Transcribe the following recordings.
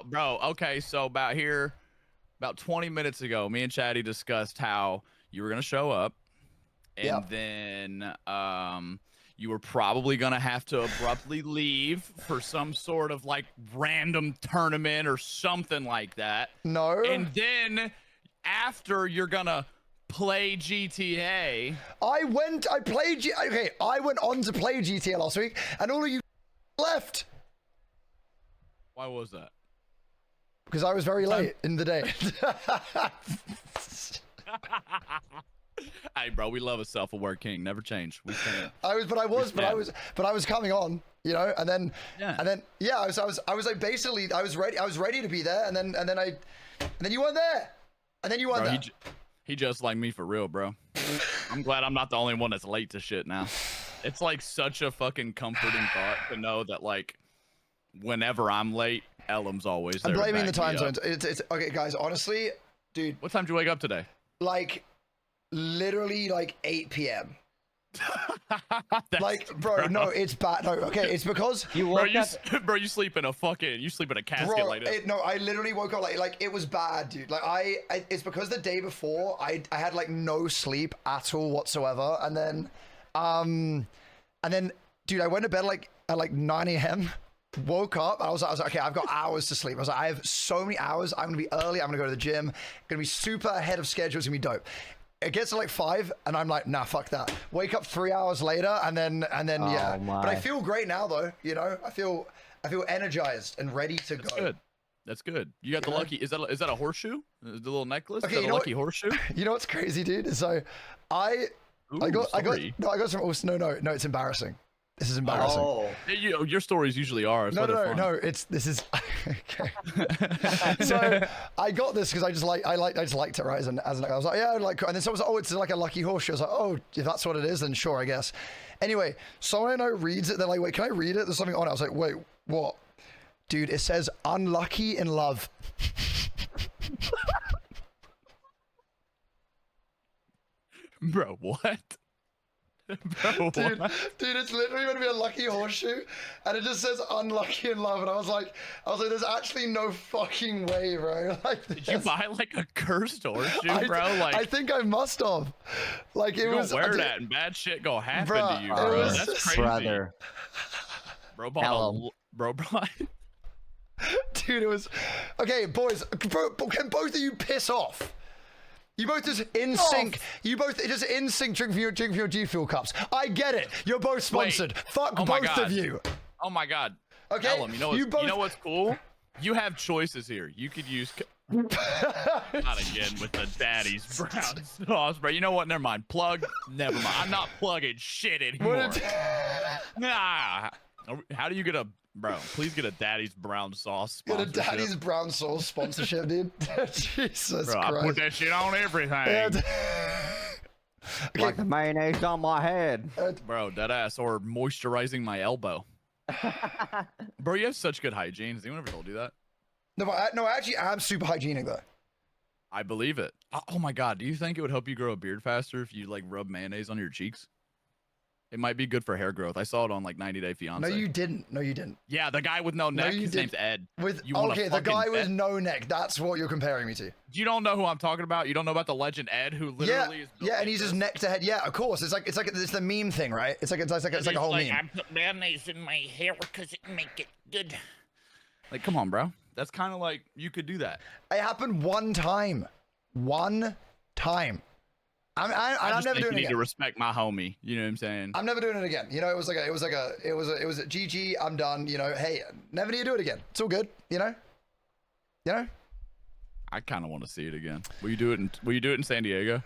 bro. Okay, so about 20 minutes ago, me and Chatty discussed how you were gonna show up, and then you were probably gonna have to abruptly leave for some sort of like random tournament or something like that. No. And then after you're gonna play GTA. I went on to play GTA last week, and all of you left. Why was that? Because I was very late in the day. Hey, bro, we love a self-aware king. Never change. We stand. I was coming on, you know, and then I was like basically I was ready to be there, and then you weren't there, and then you weren't there. He just like me for real, bro. I'm glad I'm not the only one that's late to shit now. It's like such a fucking comforting thought to know that like whenever I'm late, Ellum's always there. I'm blaming the time zones. It's okay, guys. Honestly, dude. What time did you wake up today? Like, literally like 8 p.m. Like, bro, no, it's bad. No, okay, it's because you sleep in a casket like this. No, I literally woke up like it was bad, dude. Like it's because the day before I had like no sleep at all whatsoever, and then dude, I went to bed like at like 9 a.m. Woke up, I was like, okay, I've got hours to sleep. I was like, I have so many hours. I'm gonna be early. I'm gonna go to the gym. Gonna be super ahead of schedule. It's gonna be dope. It gets to like 5, and I'm like, nah, fuck that. Wake up 3 hours later, and then yeah. But I feel great now, though. You know, I feel energized and ready to go. Good. That's good. You got the lucky. Is that a horseshoe? The little necklace? Okay, is that a lucky horseshoe? You know what's crazy, dude? So I got some. Oh, no, it's embarrassing. This is embarrassing. Oh, your stories usually are. No. This is okay. So I got this because I just liked it, right? As I was like, yeah, like, and then someone was like, oh, it's like a lucky horseshoe. I was like, oh, if that's what it is, then sure, I guess. Anyway, someone I know reads it. They're like, wait, can I read it? There's something on it. I was like, wait, what? Dude, it says unlucky in love. Bro, what? Bro, dude, it's literally going to be a lucky horseshoe, and it just says unlucky in love, and I was like, there's actually no fucking way, bro. Like, did you buy like a cursed horseshoe, bro? Like, I think I must have. Like, it was. Wear that, and bad shit go happen to you, bro. That's crazy. Brother. Bro, bro. Dude, it was. Okay, boys, can both of you piss off? You both just in sync. You both just in sync drinking your G Fuel cups. I get it. You're both sponsored. Fuck both of you. Oh my god. Okay. Ellum, you know what's cool? You have choices here. You could use. Not again with the daddy's brown sauce, bro. You know what? Never mind. Never mind. I'm not plugging shit anymore. Nah. How do you get a? Bro, please get a daddy's brown sauce sponsorship. Get a daddy's brown sauce sponsorship, dude. Jesus Bro, Christ. I put that shit on everything. Like the mayonnaise on my head. Bro, that ass, or moisturizing my elbow. Bro, you have such good hygiene. Has anyone ever told you that? No, I actually am super hygienic though. I believe it. Oh my god, do you think it would help you grow a beard faster if you like rub mayonnaise on your cheeks? It might be good for hair growth. I saw it on like 90 Day Fiance. No, you didn't. Yeah, the guy with no neck. His name's Ed. Okay, the guy with no neck. That's what you're comparing me to. You don't know who I'm talking about. You don't know about the legend Ed, who literally is. Yeah, and he's just neck to head. Yeah, of course. It's the meme thing, right? It's like a whole meme. I put mayonnaise in my hair because it make it good. Like, come on, bro. That's kind of like you could do that. It happened one time. One time. I'm never doing it again. You need to respect my homie. You know what I'm saying? I'm never doing it again. You know, it was a GG. I'm done. You know, hey, never need to do it again. It's all good. You know. I kind of want to see it again. Will you do it in San Diego?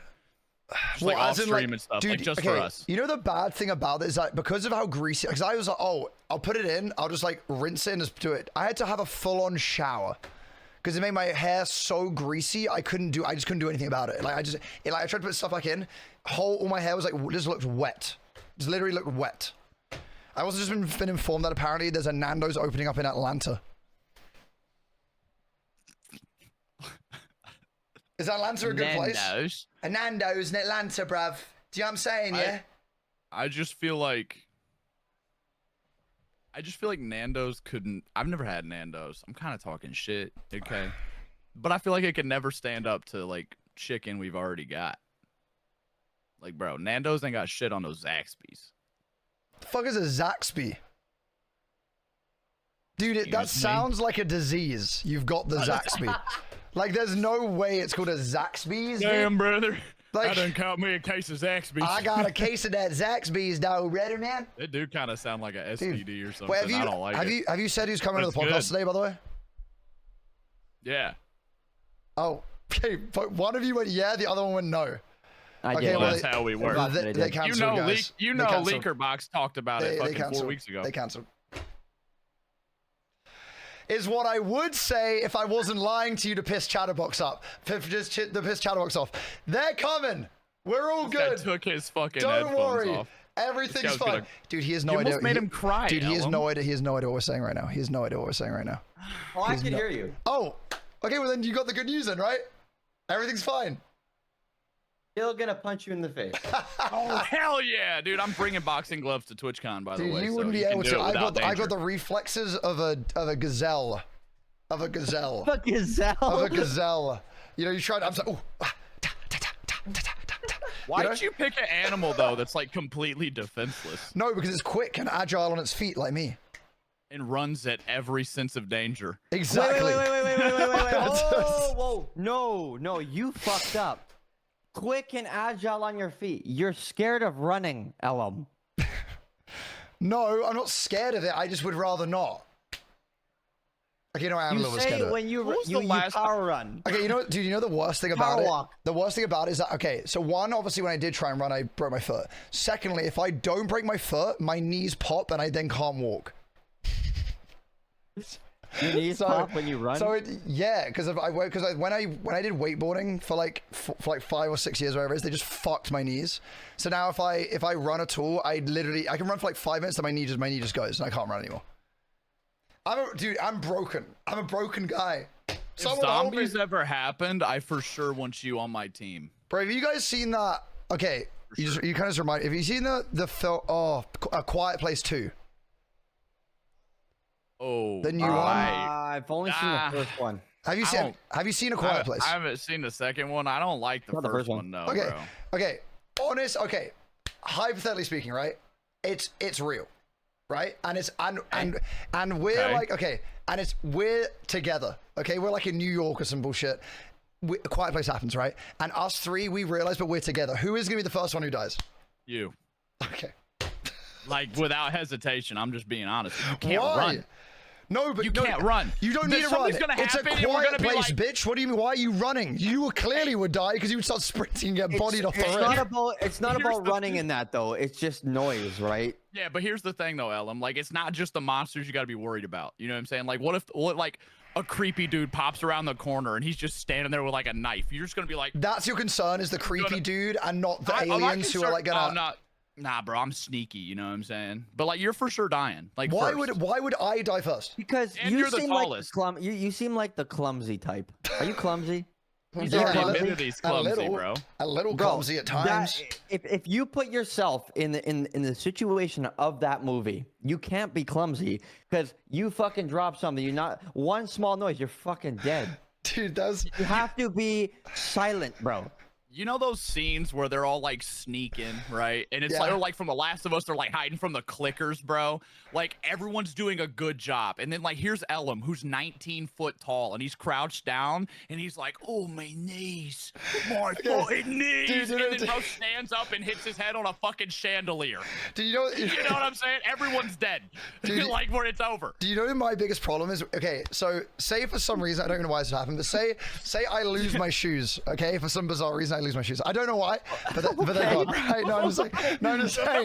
Just well, like off stream and stuff, dude, like just for us. You know the bad thing about it is that because of how greasy, because I was like, oh, I'll put it in. I'll just like rinse it and just do it. I had to have a full-on shower. Because it made my hair so greasy, I just couldn't do anything about it. Like I tried to put stuff back in, all my hair was like just looked wet, just literally looked wet. I also just been informed that apparently there's a Nando's opening up in Atlanta. Is Atlanta a good place? A Nando's in Atlanta, bruv. Do you know what I'm saying? Yeah. I just feel like I just feel like Nando's couldn't. I've never had Nando's. I'm kind of talking shit, okay? But I feel like it could never stand up to like chicken we've already got. Like, bro, Nando's ain't got shit on those Zaxby's. The fuck is a Zaxby? Dude, that sounds like a disease. You've got the Zaxby. Like, there's no way it's called a Zaxby's. Damn, brother. Like, I done caught me a case of Zaxby's. I got a case of that Zaxby's, dog. Ready, man? They do kind of sound like a STD or something. Wait, I don't like it. Have you said who's coming to the podcast today, by the way? Yeah. Oh, okay. But one of you went yeah, the other one went no. I Okay, did. well, That's how we work. They canceled, guys. You They know, canceled. Leakerbox talked about it fucking 4 weeks ago. They cancelled. Is what I would say if I wasn't lying to you to piss Chatterbox up. To piss Chatterbox off. They're coming. We're all This guy good. took his fucking Don't headphones worry. off. Everything's This guy's fine. gonna- Dude, he has no You idea. almost made him cry, Dude, he has Ellum. no idea. He has no idea what we're saying right now. He has no idea what we're saying right now. Oh, I can hear you. Oh, okay. Well, then you got the good news then, right? Everything's fine. Still gonna punch you in the face. Oh hell yeah, dude! I'm bringing boxing gloves to TwitchCon, by the Dude, way. you so wouldn't be can able do to. it I without got danger. the reflexes of a gazelle. Of a gazelle. Fuck gazelle. Of a gazelle. You know, you tried. I'm sorry. Oh. Why'd you pick an animal though that's like completely defenseless No, because it's quick and agile on its feet like me. and runs at every sense of danger? Exactly. Wait. Oh, whoa. No, you fucked up. Quick and agile on your feet. You're scared of running, Ellum. No, I'm not scared of it. I just would rather not. Okay, no, I am a You little scared say of it. when you was you the last- power run. Okay, you know what, dude, you know the worst thing about Power it? walk. The worst thing about it is that, okay, so one, obviously when I did try and run, I broke my foot. Secondly, if I don't break my foot, my knees pop and I then can't walk. Your knees pop when you run. So yeah, because when I did wakeboarding for like 5 or 6 years, whatever it is, they just fucked my knees. So now if I run at all, I can run for like 5 minutes, and my knee just goes, and I can't run anymore. I'm broken. I'm a broken guy. If Someone help me. zombies ever happened, I for sure want you on my team. Bro, have you guys seen that? Okay, you kind of remind. Have you seen the film? Oh, A Quiet Place 2. Oh, The new one? I've only seen Ah. the first one. Have you seen A Quiet Place? I haven't seen the second one. I don't like the Not the first first one. one, no, Okay, bro. okay, okay. Hypothetically speaking, right? It's real, right? And it's and we're Okay. like, okay, and we're together, okay? We're like in New York or some bullshit. A Quiet Place happens, right? And us three, we realize, but we're together. Who is gonna be the first one who dies? You. Okay. Like, without hesitation, I'm just being honest. You can't Why? run. No, but You no, can't run. You don't need to run. Something's gonna It's a happen and we're quiet gonna be place, like- bitch. What do you mean? Why are you running? You clearly would die because you would start sprinting and get bodied off the It's rim. not Here's about the running in that though. It's just noise, right? Yeah, but here's the thing though, Ellum. Like, it's not just the monsters you got to be worried about. You know what I'm saying? Like, what if like a creepy dude pops around the corner and he's just standing there with like a knife? You're just gonna be like, That's your concern, is the creepy dude and not the my aliens who are concern- like gonna. Oh, nah, bro. I'm sneaky. You know what I'm saying? But like, you're for sure dying. Like, Why first. would I die first? Because And you you're the seem like tallest. you seem like the clumsy type. Are you clumsy? He's Yeah, already a little- admitted he's clumsy, bro. A little Bro, clumsy at times. If you put yourself in the situation of that movie, you can't be clumsy because you fucking drop something. You're not one small noise, you're fucking dead. Dude, that's You have to be silent, bro. You know those scenes where they're all like sneaking, right? And it's Yeah. like, or like from The Last of Us, they're like hiding from the clickers, bro. Like everyone's doing a good job. And then like here's Ellum, who's 19 foot tall, and he's crouched down, and he's like, "Oh my knees, my fucking knees!" Dude, and then bro stands up and hits his head on a fucking chandelier. do you know? You know what I'm saying? Everyone's dead. Dude, like where it's over. Do you know what my biggest problem is? Okay, so say for some reason, I don't know why this happened, but say I lose my shoes, okay? For some bizarre reason, I lose my shoes. I don't know why, but they're gone, right? No, I'm just saying.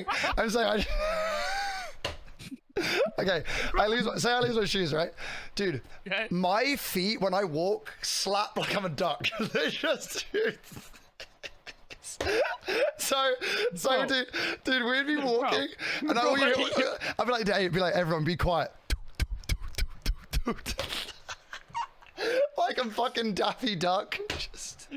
Okay, I lose my shoes, right? Dude, Okay. my feet, when I walk, slap like I'm a duck. They're just... So, dude, we'd be walking, and I'd be like, hey, be like, everyone, be quiet. Like I'm fucking Daffy Duck. Just...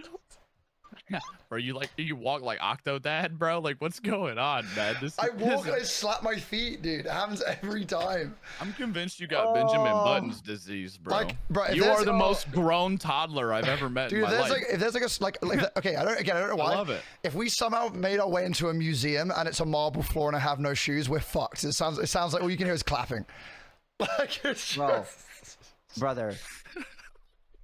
Bro, you walk like Octodad, bro? Like, what's going on, man? I walk and I slap my feet, dude. It happens every time. I'm convinced you got Benjamin Button's disease, bro. Like, bro, if you there's- are the most grown toddler I've ever met Dude, in my life. if there's okay, I don't know why. I love it. If we somehow made our way into a museum and it's a marble floor and I have no shoes, we're fucked. It sounds like all you can hear is clapping. Like it's Bro. just...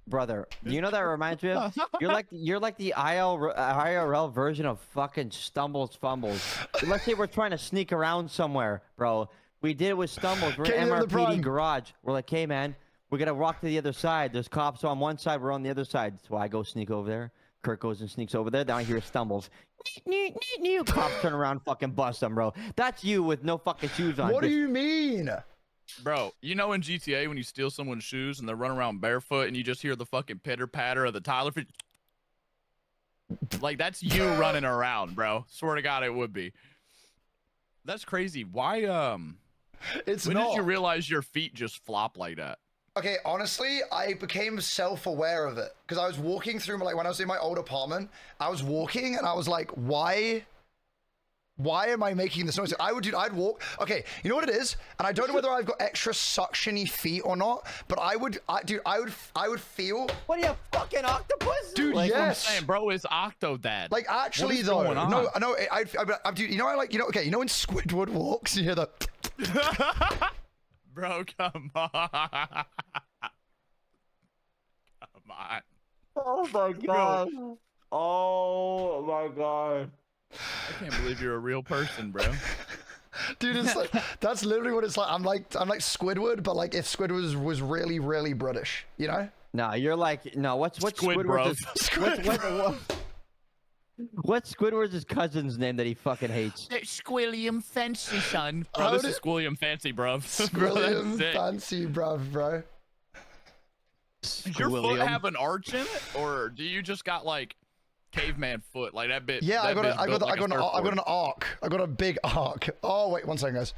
Brother, you know that reminds me of? You're like the IRL version of fucking Stumbles Fumbles. Let's say we're trying to sneak around somewhere, bro. We did it with Stumbles. We're in Get in the MRPD prime. garage. We're like, hey man, we're gonna walk to the other side. There's cops on one side. We're on the other side. So I go sneak over there. Kurt goes and sneaks over there. Then I hear Stumbles. Cops turn around, fucking bust them, bro. That's you with no fucking shoes on. What do Just- you mean? Bro, you know in GTA when you steal someone's shoes and they're running around barefoot and you just hear the fucking pitter patter of the Tyler feet? Like, that's you running around, bro. Swear to God, it would be. That's crazy. Why, It's when not. did you realize your feet just flop like that? Okay, honestly, I became self-aware of it because I was walking through, like when I was in my old apartment, I was walking and I was like, why am I making this noise? I'd walk. Okay, you know what it is? And I don't know whether I've got extra suctiony feet or not, but I would feel, What are you, fucking octopus? dude, Like, I'm yes. saying, bro, it's Octodad. Like actually is though, going on? no, dude, you know, okay, you know when Squidward walks, you hear the, Bro, come on. Come on. Oh my god. Oh my god. I can't believe you're a real person, bro. dude, it's like, that's literally what it's like. I'm like Squidward, but like if Squidward was really, really British, you know? No, you're like what's Squid, Squidward's what's Squidward's cousin's name that he fucking hates? Squilliam Fancy, son. Bro, How this did- is Squilliam Fancy, bro. Bro, Squilliam that's it. fancy, bro. Does your foot Squilliam. have an arch in it, or do you just got like caveman foot, like that bit? Yeah, I that got bit's built like a an surfboard. arc. I got a big arc. Oh wait, one second, guys.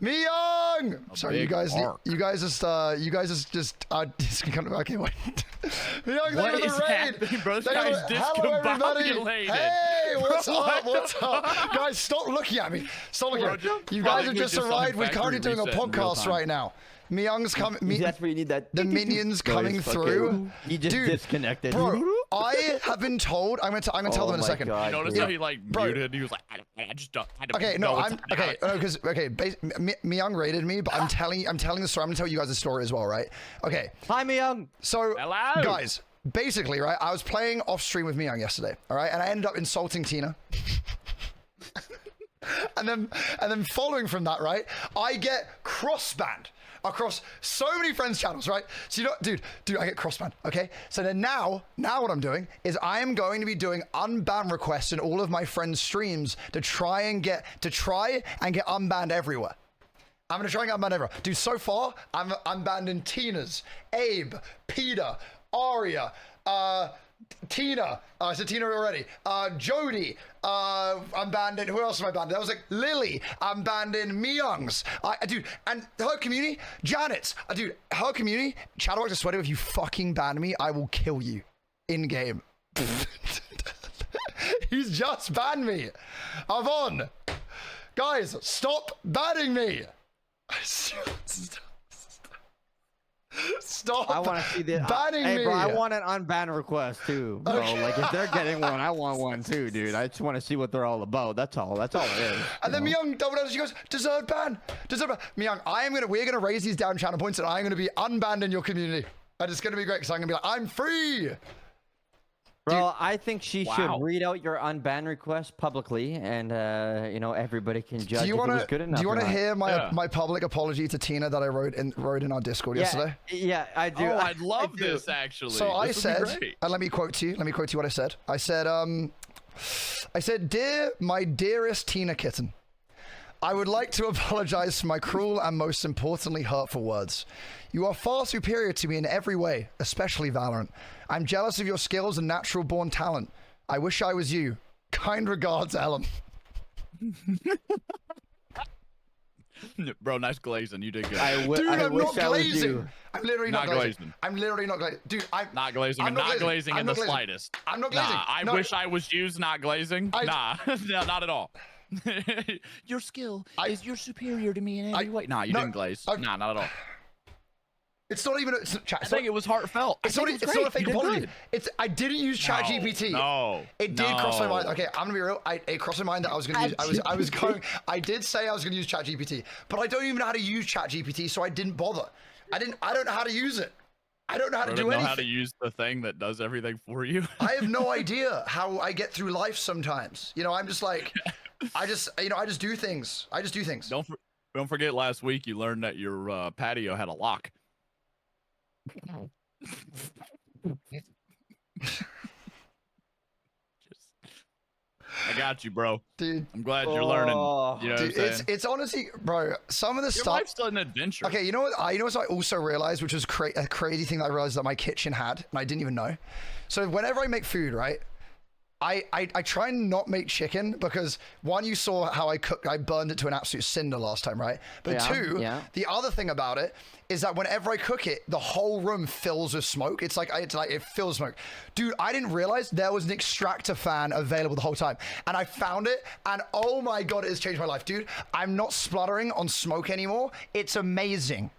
Me Young. Sorry, you big guys. arc. You guys just. Okay, wait. Me Young, What thank you for is the raid. happening, bro? This Thank you guy's for- Hello, everybody. discombobulated. Hey, what's Bro, up? what What's up, guys? Stop looking at me. Stop looking Bro, at me. just You guys have probably just just arrived. on We're currently factory doing a reset in real podcast time. right now. Me Young's coming. That's where you need that. The minions Bro, coming he's fucking- through. He just Dude, disconnected. Bro, I have been told. I'm gonna tell Oh them in a my second. God, You notice dude. how he like Bro. muted? He was like, I just don't. I don't Okay, know no, what's I'm happening." okay. Because Miyang raided me, but I'm telling the story. I'm gonna tell you guys the story as well, right? Okay, Hi, Myung. so Hello. guys, basically, right? I was playing off stream with Miyang yesterday, all right, and I ended up insulting Tina. and then following from that, right? I get cross-banned across so many friends' channels, right? So you know, dude, I get cross-banned, okay? So then now what I'm doing is I am going to be doing unban requests in all of my friends' streams to try and get unbanned everywhere. I'm gonna try and get unbanned everywhere. Dude, so far I'm unbanned in Tina's, Abe, Peter, Aria, Tina. I said Tina already. Jody. I'm banned in. Who else am I banned in? That was like Lily. I'm banned in Myung's. Dude, and her community, Janet's. Dude, her community. Chatterbox, I swear to you, if you fucking ban me, I will kill you in game. He's just banned me. Avon. Guys, stop banning me. Stop I want to see this. banning Hey, me. bro, I want an unban request too, bro. Okay. Like if they're getting one, I want one too, dude. I just want to see what they're all about. That's all. That's all it is. And then Myung double down. She goes, deserved ban. Deserved ban. Myung, we're gonna raise these down channel points, and I'm gonna be unbanned in your community. And it's gonna be great because I'm gonna be like, I'm free. Bro, I think she Wow. should read out your unban request publicly, and everybody can judge Do you if it want was good enough. to or not. hear my Yeah. my public apology to Tina that I wrote in our Discord yesterday? Yeah, I do. Oh, I'd I love do. this actually. So I This would said, be great. and let me quote to you what I said. I said, dear, my dearest Tina kitten, I would like to apologize for my cruel and most importantly hurtful words. You are far superior to me in every way, especially Valorant. I'm jealous of your skills and natural born talent. I wish I was you. Kind regards, Ellum. Bro, nice glazing. You did good. Dude, I'm wish not I was glazing. you. I'm literally not glazing. I'm literally not glazing. Dude, I'm Not glazing. I'm Not glazing I'm in not the glazing. slightest. I'm not glazing. Nah, I No. wish I was used not glazing. Nah, no, not at all. Your skill is you're superior to me in every way. Nah, you didn't glaze. Nah, not at all. It's not even. I think it was heartfelt. It's not a fake apology. I didn't use ChatGPT. No. It did cross my mind. Okay, I'm gonna be real. It crossed my mind that I was gonna use. I did say I was gonna use ChatGPT, but I don't even know how to use ChatGPT, so I didn't bother. I don't know how to use it. I don't know how to do anything. Know how to use the thing that does everything for you. I have no idea how I get through life sometimes. You know, I'm just like, I just do things. I just do things. Don't forget last week you learned that your patio had a lock. I got you, bro. Dude, I'm glad you're learning. You know dude, what I'm saying? it's honestly, bro, some of the Your stuff. life's still an adventure. Okay, you know what I also realized, which was a crazy thing that I realized that my kitchen had, and I didn't even know. So whenever I make food, right, I try and not make chicken because one, you saw how I burned it to an absolute cinder last time, right? But two, the other thing about it is that whenever I cook it, the whole room fills with smoke. It's like it fills with smoke. Dude, I didn't realize there was an extractor fan available the whole time. And I found it, and oh my God, it has changed my life. Dude, I'm not spluttering on smoke anymore. It's amazing.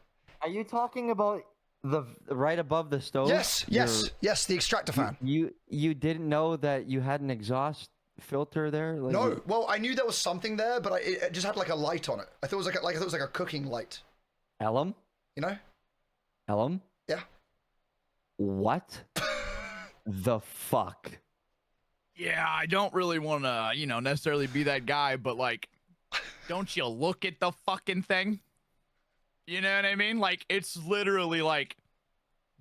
Are you talking about the right above the stove? Yes, the extractor fan. You didn't know that you had an exhaust filter there? Like, No, well, I knew there was something there, but it just had like a light on it. I thought it was like a cooking light. Ellum? You know? Ellum? Yeah. What the fuck? Yeah, I don't really want to, necessarily be that guy, but like, don't you look at the fucking thing? You know what I mean? Like, it's literally like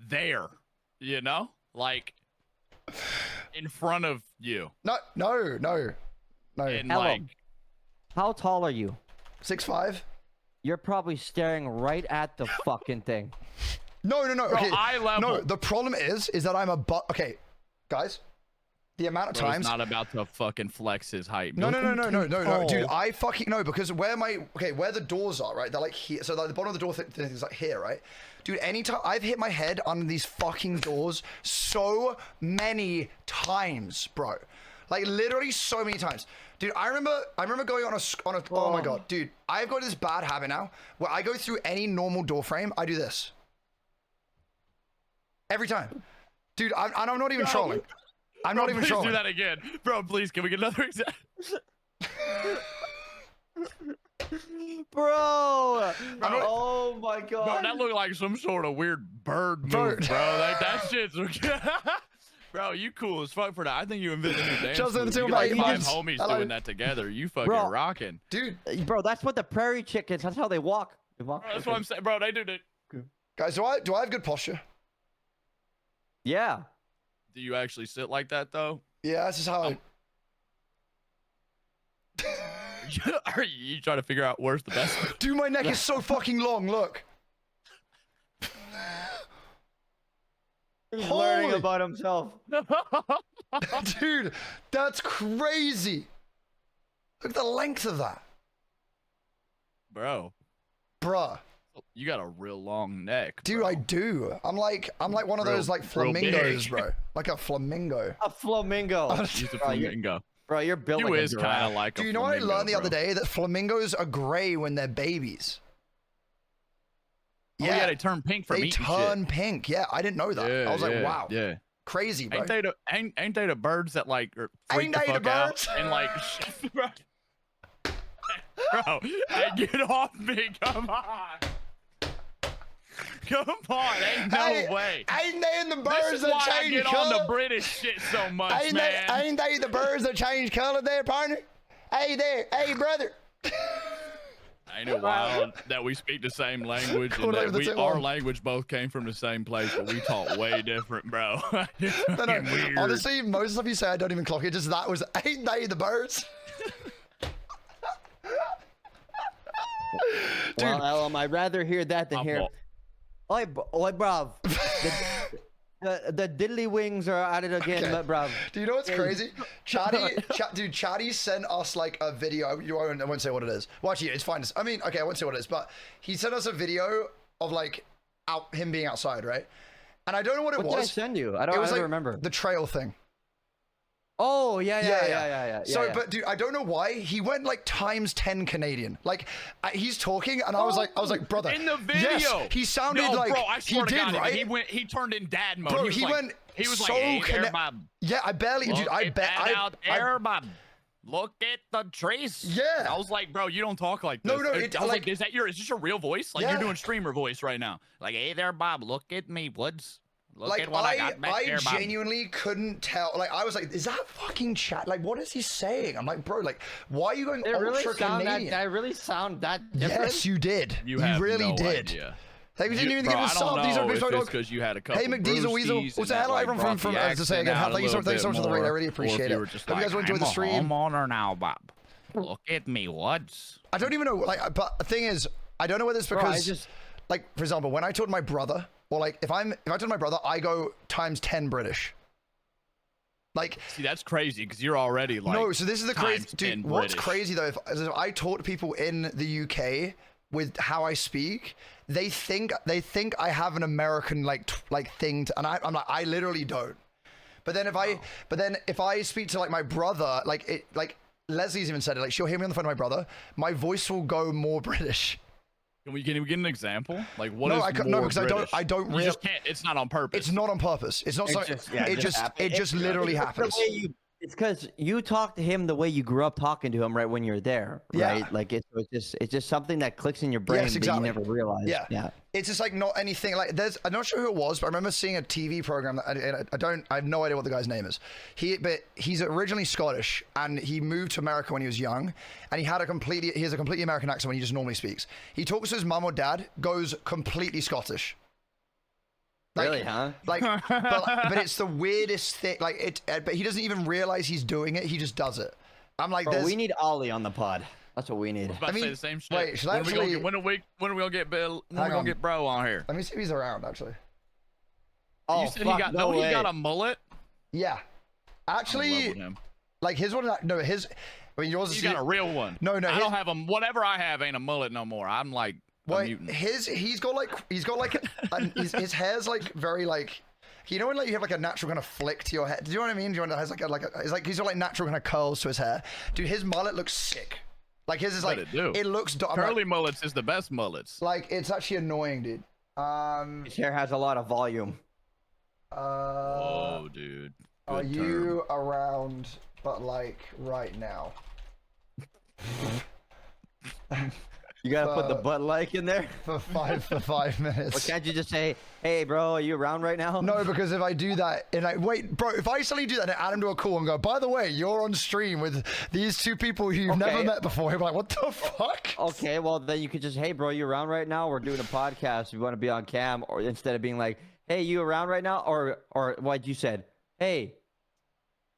there, like in front of you. No. And Ellum, like, how tall are you? 6'5". You're probably staring right at the fucking thing. No. bro, Okay. eye level. No, the problem is that I'm okay, guys. The amount of times. Not about to fucking flex his height. No, dude. I fucking know because where the doors are, right? They're like here. So like the bottom of the door thing is like here, right? Dude, anytime I've hit my head on these fucking doors so many times, bro. Like literally so many times. Dude, I remember going on a oh my God, dude. I've got this bad habit now where I go through any normal door frame, I do this. Every time. Dude, I'm not even trolling. I'm not even trolling. Do that again. Bro, please, can we get another example? Bro! Oh my God. Bro, that looked like some sort of weird bird move, bro. Like, that shit's... Bro, you cool as fuck for that. I think you invented a new dance Just move. You like 5 homies doing that together. You fucking rocking. Dude. Bro, that's what the prairie chickens, that's how they walk. Bro, that's what I'm saying. Bro, they do that. Guys, do I have good posture? Yeah. Do you actually sit like that, though? Yeah, this is how I... Are you trying to figure out where's the best? Dude, my neck is so fucking long, look. He's learning about himself. Dude, that's crazy. Look at the length of that. Bro. Bruh. You got a real long neck, Dude, bro. I do. I'm like one of those like flamingos, bro. Like a flamingo. A flamingo. He's a flamingo. Bro, you're built You like a is giraffe. kind of like Do a you know what I flamingo, learned the other bro. day? That flamingos are gray when they're babies. Oh, yeah, they turn pink from They eating turn shit. pink. Yeah, I didn't know that. Yeah, I was like, yeah, wow. Yeah. Crazy, bro. Ain't they the birds that like freak Ain't the they the fuck out birds? and like bro, hey, get off me, come on. Come on, ain't no way. Ain't they the This birds is that why I change get color? on the British shit so much, Ain't man. they the birds that change color there, partner? Hey there, hey brother. Ain't it wild that we speak the same language and that our language both came from the same place, but we talk way different, bro. No, Weird. honestly, most of the stuff you say, I don't even clock it. Just that was, ain't they the birds? Well, Ellum, I'd rather hear that than hear. Oi, bruv. The diddly wings are at it again, Okay. bro. Do you know what's crazy? Chatty sent us like a video. I won't say what it is. Well, actually, it's fine. I mean, okay, I won't say what it is, but he sent us a video of like him being outside, right? And I don't know what it What was. did I send you? I It don't was like remember. the trail thing. Oh yeah. So, but dude, I don't know why he went like ×10 Canadian. Like he's talking, and I was like, brother, In the video. yes, he sounded No, like bro, I he swear to did, God, right? He turned in dad mode. Bro, he he was went like, so hey there, connect- Bob. Yeah, I barely, dude. I Look bet at that out there, Bob. Look at the trees. Yeah. I was like, bro, you don't talk like this. No, I was like- is this your real voice? Like Yeah. you're doing streamer voice right now. Like, hey there, Bob. Look at me, Woods. Look Like at what I got back there, Bob. genuinely couldn't tell. Like I was like, is that fucking chat? Like, what is he saying? I'm like, bro, like, why are you going Did it really ultra sound Canadian? that? Did I really sound that different? Yes, you did. You have really no did. idea. Hey, we didn't even give Bro, us I don't sub. These are know if dog. it's because you had a couple Hey, McDiesel Weasel. brewskis What's the and hell? that, Everyone from brought the to say again. accent out Thank you so a little much for the bit raid. I more. really Or appreciate if you it. were just Hope you guys like, enjoyed the I'm stream. a homeowner now, Bob. Look at me, Woods. I don't even know. Like, but the thing is, I don't know whether it's Bro, because, like, for example, when I told my brother, or like, if I told my brother, I go ×10 British. Like, See, that's crazy because you're already like. no, so this is the crazy, ×10 dude. What's British. crazy though, if I talk to people in the UK with how I speak, they think I have an American like thing, and I'm like, I literally don't. But then if I speak to like my brother, like Leslie's even said it, like she'll hear me on the phone to my brother, my voice will go more British. Can we get an example? Like what No, is no, more because British? I don't You really. just can't. It's not on purpose. It's not on purpose. It's not so. It just literally happens. It's because you talk to him the way you grew up talking to him right when you're there, right? Yeah. Like it's just something that clicks in your brain Yes, that exactly. you never realized. Yeah. It's just like not anything like I'm not sure who it was, but I remember seeing a TV program that I have no idea what the guy's name is. But he's originally Scottish and he moved to America when he was young, and he has a completely American accent when he just normally speaks. He talks to his mum or dad, goes completely Scottish. Like, Really, huh? Like, but it's the weirdest thing. Like but he doesn't even realize he's doing it. He just does it. I'm like, Bro, we need Ollie on the pod. That's what we need. I was about to say the same shit. wait, should I actually- when are we gonna get Bill? When are Hang we gonna on. get Bro on here? Let me see if he's around. Actually, Oh, You said fuck, he got no he way. got a mullet. yeah. I'm in love Actually, with him. like his one. No, his. I mean, yours You is. got a real one. No, I his- don't have a. Whatever I have ain't a mullet no more. I'm like a Well, mutant. he's got like his hair's like very like, you know when like you have like a natural kind of flick to your hair. Do you know what I mean? Do you know, has like it's like he's got like natural kind of curls to his hair. Dude, his mullet looks sick. Like his is Bet like it do. it looks. I'm Curly like, mullets is the best mullets. like it's actually annoying, dude. His hair has a lot of volume. Oh, dude. Are Good you around? But like right now. You gotta put the butt like in there. For 5 Or minutes. can't you just say, "Hey, bro, are you around right now?" No, because if I do that, and wait, bro, if I suddenly do that and add him to a call and go, by the way, you're on stream with these two people who you've never Okay. met before, he'll be like, what the fuck? Okay, well then you could just, "Hey, bro, you around right now? We're doing a podcast. You want to be on cam?" Or instead of being like, "Hey, you around right now?" Or what you said, "Hey,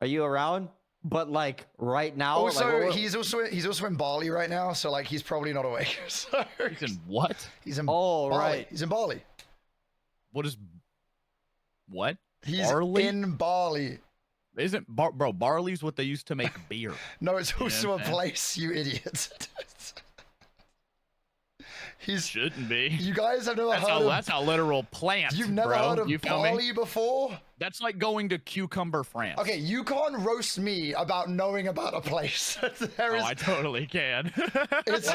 are you around?" But like right now. Also, like, he's also in Bali right now, so like he's probably not awake. So, He's in what? he's in Oh, Bali. right. He's in Bali. What is what? He's Barley? in Bali. Isn't bro? Barley's what they used to make beer. No, it's also a man. place, you idiot. He's. Shouldn't be. You guys have never heard of. That's a literal plant. You've never bro. heard of You feel me? Bali before? That's like going to Cucumber, France. Okay, you can't roast me about knowing about a place. There Oh, is. I totally can. It's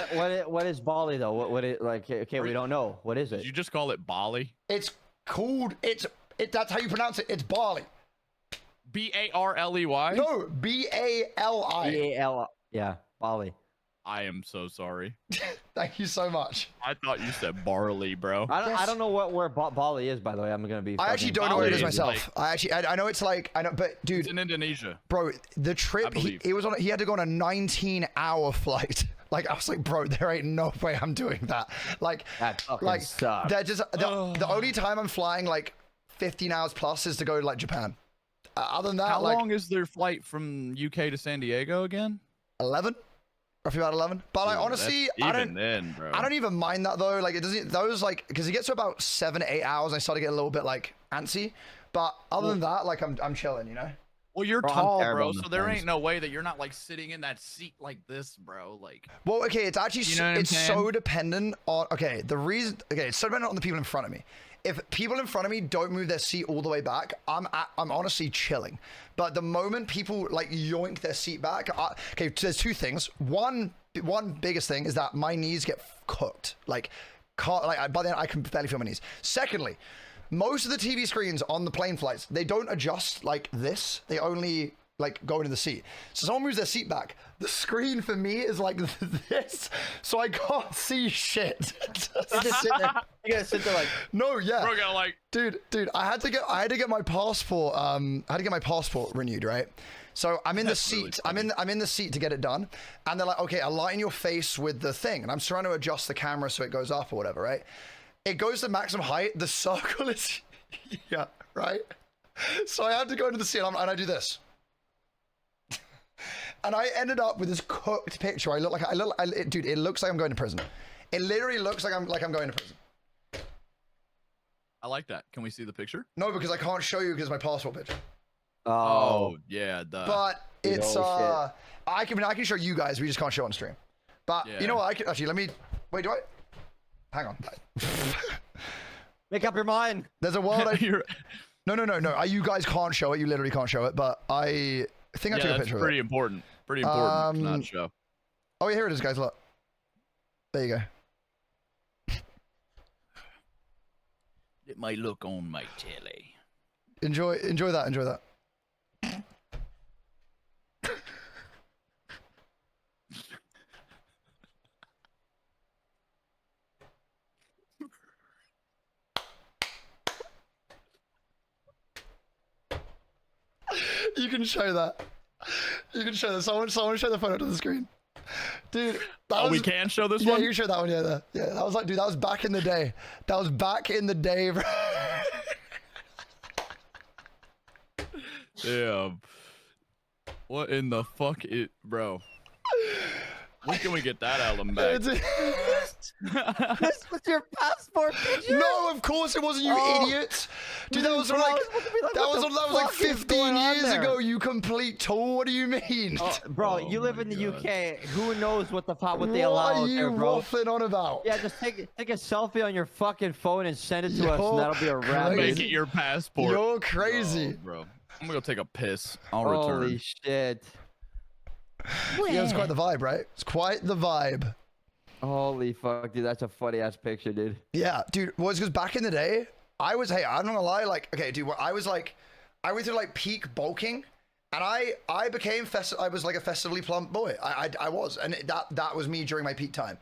what is Bali though? What it like? Okay, we don't know. What is Did it? you just call it Bali? it's called. That's how you pronounce it. It's Bali. Barley? No, Bali. BAL. Yeah, Bali. I am so sorry. Thank you so much. I thought you said barley, bro. I don't know where Bali is, by the way. I'm gonna be. I actually fucking- don't know where it is Bali is myself. I know it's like I know, but It's dude, in Indonesia. bro, the trip believe. he had to go on a 19-hour flight. Like I was like, bro, there ain't no way I'm doing that. Like, That fucking like sucks. that just the only time I'm flying like 15 hours plus is to go to like Japan. Other than that, How like long is their flight from UK to San Diego again? 11, roughly about 11. But like Ooh, honestly, that's I even don't. then, bro. I don't even mind that though. Like it doesn't. Those like because it gets to about 7 to 8 hours. I start to get a little bit like antsy. But other than that, like I'm chilling, you know. Well, you're Bro, I'm tall, terrible bro, on so the there phones. ain't no way that you're not like sitting in that seat like this, bro. Like, Well, okay, it's actually You know what I'm it's so saying? dependent on it's so dependent on the people in front of me. If people in front of me don't move their seat all the way back, I'm honestly chilling. But the moment people like yoink their seat back, okay, so there's two things. One biggest thing is that my knees get cooked. Like, by then I can barely feel my knees. Secondly, most of the TV screens on the plane flights, they don't adjust like this. They only like go into the seat. So someone moves their seat back. The screen for me is like this, so I can't see shit. You just sit there. You gotta sit there like. No, yeah. bro, got like, Dude, I had to get my passport. I had to get my passport renewed, right? So I'm in the That's really seat. I'm in the seat to get it done, and they're like, okay, align your face with the thing, and I'm trying to adjust the camera so it goes up or whatever, right? It goes to maximum height. The circle is, yeah, right. So I had to go into the seat, and I do this, and I ended up with this cooked picture. Dude, it looks like I'm going to prison. It literally looks like I'm going to prison. I like that. Can we see the picture? No, because I can't show you because it's my passport picture. Oh, yeah, But it's oh, I can show you guys. We just can't show it on stream. But Yeah. you know what? I can actually let me wait. Do I? Hang on. Make up your mind. There's a world. You're- No. You guys can't show it. You literally can't show it. But I think I yeah, took a that's picture of pretty it. important. Pretty important to not show. Oh, yeah, here it is, guys. Look. There you go. It might look on my telly. Enjoy that. Enjoy that. You can show that. You can show that. Someone show the photo to the screen. Dude, that was, We can show this yeah, one? you can show that one. Yeah. That was like, dude, that was back in the day. That was back in the day, bro. Yeah. What in the fuck bro? When can we get that Ellum back? This was your passport picture. No, of course it wasn't, you Oh. idiot. Dude, that was Bro, like, I was about to be like, that what was the like fuck is 15 going on years there? ago, you complete tool. What do you mean? Oh, bro, Oh you live my in the God. UK. Who knows what they what allow are out you there, bro? waffling on about? Yeah, just take a selfie on your fucking phone and send it to us, and that'll be a wrap. crazy. Make it your passport. You're crazy. Oh, bro. I'm gonna go take a piss. I'll Holy return. shit. Yeah, it's quite the vibe, right? It's quite the vibe. Holy fuck, dude, that's a funny ass picture, dude. Yeah, dude. Well, it's because back in the day, I'm not gonna lie, like, okay, dude, I went through like peak bulking, and I became I was like a festively plump boy. I was, and that was me during my peak time.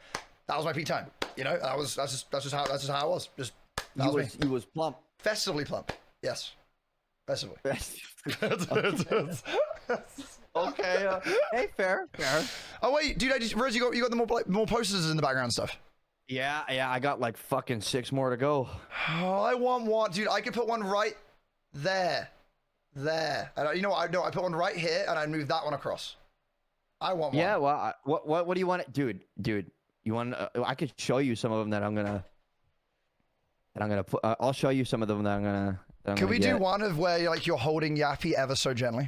That was my peak time. You know, that's just how I was. Just that was me. You was plump. Festively plump. Yes, festively. Okay, hey, fair. Oh wait, dude, Rose, you got the more posters in the background and stuff. Yeah, I got like fucking 6 more to go. Oh, I want one, dude. I could put one right there. And you know what? I put one right here, and I move that one across. I want one. Yeah, well, what do you want, dude? You want? I could show you some of them that I'm gonna put. I'll show you some of them that I'm gonna. Can we do one of where you're holding Yappy ever so gently?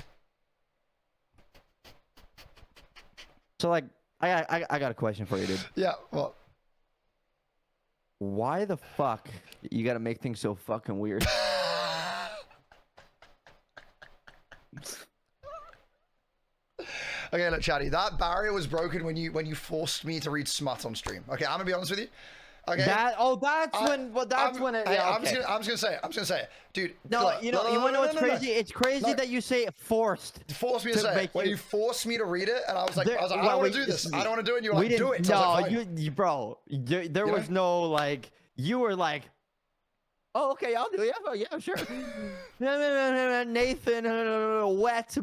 So like, I got a question for you, dude. Yeah. What? Why the fuck you gotta make things so fucking weird? Okay, look, Chatty. That barrier was broken when you forced me to read smut on stream. Okay, I'm gonna be honest with you. Okay. That's when it. Yeah, I'm okay. just gonna say it, dude. No, look, you wanna know what's no. crazy? It's crazy No. that you say forced. Forced me to say it. When you forced me to read it, and I was like, I don't want to do this. I don't want to do it. And you were like, do it. So I was like, fine. you bro. There was no like. You were like, oh, okay, I'll do it. Yeah, sure. No, Nathan, wet.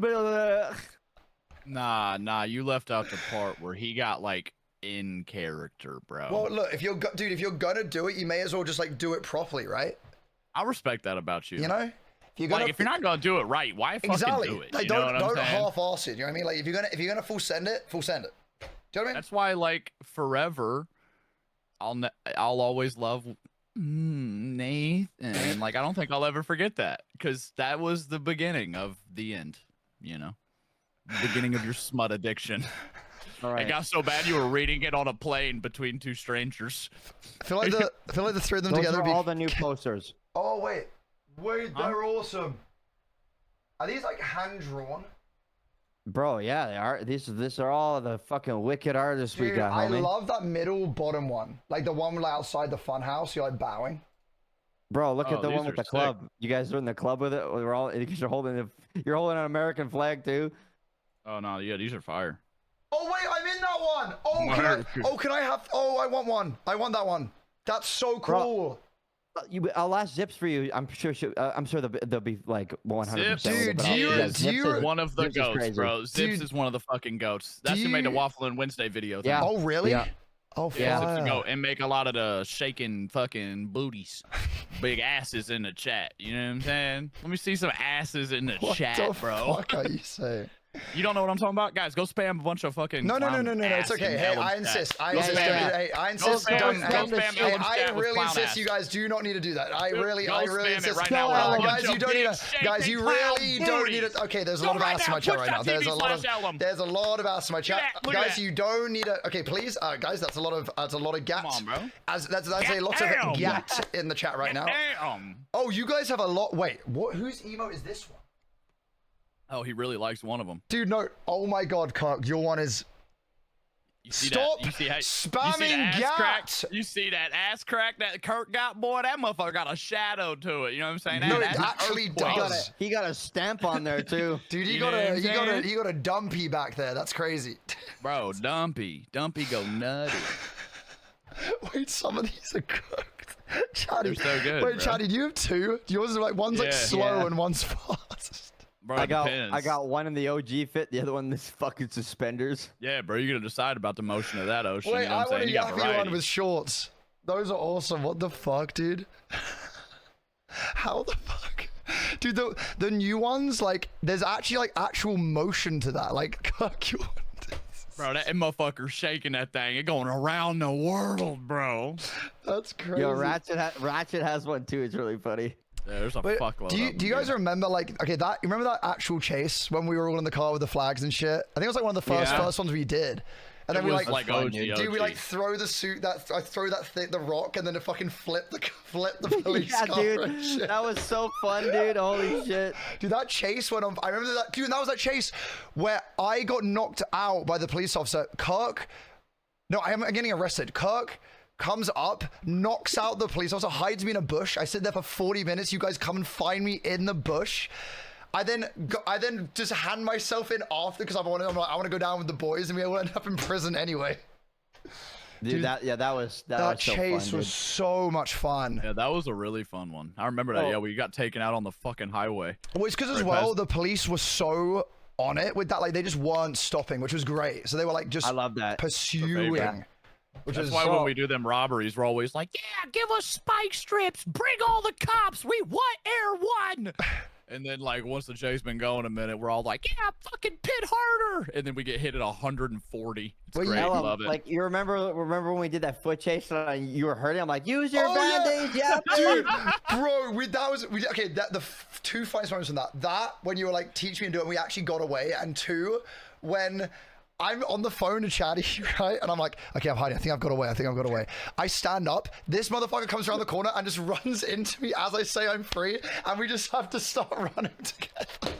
Nah. You left out the part where he got like in character, bro. Well, look, if you're gonna do it, you may as well just like do it properly, right? I respect that about you. You know, if you're not gonna do it right, why fucking exactly. do it? Like, You know what I'm don't saying? half-ass it. You know what I mean? Like if you're gonna full send it. Do you know what I mean? That's why, like, forever, I'll always love Nathan. Like, I don't think I'll ever forget that because that was the beginning of the end, you know, beginning of your smut addiction. All right. It got so bad you were reading it on a plane between two strangers. I feel like the three of them Those together are would be. all the new posters. Oh wait, Huh? they're awesome. Are these like hand drawn? Bro, yeah, they are. These are all the fucking wicked artists we Dude, got, I homie. love that middle bottom one, like the one like outside the fun house. You're like bowing. Bro, look Oh, at the these one with are the sick. club. You guys are in the club with it. We're all. You're holding an American flag too. Oh no, yeah, these are fire. Oh wait, I'm in that one. Can I have? Oh, I want one. I want that one. That's so Bro, cool. I'll ask Zips for you. I'm sure. I'm sure they'll be like 100%. Zips, Dude, do you- one of the Zips is goats, crazy. bro. Zips Dude, is one of the fucking goats. That's who made the you- Waffling Wednesday video. Yeah. Oh really? Yeah. Oh Yeah, Zips fire. a goat and make a lot of the shaking fucking booties, big asses in the chat. You know what I'm saying? Let me see some asses in the What chat, the bro. fuck are you saying? You don't know what I'm talking about, guys? Go spam a bunch of fucking. No, clown It's ass okay. in Hey, Ellum's I chat. insist. I Go insist. spam- Hey, I insist. spam- Don't. go Hey, spam hey, Ellum's I chat with really clown insist. ass. You guys do not need to do that. I Dude, really go spam it insist. right now with a No, bunch guys, of you don't need big to. Guys, you shaking really clown don't need booties. to. Okay, there's a Go lot of right ass in now, my chat Twitch.tv right now. There's a lot of. /Ellum. There's a lot of ass in my chat. Look at Guys, that. you don't need to. Okay, please, guys, that's a lot of gat. Come on, bro. That's a lot of Damn. gat in the chat right now. Damn. Oh, you guys have a lot. Wait, what? Whose emote is this one? Oh, he really likes one of them. Dude, no. Oh my God, Kirk, your one is. You see Stop that? You see how, spamming gat. You see that ass crack that Kurt got, boy? That motherfucker got a shadow to it. You know what I'm saying? No, That's it an actually earthquake. does. He got a stamp on there too. Dude, you You got know what I'm a saying? you got a dumpy back there. That's crazy. Bro, Dumpy go nutty. Wait, some of these are cooked. Chatty, They're so good, wait, bro. Chatty, do you have two? Yours is like one's like Yeah. slow Yeah. and one's fast. Bro, I it depends. got one in the OG fit, the other one in this fucking suspenders. Yeah, bro, you're gonna decide about the motion of that ocean. Wait, you know I what I'm want saying? a You got yappy one variety. with shorts. Those are awesome. What the fuck, dude? How the fuck? Dude, the new ones, like, there's actually like actual motion to that. Like, Kirk, you Bro, that motherfucker's shaking that thing. It going around the world, bro. that's crazy. Yo, Ratchet has one too. It's really funny. Yeah, there's a Wait, fuckload do you of them, do you guys dude. remember like okay that you remember that actual chase when we were all in the car with the flags and shit? I think it was like one of the Yeah. first ones we did, and then It we was like, OG, dude, we OG. like throw the suit I throw the rock and then it fucking flip the police Yeah, car and dude, shit. that was so fun, dude. Holy shit. Dude, that chase went on. I remember that, dude. That was that chase where I got knocked out by the police officer. Kirk, no, I'm getting arrested. Kirk comes up, knocks out the police officer, hides me in a bush. I sit there for 40 minutes. You guys come and find me in the bush. I then just hand myself in after because I'm like, I want to go down with the boys, and we all end up in prison anyway. Dude, that was That was so chase fun, was dude. so much fun. Yeah, that was a really fun one. I remember that. Oh. Yeah, we got taken out on the fucking highway. Well, it's because as Right, well Pez? the police were so on it with that, like they just weren't stopping, which was great. So they were like just I love that. pursuing. Yeah. Which That's is why so- when we do them robberies, we're always like, yeah, give us spike strips. Bring all the cops. We want Air One. And then, like, once the chase been going a minute, we're all like, yeah, fucking pit harder. And then we get hit at 140. It's Well, great. Ellum, Love it. like you remember when we did that foot chase and you were hurting? I'm like, use your Oh, yeah. band-aid, yeah. Dude, bro, okay. The two funniest moments from that when you were like, teach me and do it, and we actually got away, and two, when I'm on the phone to Chatty, right, and I'm like, okay, I'm hiding. I think I've got away. I stand up. This motherfucker comes around the corner and just runs into me as I say I'm free, and we just have to start running together.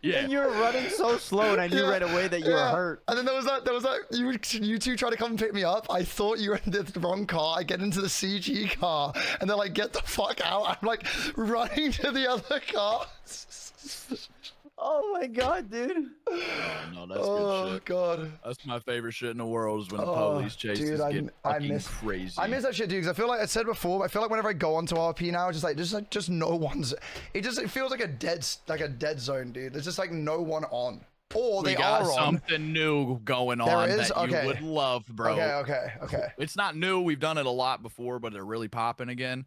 Yeah. And you were running so slow, and I knew Yeah, right away that you were yeah. hurt. And then there was that you two try to come and pick me up. I thought you were in the wrong car. I get into the CG car and they're like, get the fuck out. I'm like running to the other car. Oh my god, dude. Oh, no, that's Oh good shit. god. That's my favorite shit in the world is when the Oh, police chases dude, get fucking crazy. I miss that shit, dude. Because I feel like I said before. I feel like whenever I go onto RP now, just no one's. It feels like a dead zone, dude. There's just like no one on. Or we they got are on. something new going There on is? that Okay. you would love, bro. Okay. It's not new. We've done it a lot before, but they're really popping again.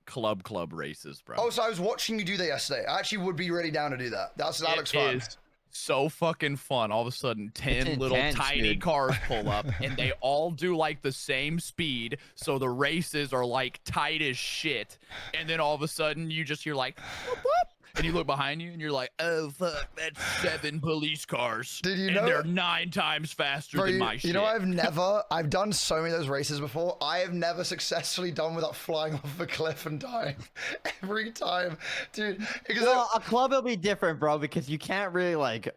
Club races, bro. Oh, so I was watching you do that yesterday. I actually would be really down to do that. That looks It fun. is so fucking fun. All of a sudden, 10 little intense, tiny dude. cars pull up, and they all do like the same speed. So the races are like tight as shit. And then all of a sudden, you just hear like, whoop, whoop, and you look behind you, and you're like, oh fuck, that's 7 police cars. Did you and know- they're 9 times faster Bro, than my you shit. know, I've done so many of those races before. I have never successfully done without flying off a cliff and dying every time, dude. Because Well, a club will be different, bro, because you can't really like.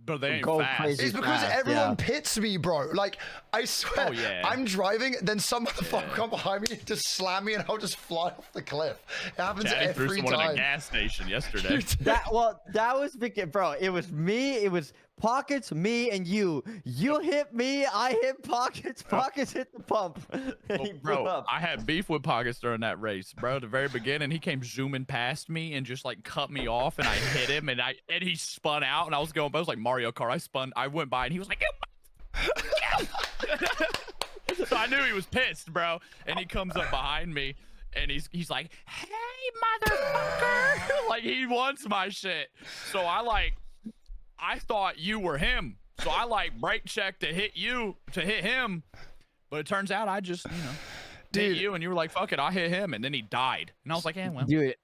But they ain't Go fast. crazy. it's because fast, everyone yeah. pits me, bro. Like, I swear, Oh, yeah. I'm driving, then some motherfucker come behind me, just slam me, and I'll just fly off the cliff. It happens Chatty threw every someone at a time. gas station yesterday. That was because, bro. It was me. It was Pockets, me, and you. You hit me. I hit Pockets. Pockets hit the pump. And he blew Bro, up. I had beef with Pockets during that race, bro. At the very beginning, he came zooming past me and just like cut me off, and I hit him, and he spun out, and I was going, but it was like Mario Kart. I went by, and he was like, so I knew he was pissed, bro. And he comes up behind me, and he's like, hey, motherfucker, like he wants my shit. So I thought you were him. So I like brake checked to hit him. But it turns out I just, hit you, and you were like, fuck it, I hit him, and then he died. And I was like, well. Dude,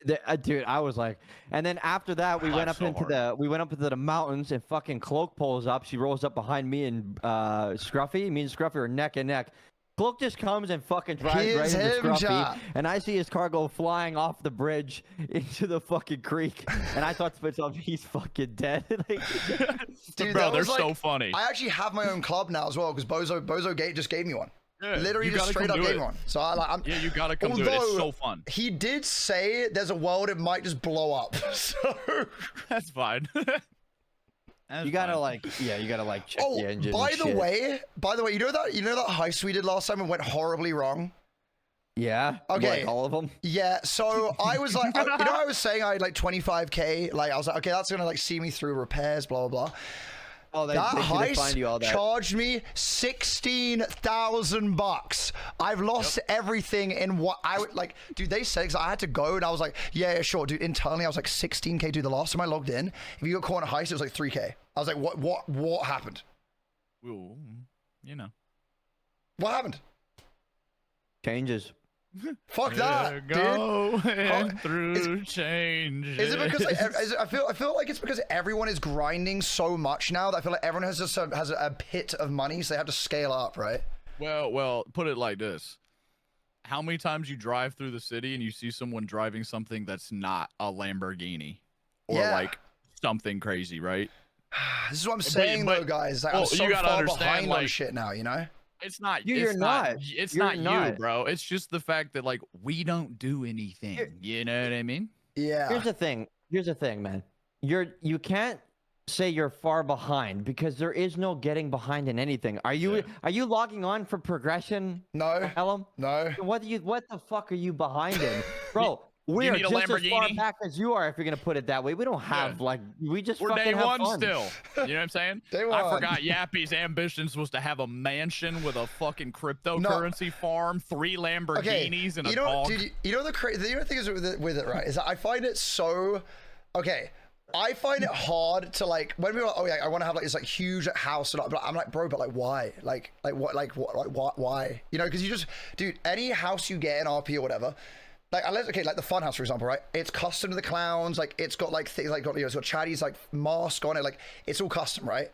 I was like, and then after that, we went up so into the mountains, and fucking Cloak pulls up. She rolls up behind me and Scruffy. Me and Scruffy are neck and neck. Cloak just comes and fucking drives right Here's into him, Scruffy, Jack. and I see his car go flying off the bridge into the fucking creek, and I thought to myself, he's fucking dead. Like, Dude, Bro, that they're was, like, so funny. I actually have my own club now as well, because Bozo just gave me one. Yeah, Literally you just gotta straight come up do gave me it. one. So I'm. Yeah, you gotta come do it. It's so fun. He did say there's a world it might just blow up. So. That's fine. That's you gotta fine. you gotta check Oh, the engine. by and the shit. way, you know that heist we did last time and went horribly wrong. Yeah. Okay. Like all of them. Yeah, so I was like, I was saying I had like 25K. Like I was like, okay, that's gonna like see me through repairs, blah blah blah. Oh, they That did find you all heist that. charged me $16,000. I've lost everything in what I would like. Dude, they said, because I had to go, and I was like, yeah, sure, dude. Internally, I was like 16K. Dude, the last time I logged in, if you got caught in a heist, it was like 3K. I was like, what happened? Ooh, What happened? Changes. Fuck that, dude. Going through change. Is it because I feel like it's because everyone is grinding so much now that I feel like everyone has a pit of money, so they have to scale up, right? Well, put it like this. How many times you drive through the city and you see someone driving something that's not a Lamborghini or Yeah. like something crazy, right? This is what I'm saying, but- though, guys. Like, well, I'm so you gotta far understand, behind on like- shit now, you know? It's not. You're it's not. not. It's You're not you, not. bro. It's just the fact that like we don't do anything. You know what I mean? Yeah. Here's the thing, man. You can't say you're far behind because there is no getting behind in anything. Are you logging on for progression? No. Ellum? No. What the fuck are you behind in? Bro, we You are need a just as far Lamborghini? back as you are if you're gonna put it that way. We don't have we just We're fucking day have one fun. still. You know what I'm saying? Day I one. forgot Yappy's ambitions was to have a mansion with a fucking cryptocurrency farm, 3 Lamborghinis, and a dog. Dude, you know the thing is with it, right? Is that I find it so I find it hard to like when we were like, oh yeah, I want to have like this like huge house, and I'm like, bro, but like why? Like what? Why? You know, because you just, dude, any house you get in RP or whatever. Like, unless, okay, like the funhouse, for example, right? It's custom to the clowns. Like, it's got like things like, it's got Chatty's like mask on it. Like, it's all custom, right?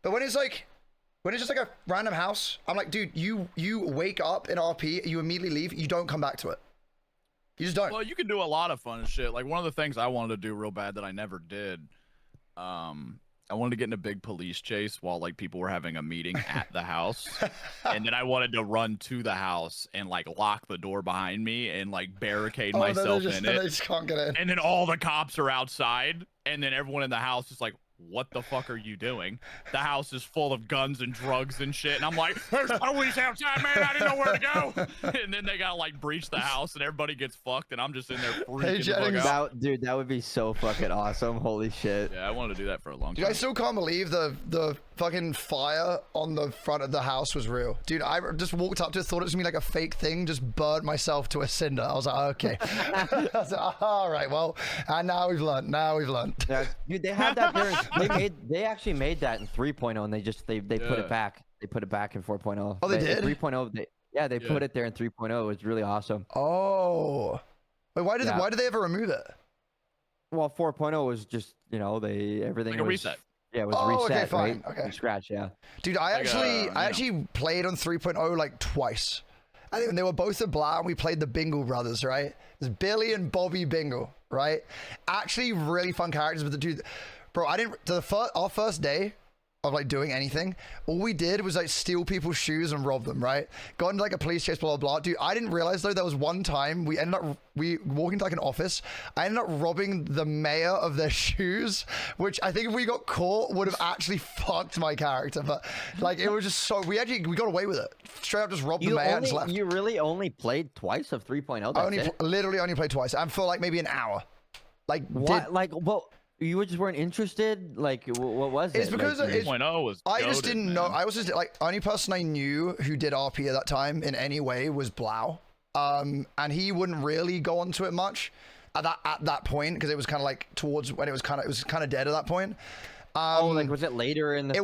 But when it's just like a random house, I'm like, dude, you wake up in RP, you immediately leave, you don't come back to it. You just don't. Well, you can do a lot of fun shit. Like one of the things I wanted to do real bad that I never did. I wanted to get in a big police chase while like people were having a meeting at the house, and then I wanted to run to the house and like lock the door behind me and like barricade myself in They it. just can't get in. And then all the cops are outside, and then everyone in the house is like, what the fuck are you doing? The house is full of guns and drugs and shit. And I'm like, there's police outside, man. I didn't know where to go. And then they gotta like breach the house, and everybody gets fucked, and I'm just in there freaking the fuck Jennings. out. That would be so fucking awesome. Holy shit. Yeah, I wanted to do that for a long Dude, time. I still can't believe the fucking fire on the front of the house was real. Dude, I just walked up to it, thought it was gonna be like a fake thing, just burned myself to a cinder. I was like, okay. I was like, all right, well, and now we've learned. Yeah, dude, they had that there. They actually made that in 3.0, and they put it back. They put it back in 4.0. Oh, they did? 3.0. They put it there in 3.0. It was really awesome. Oh. Wait, why did they ever remove it? Well, 4.0 was just, everything Like a was reset. Yeah, it was reset, okay, fine. right? Okay. From scratch, yeah. Dude, I actually played on 3.0 like twice. I think they were both at Blah, and we played the Bingle brothers, right? There's Billy and Bobby Bingle, right? Actually, really fun characters, but the dude, bro, our first day of like doing anything, all we did was like steal people's shoes and rob them, right? Got into like a police chase, blah blah blah. Dude, I didn't realize though there was one time we walked into like an office. I ended up robbing the mayor of their shoes, which I think if we got caught would have actually fucked my character. But like it was just so we got away with it. Straight up just robbed the mayor and just left. You really only played twice of 3.0? I literally only played twice, and for like maybe an hour. Like what? You just weren't interested? Like, what was it? It's because like, 3.0 was I just goated, didn't know. I was just like, only person I knew who did RP at that time in any way was Blau. And he wouldn't really go onto it much at that point, because it was kind of like towards when it was kind of dead at that point. Was it later in the? It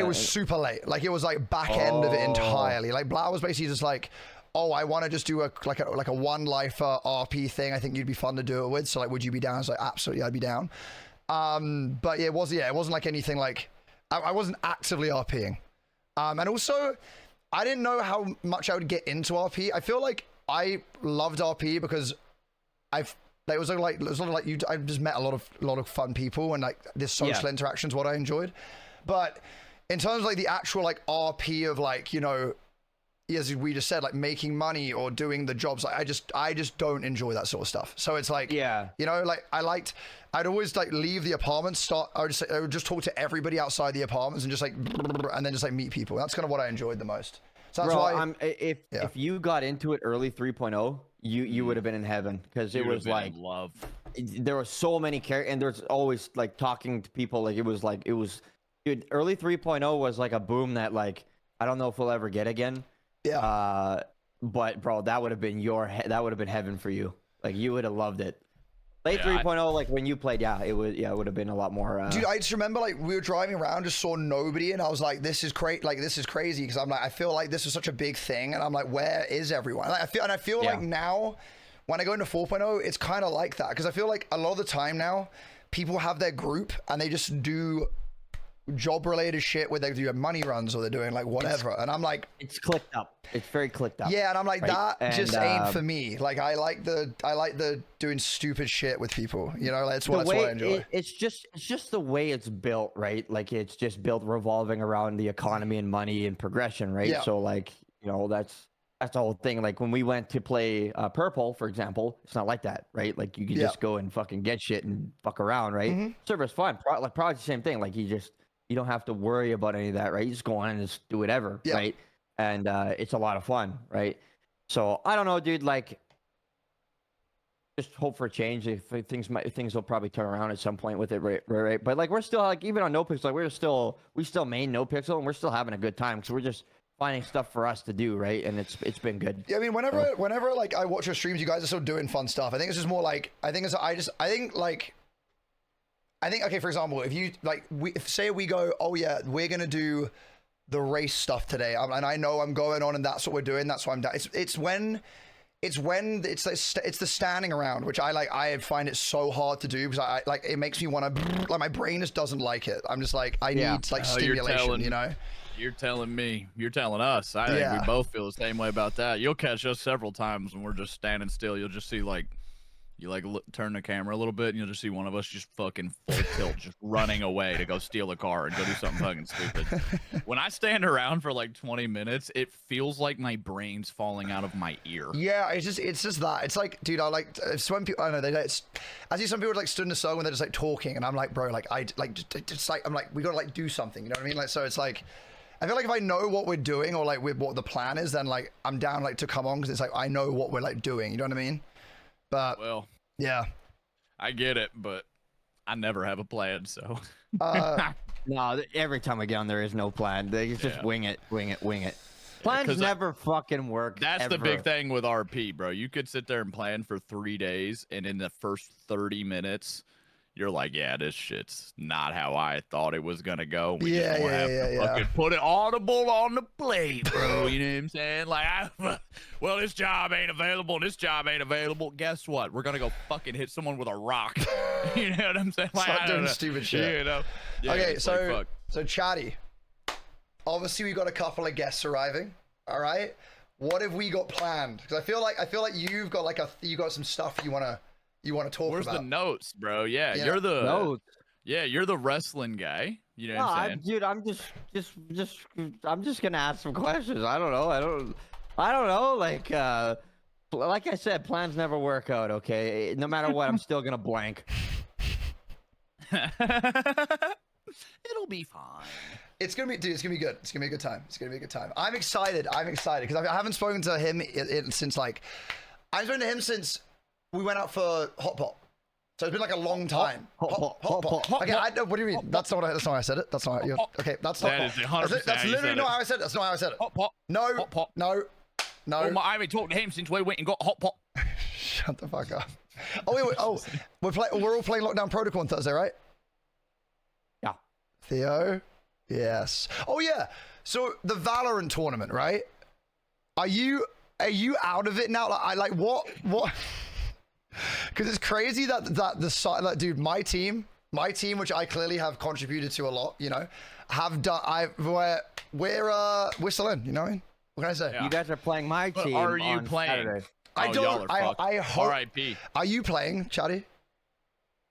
was super late. Like it was like back end of it entirely. Like Blau was basically just like, oh, I want to just do a one lifer RP thing. I think you'd be fun to do it with. So like, would you be down? I was like, absolutely, I'd be down. But yeah, it wasn't like anything like I wasn't actively RPing. And also I didn't know how much I would get into RP. I feel like I loved RP because I just met a lot of fun people, and like this social interaction is what I enjoyed. But in terms of like the actual like RP of like, as we just said, like making money or doing the jobs, I just don't enjoy that sort of stuff. So it's like, like I'd always like leave the apartment, I would just talk to everybody outside the apartments and just like, and then just like meet people. That's kind of what I enjoyed the most. So that's why if you got into it early 3.0, you would have been in heaven, because it was like love. There were so many characters, and there's always like talking to people. Like it was dude, early 3.0 was like a boom that like I don't know if we'll ever get again. Yeah. But bro, that would have been heaven for you. Like you would have loved it. Late 3.0, like when you played, it would have been a lot more. Dude, I just remember like we were driving around, just saw nobody, and I was like, this is great. Like this is crazy, because I'm like, I feel like this is such a big thing, and I'm like, where is everyone? Like, I feel like now when I go into 4.0, it's kind of like that, because I feel like a lot of the time now people have their group and they just do job related shit where they do money runs or they're doing like whatever, and I'm like, it's clicked up. It's very clicked up. Yeah, and I'm like, right? that just ain't for me. Like I like the doing stupid shit with people. Like that's what I enjoy. It's just the way it's built, right? Like it's just built revolving around the economy and money and progression, right? Yeah. So like that's the whole thing. Like when we went to play Purple, for example, it's not like that, right? Like you can just go and fucking get shit and fuck around, right? Mm-hmm. Server's fun. Probably the same thing. Like you don't have to worry about any of that, right? You just go on and just do whatever, right? And it's a lot of fun, right? So I don't know, dude. Like, just hope for a change. If things will probably turn around at some point with it, right? But like, we're still like, even on NoPixel, like we still main NoPixel, and we're still having a good time, because we're just finding stuff for us to do, right? And it's been good. Yeah, I mean, whenever like I watch your streams, you guys are still doing fun stuff. I think it's just more like okay, for example, if you like, say we go, oh yeah, we're gonna do the race stuff today, and I know I'm going on, and that's what we're doing. That's why I'm down. It's the standing around, which I find it so hard to do, because I like, it makes me want to, like, my brain just doesn't like it. I'm just like, I need like stimulation, You're telling me, you're telling us. I think we both feel the same way about that. You'll catch us several times when we're just standing still. You'll just see like, turn the camera a little bit, and you'll just see one of us just fucking full tilt, just running away to go steal a car and go do something fucking stupid. When I stand around for like 20 minutes, it feels like my brain's falling out of my ear. Yeah, it's just that. It's like, dude, I like some people. I don't know. I see some people like stood in a circle and they're just like talking, and I'm like, bro, like I'm like, we gotta like do something. You know what I mean? Like, so it's like, I feel like if I know what we're doing, or like what the plan is, then like I'm down like to come on, because it's like I know what we're like doing. You know what I mean? But yeah, I get it, but I never have a plan, so. No, every time I get on, there is no plan. They just Yeah. wing it. Plans 'cause never fucking work. That's the ever. big thing with RP, bro. You could sit there and plan for 3 days, and in the first 30 minutes, you're like, yeah, this shit's not how I thought it was gonna go. We just don't have to fucking put it audible on the plate, bro. You know what I'm saying? Like, well, this job ain't available. This job ain't available. Guess what? We're gonna go fucking hit someone with a rock. You know what I'm saying? Like, Start I don't doing know. stupid shit. You know? Yeah, Okay, it's like, so fuck. Chatty. Obviously, we got a couple of guests arriving. All right, what have we got planned? Because I feel like you've got like you got some stuff you wanna talk Where's about. the notes, bro? Yeah, Yeah. you're the No, you're the wrestling guy. You know no, what I'm saying? dude, I'm just gonna ask some questions. I don't know. I don't know. Like I said, plans never work out. Okay, no matter what, I'm still gonna blank. It'll be fine. It's gonna be, dude. It's gonna be good. It's gonna be a good time. It's gonna be a good time. I'm excited because I haven't spoken to him since like I haven't spoken to him since we went out for hot pot. So it's been like a long time. Hot pot. Okay, what do you mean? That's not how I said it. That's not how okay. That's not. That is 100% That's how you literally said not it. how I said it. That's not how I said it. Hot pot. No. Hot pot. No. Oh, I haven't talked to him since we went and got hot pot. Shut the fuck up. Oh wait. Oh, we're all playing Lockdown Protocol on Thursday, right? Yeah. Thio. Yes. Oh yeah. So the Valorant tournament, right? Are you out of it now? Like what? Because it's crazy that the side, like, dude, my team, which I clearly have contributed to a lot, you know, have done. We're still in. You know what I mean? What can I say? Yeah. You guys are playing my But team. are you on playing? Saturday. I Oh, don't. y'all are fucked. I hope. R.I.P. Are you playing, Chatty?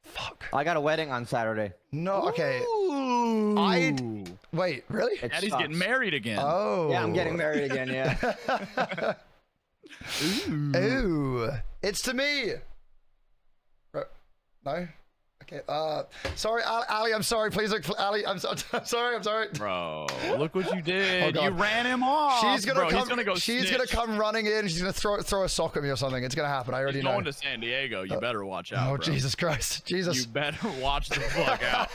Fuck. I got a wedding on Saturday. No. Okay. Ooh. Wait. Really? It Daddy's sucks. getting married again. Oh. Yeah, I'm getting married again. Yeah. Ooh. It's to me. No. Okay. Sorry, Ali. I'm sorry. Please look, Ali. I'm sorry. Bro, look what you did. Oh, You God. ran him off. She's gonna bro. come. He's gonna go. She's gonna snitch. come running in. She's gonna throw a sock at me or something. It's gonna happen. I already He's know. going to San Diego. You better watch out. Oh, bro. Jesus Christ. Jesus. You better watch the fuck out.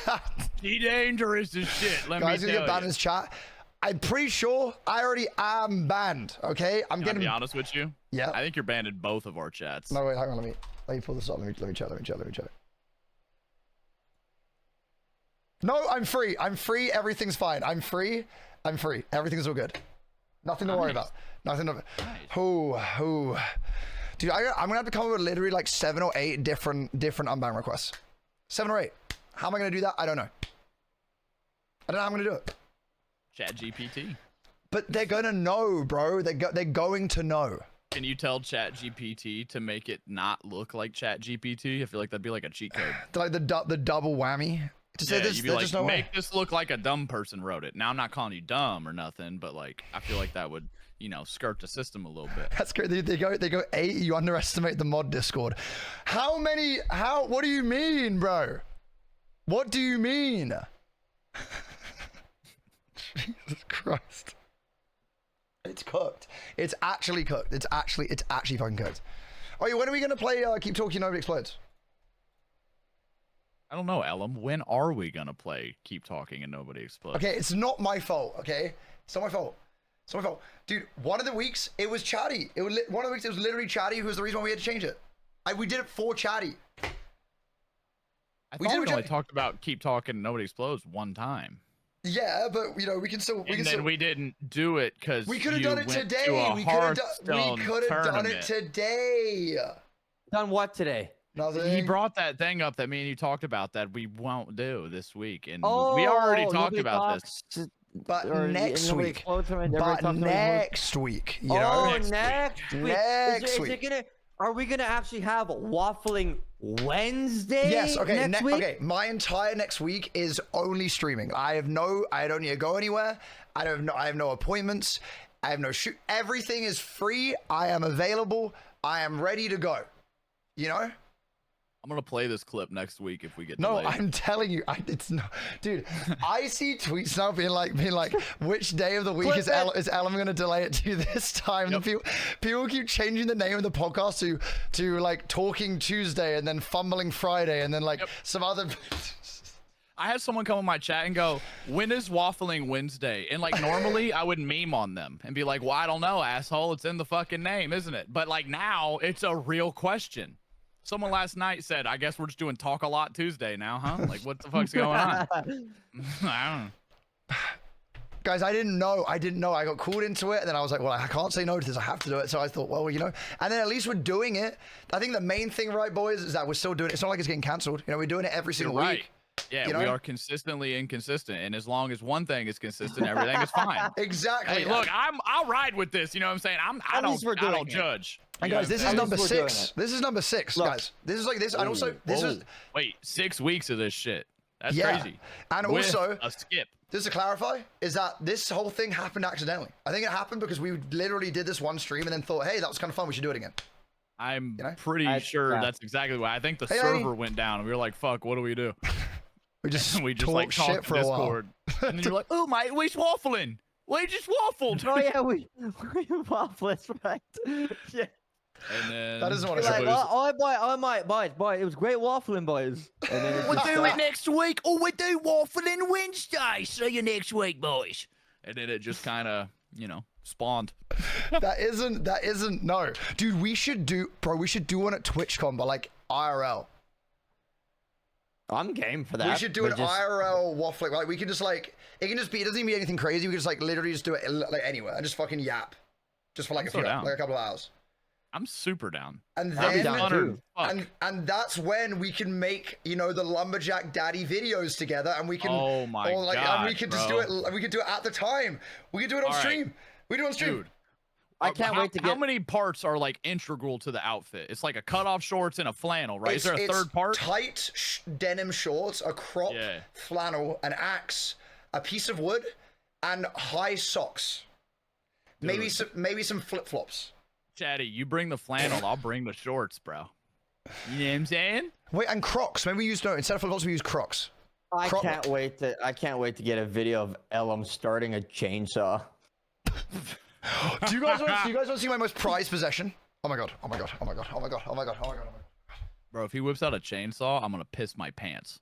He dangerous as shit. Let Guys, me gonna tell get banned in you. his chat. I'm pretty sure I already am banned. Okay, I'm Can I getting. be honest with you? Yeah. I think you're banned in both of our chats. No, wait, hang on. Let me pull this up. Let me check. No, I'm free. Everything's fine. I'm free. Everything's all good. Nothing to worry Nice. about. Nothing to. Nice. Who? Dude, I'm gonna have to come up with literally like 7 or 8 different unban requests. 7 or 8. How am I gonna do that? I don't know. I don't know how I'm gonna do it. Chat GPT. But they're gonna know, bro. They're going to know. Can you tell Chat GPT to make it not look like Chat GPT? I feel like that'd be like a cheat code. Like the double whammy. To say Yeah, this, you'd be there's like, just no way. make this look like a dumb person wrote it. Now I'm not calling you dumb or nothing, but like I feel like that would, skirt the system a little bit. That's great. They go 8. You underestimate the mod Discord. What do you mean, bro? What do you mean? Jesus Christ. It's cooked. It's actually cooked. It's actually fucking cooked. Oh, yeah, when are we gonna play Keep Talking Nobody Explodes? I don't know, Ellum. When are we gonna play Keep Talking and Nobody Explodes? Okay, it's not my fault, okay? It's not my fault. Dude, one of the weeks, it was Chatty. One of the weeks, it was literally Chatty who was the reason why we had to change it. We did it for Chatty. I we thought did we what only you- talked about Keep Talking and Nobody Explodes one time. Yeah, but, we can still... We didn't do it because We could have done it today. We could have done it today. Done what today? Nothing. He brought that thing up that me and you talked about that we won't do this week, and Oh, we already talked nobody about this. talks- But or next nobody week. explodes from it, everybody But talks about it. next week, you Oh, know? Next week. next week. Next Is week. it gonna? Are we gonna actually have Waffling Wednesday? Yes, okay, Next week? okay. My entire next week is only streaming. I don't need to go anywhere. I have no appointments. I have no shoot. Everything is free. I am available. I am ready to go. You know? I'm gonna play this clip next week if we get No, delayed. I'm telling you, it's no, dude. I see tweets now being like, which day of the week is Ellum going to delay it to this time? Yep. And people keep changing the name of the podcast to like Talking Tuesday and then Fumbling Friday and then like Yep. some other. I had someone come in my chat and go, "When is Waffling Wednesday?" And like normally I would meme on them and be like, "Well, I don't know, asshole. It's in the fucking name, isn't it?" But like now it's a real question. Someone last night said, "I guess we're just doing Talk a Lot Tuesday now, huh?" Like, what the fuck's going on? I don't know. Guys, I didn't know. I got called into it, and then I was like, well, I can't say no to this. I have to do it. So I thought, well, you know, and then at least we're doing it. I think the main thing, right, boys, is that we're still doing it. It's not like it's getting cancelled. You know, we're doing it every single week. Yeah, you know? we are consistently inconsistent, and as long as one thing is consistent, everything is fine. Exactly. Hey, look, I'll ride with this. You know what I'm saying? I don't judge. And guys, this is number 6. This is number 6, guys. This is like this, and also this is. Wait, 6 weeks of this shit. That's yeah. crazy. And With also a skip. Just to clarify, is that this whole thing happened accidentally. I think it happened because we literally did this one stream and then thought, hey, that was kind of fun. We should do it again. I'm pretty sure that's exactly why. I think the server went down and we were like, fuck, what do we do? we just like talk shit for Discord. a while. And then you're like, oh, mate, we're waffling. We just waffled. Oh, yeah, we waffled, right? Yeah. And then that isn't what I like, said. boy, it was great waffling, boys. And then We'll do it next week, or we do waffling Wednesday. See you next week, boys. And then it just kind of, you know, spawned. that isn't no, dude. We should do one at TwitchCon, but like IRL. I'm game for that. We should do an IRL waffling. Like we can just like it can just be. It doesn't even be anything crazy. We can just like literally just do it like anywhere and just fucking yap, just for like a couple of hours. I'm super down. And then and that's when we can make, you know, the lumberjack daddy videos together, and we can and we can just do it. We can do it at the time. We can do it on stream. We do it on stream. Dude, I can't wait to get. How many parts are like integral to the outfit? It's like a cutoff shorts and a flannel, right? Is there a third part? Tight denim shorts, a crop flannel, an axe, a piece of wood, and high socks. Dude. Maybe some flip flops. Chatty, you bring the flannel, I'll bring the shorts, bro. You know what I'm saying? Wait, and Crocs. Maybe we use instead of flip flops, we use Crocs. I can't wait to get a video of Ellum starting a chainsaw. Do you guys want to see my most prized possession? Oh my god! Oh my god! Oh my god! Oh my god! Oh my god! Oh my god! Bro, if he whips out a chainsaw, I'm gonna piss my pants.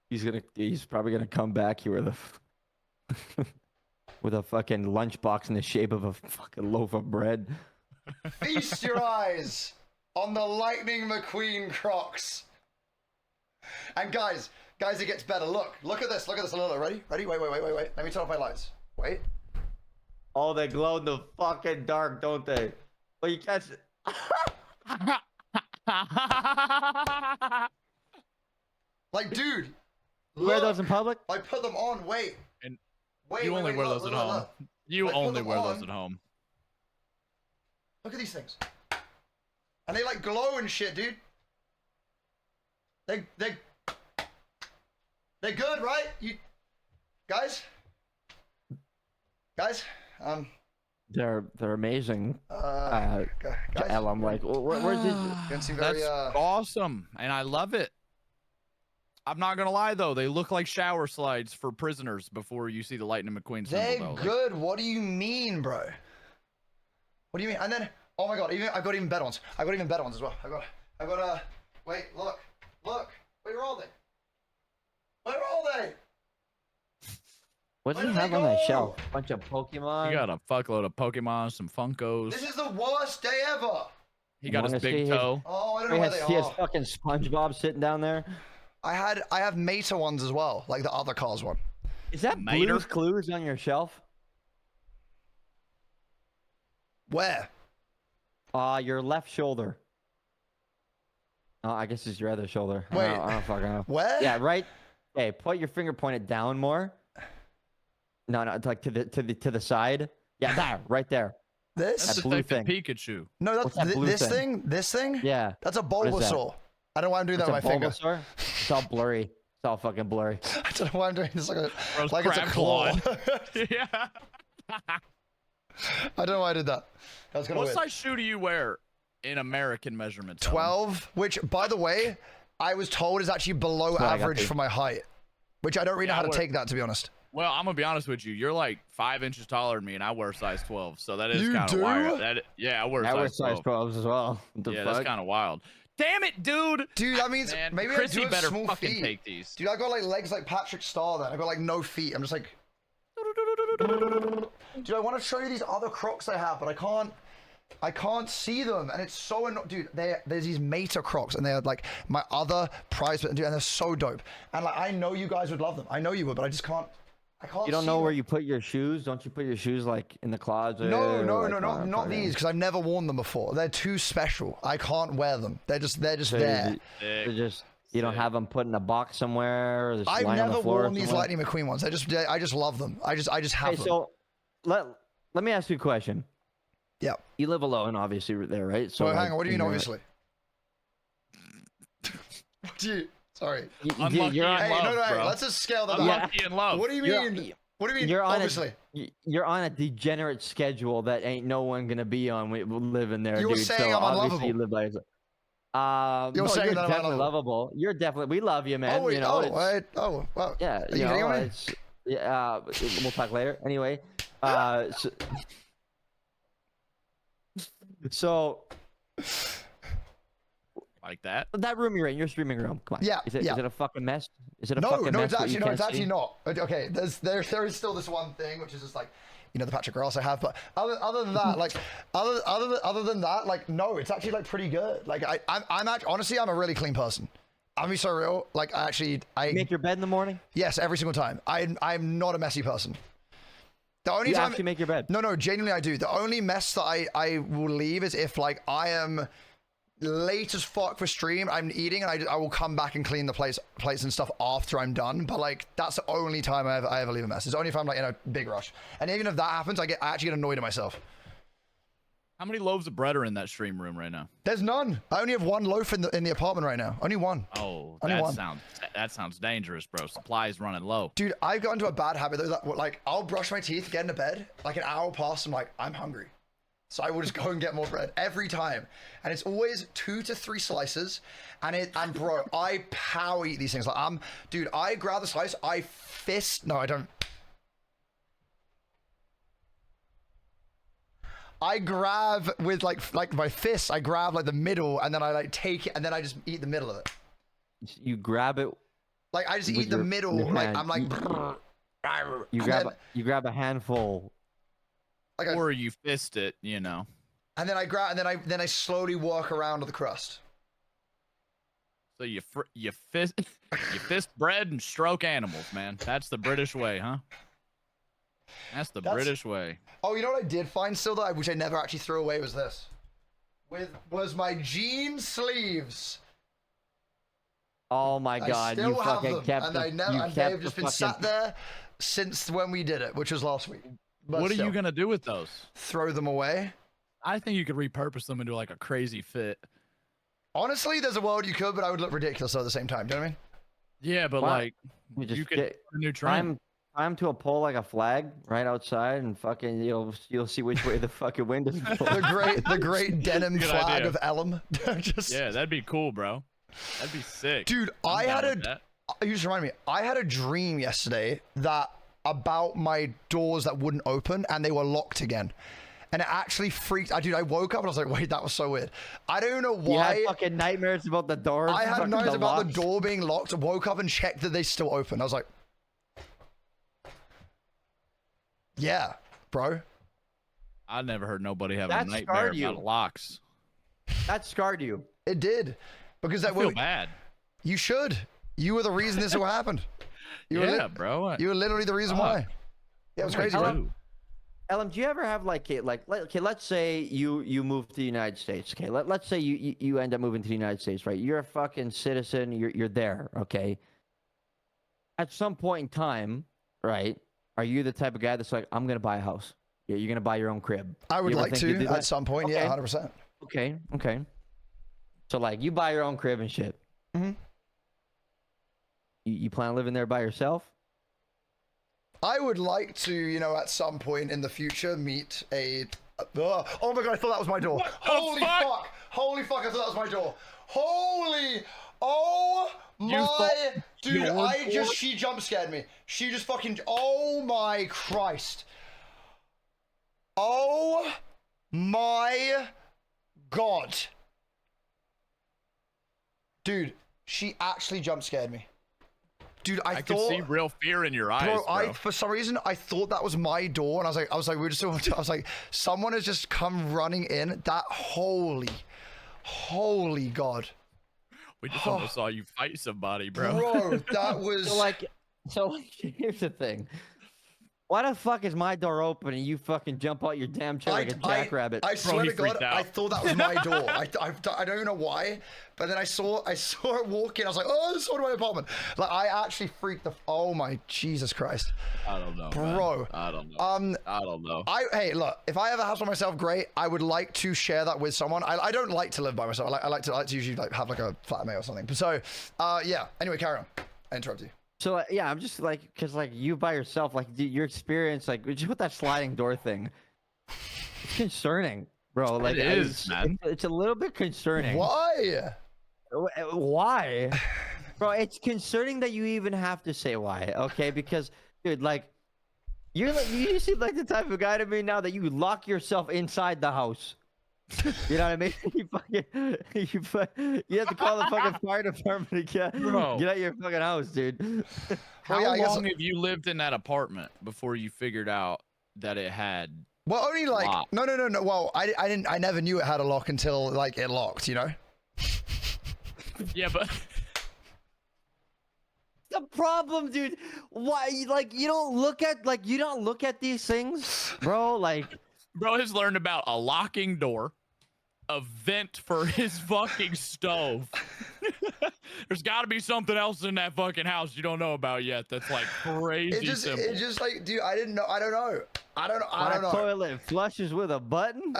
He's probably gonna come back here with a fucking lunchbox in the shape of a fucking loaf of bread. Feast your eyes on the Lightning McQueen Crocs. And guys, it gets better. Look at this. Look at this. Ready? Wait. Let me turn off my lights. Wait. Oh, they glow in the fucking dark, don't they? Well, you catch it. Like, dude. Wear those in public? I put them on. Wait. You only wear those at home. You only wear those at home. Look at these things. And they like glow and shit, dude. They're good, right? You guys? They're amazing. Guys? I'm like, where's this? That's awesome, and I love it. I'm not gonna lie though, they look like shower slides for prisoners before you see the Lightning McQueen symbol. They're good. What do you mean, bro? What do you mean? And then, oh my god, I've got even better ones. I've got even better ones as well. I've got wait, look. Where are they? Where are they? What do you have on that shelf? Bunch of Pokemon. You got a fuckload of Pokemon, some Funkos. This is the worst day ever. He got his big toe. Oh, I don't know where they are. He has fucking SpongeBob sitting down there. I have Meta ones as well, like the other Cars one. Is that Blue's Clues on your shelf? Where? Your left shoulder. Oh, I guess it's your other shoulder. Wait. I don't fucking know. Where? Yeah, right. Hey, put your finger pointed down more. No, like to the side. Yeah, there, right there. This? That's blue Detective thing. Pikachu. No, that's this thing. This thing? Yeah. That's a Bulbasaur. I don't know why I'm doing that with my finger. It's all blurry. It's all fucking blurry. I don't know why I'm doing this like Bro's it's a claw. Yeah. I don't know why I did that. That was kind of What weird. size shoe do you wear in American measurements? 12, which, by the way, I was told is actually below average for my height, which I don't really know how to take that, to be honest. Well, I'm gonna be honest with you. You're like 5 inches taller than me, and I wear size 12, so that is You kind do? of wild. Yeah, I wear size 12. 12s as well. Yeah, that's kind of wild. Damn it, dude. Dude, that means Man, maybe I Chrissy do have better small fucking feet. take these. Dude, I got like legs like Patrick Starr then. I got like no feet. I'm just like... Dude, I want to show you these other Crocs I have, but I can't see them, and it's so annoying. Dude, there's these Meta Crocs, and they're like my other prize, dude, and they're so dope. And like, I know you guys would love them. I know you would, but I just can't. I can't. You don't see know them. where you put your shoes? Don't you put your shoes like in the closet? No, like, not these, because I've never worn them before. They're too special. I can't wear them. They're just there. They're just you don't have them put in a box somewhere. Or just I've lying on never the floor worn these somewhere? Lightning McQueen ones. I just love them. I just have Hey, them. so let me ask you a question. Yeah. You live alone, obviously, there, right? So Well, hang like, on. What do you mean, you're- obviously? What do you? Sorry. Unlucky you're in on, Hey, love, no, bro. let's just scale that Yeah. back. Unlucky in love. What do you You're- mean? What do you mean? you're on Obviously. you're on a degenerate schedule that ain't no one gonna be on living there, You were dude. saying so I'm obviously unlovable. you live by yourself. You're No, saying you're that I'm definitely unlovable. lovable. You're definitely. We love you, man. Oh, wait, you know, it's- well. yeah. Are you hitting on me? It's yeah. We'll talk later. Anyway, so Like that. that room you're in, your streaming room. Come on. Yeah, Is it yeah. is it a fucking mess? Is it a No, fucking no, mess? it's what you actually can't see? not. Okay, there is still this one thing which is just like, you know, the patch of grass I have, but other than that, like other than that, like no, it's actually like pretty good. Like I'm actually, honestly, I'm a really clean person. I'm be so real. Like I You make your bed in the morning. yes, every single time. I'm not a messy person. The only You time actually make your bed. No, genuinely I do. The only mess that I will leave is if like I am late as fuck for stream, I'm eating, and I will come back and clean the plates and stuff after I'm done. But like that's the only time I ever leave a mess. It's only if I'm like in a big rush. And even if that happens, I actually get annoyed at myself. How many loaves of bread are in that stream room right now? There's none. I only have one loaf in the apartment right now. Only one. Oh, Only one. that sounds dangerous, bro. Supplies running low. Dude, I've got into a bad habit though that like I'll brush my teeth, get into bed, like an hour past, I'm like, I'm hungry. So I will just go and get more bread every time. And it's always 2 to 3 slices. And bro, I power eat these things. Like dude, I grab the slice, I don't. I grab with like my fists, I grab like the middle, and then I like take it, and then I just eat the middle of it. You grab it. Like I just With eat the your middle. Like hand. I'm like You and grab a handful. like Or you fist it, you know. and then I grab, and then I slowly work around the crust. So you fist bread and stroke animals, man. That's the British way, huh? That's the British way. Oh, you know what I did find still though, which I never actually threw away, was this. Was my jean sleeves. Oh my I God! still You have fucking them, kept and the, they've just been sat there since when we did it, which was last week. But What are still, you gonna do with those? throw them away? I think you could repurpose them into like a crazy fit. Honestly, there's a world you could, but I would look ridiculous at the same time. Do you know what I mean? Yeah, but Why- like You just you could get put a new trend. time to a pole like a flag right outside, and fucking you'll see which way the fucking wind is blowing. The great denim Good flag idea. of Ellum. Just, Yeah, that'd be cool, bro. That'd be sick. dude, I'm down with that. you just remind me. I had a dream yesterday about my doors that wouldn't open and they were locked again. And it actually freaked. Dude, I woke up and I was like, wait, that was so weird. I don't know You had why. fucking nightmares about the doors. I had fucking nightmares about the locks. door being locked. Woke up and checked that they still open. I was like, yeah, bro. I never heard nobody have That a nightmare scarred you. about locks. That scarred you. It did. Because I that feel bad. you should. You were the reason this all happened. You were Yeah, bro. You were literally the reason Fuck. why. Yeah, it was crazy, Ellum, bro. Ellum, do you ever have okay, let's say you move to the United States. Okay, let's say you end up moving to the United States, right? You're a fucking citizen. You're there. Okay. At some point in time, right? Are you the type of guy that's like, I'm gonna buy a house? Yeah, you're gonna buy your own crib. I would You ever like think you'd to do that? at some point. Okay. Yeah, 100%. Okay. So like, you buy your own crib and shit. Mhm. You plan on living there by yourself? I would like to, at some point in the future, meet a. Oh my god! I thought that was my door. What the Holy fuck? fuck! Holy fuck! I thought that was my door. Holy! Oh my! thought Dude, your door? she jump scared me. She just fucking. Oh my Christ! Oh my God! Dude, she actually jump scared me. Dude, I could thought, see real fear in your eyes, bro, bro. for some reason I thought that was my door, and I was like, I was like, someone has just come running in. That holy God, We just almost saw you fight somebody, bro. bro, that was So here's the thing. Why the fuck is my door open and you fucking jump out your damn chair like a jackrabbit? I swear he to God, freaked out. I thought that was my door. I don't even know why, but then I saw her walk in. I was like, oh, this is one of my apartment. Like, I actually freaked the. Oh my Jesus Christ, I don't know, bro. Man. I don't know. I don't know. Hey, look, if I have a house by myself, great. I would like to share that with someone. I don't like to live by myself. I like to usually like have like a flatmate or something. But so, yeah. Anyway, carry on. I interrupt you. So yeah, I'm just like, cause like you by yourself, like dude, your experience, like just with that sliding door thing, it's concerning, bro. Like it is, man. It's a little bit concerning. Why? Why, bro? It's concerning that you even have to say why. Okay, because dude, like you seem like the type of guy to me now that you lock yourself inside the house. You know what I mean? You have to call the fucking fire department to get out of your fucking house, dude. How long have you lived in that apartment before you figured out that it had? Well, only like lock? no. Well, I never knew it had a lock until like it locked. You know? Yeah, but The problem, dude. Why? Like you don't look at these things, bro. Like. Bro has learned about a locking door, a vent for his fucking stove. There's got to be something else in that fucking house you don't know about yet. That's like crazy simple. It's just like, dude, I didn't know. I don't know. I don't know. Toilet flushes with a button.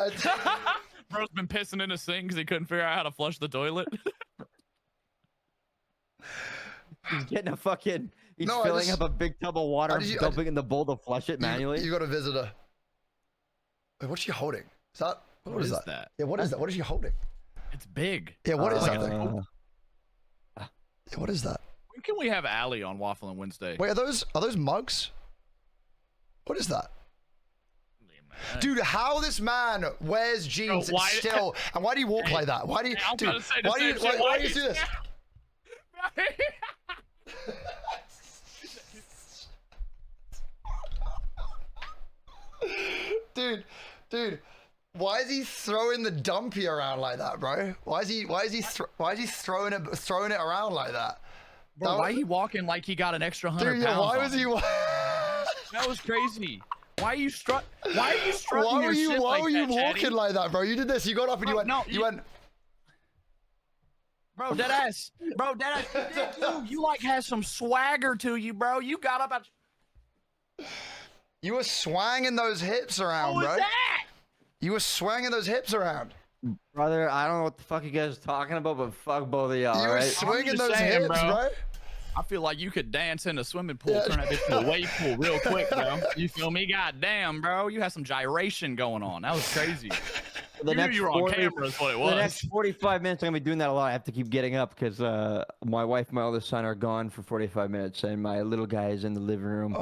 Bro's been pissing in a sink because he couldn't figure out how to flush the toilet. He's getting a fucking. He's No, filling up a big tub of water, dumping in the bowl to flush it manually. You got a visitor. Wait, what's she holding? Is that what is that? Yeah, what is that? What is she holding? It's big. Yeah, what is that like thing? Yeah, what is that? When can we have Allie on Waffling Wednesday? Wait, are those mugs? What is that? Dude, how this man wears jeans still, and why do you walk like that? Why do you, dude, why do you do this? Dude, why is he throwing the dumpy around like that, bro? Why is he throwing it around like that? Bro, why are you walking like he got an extra 100 Dude, pounds? yeah, why on was him? he? That was crazy. Why are you strutting your shit why like were you that, walking Chatty? like that, bro? You did this. You got up and Bro, you went. no, you went. Bro, deadass. Bro, deadass. You like has some swagger to you, bro. You got up at. You were swanging those hips around, What bro. was that? You were swanging those hips around. Brother, I don't know what the fuck you guys are talking about, but fuck both of y'all, You were right? swinging just those saying, hips, bro. I feel like you could dance in a swimming pool, turn that bitch to a wave pool real quick, bro. You feel me? God damn, bro. You had some gyration going on. That was crazy. The next You were on 40 camera is what it was. The next 45 minutes, I'm gonna be doing that a lot. I have to keep getting up because my wife and my oldest son are gone for 45 minutes, and my little guy is in the living room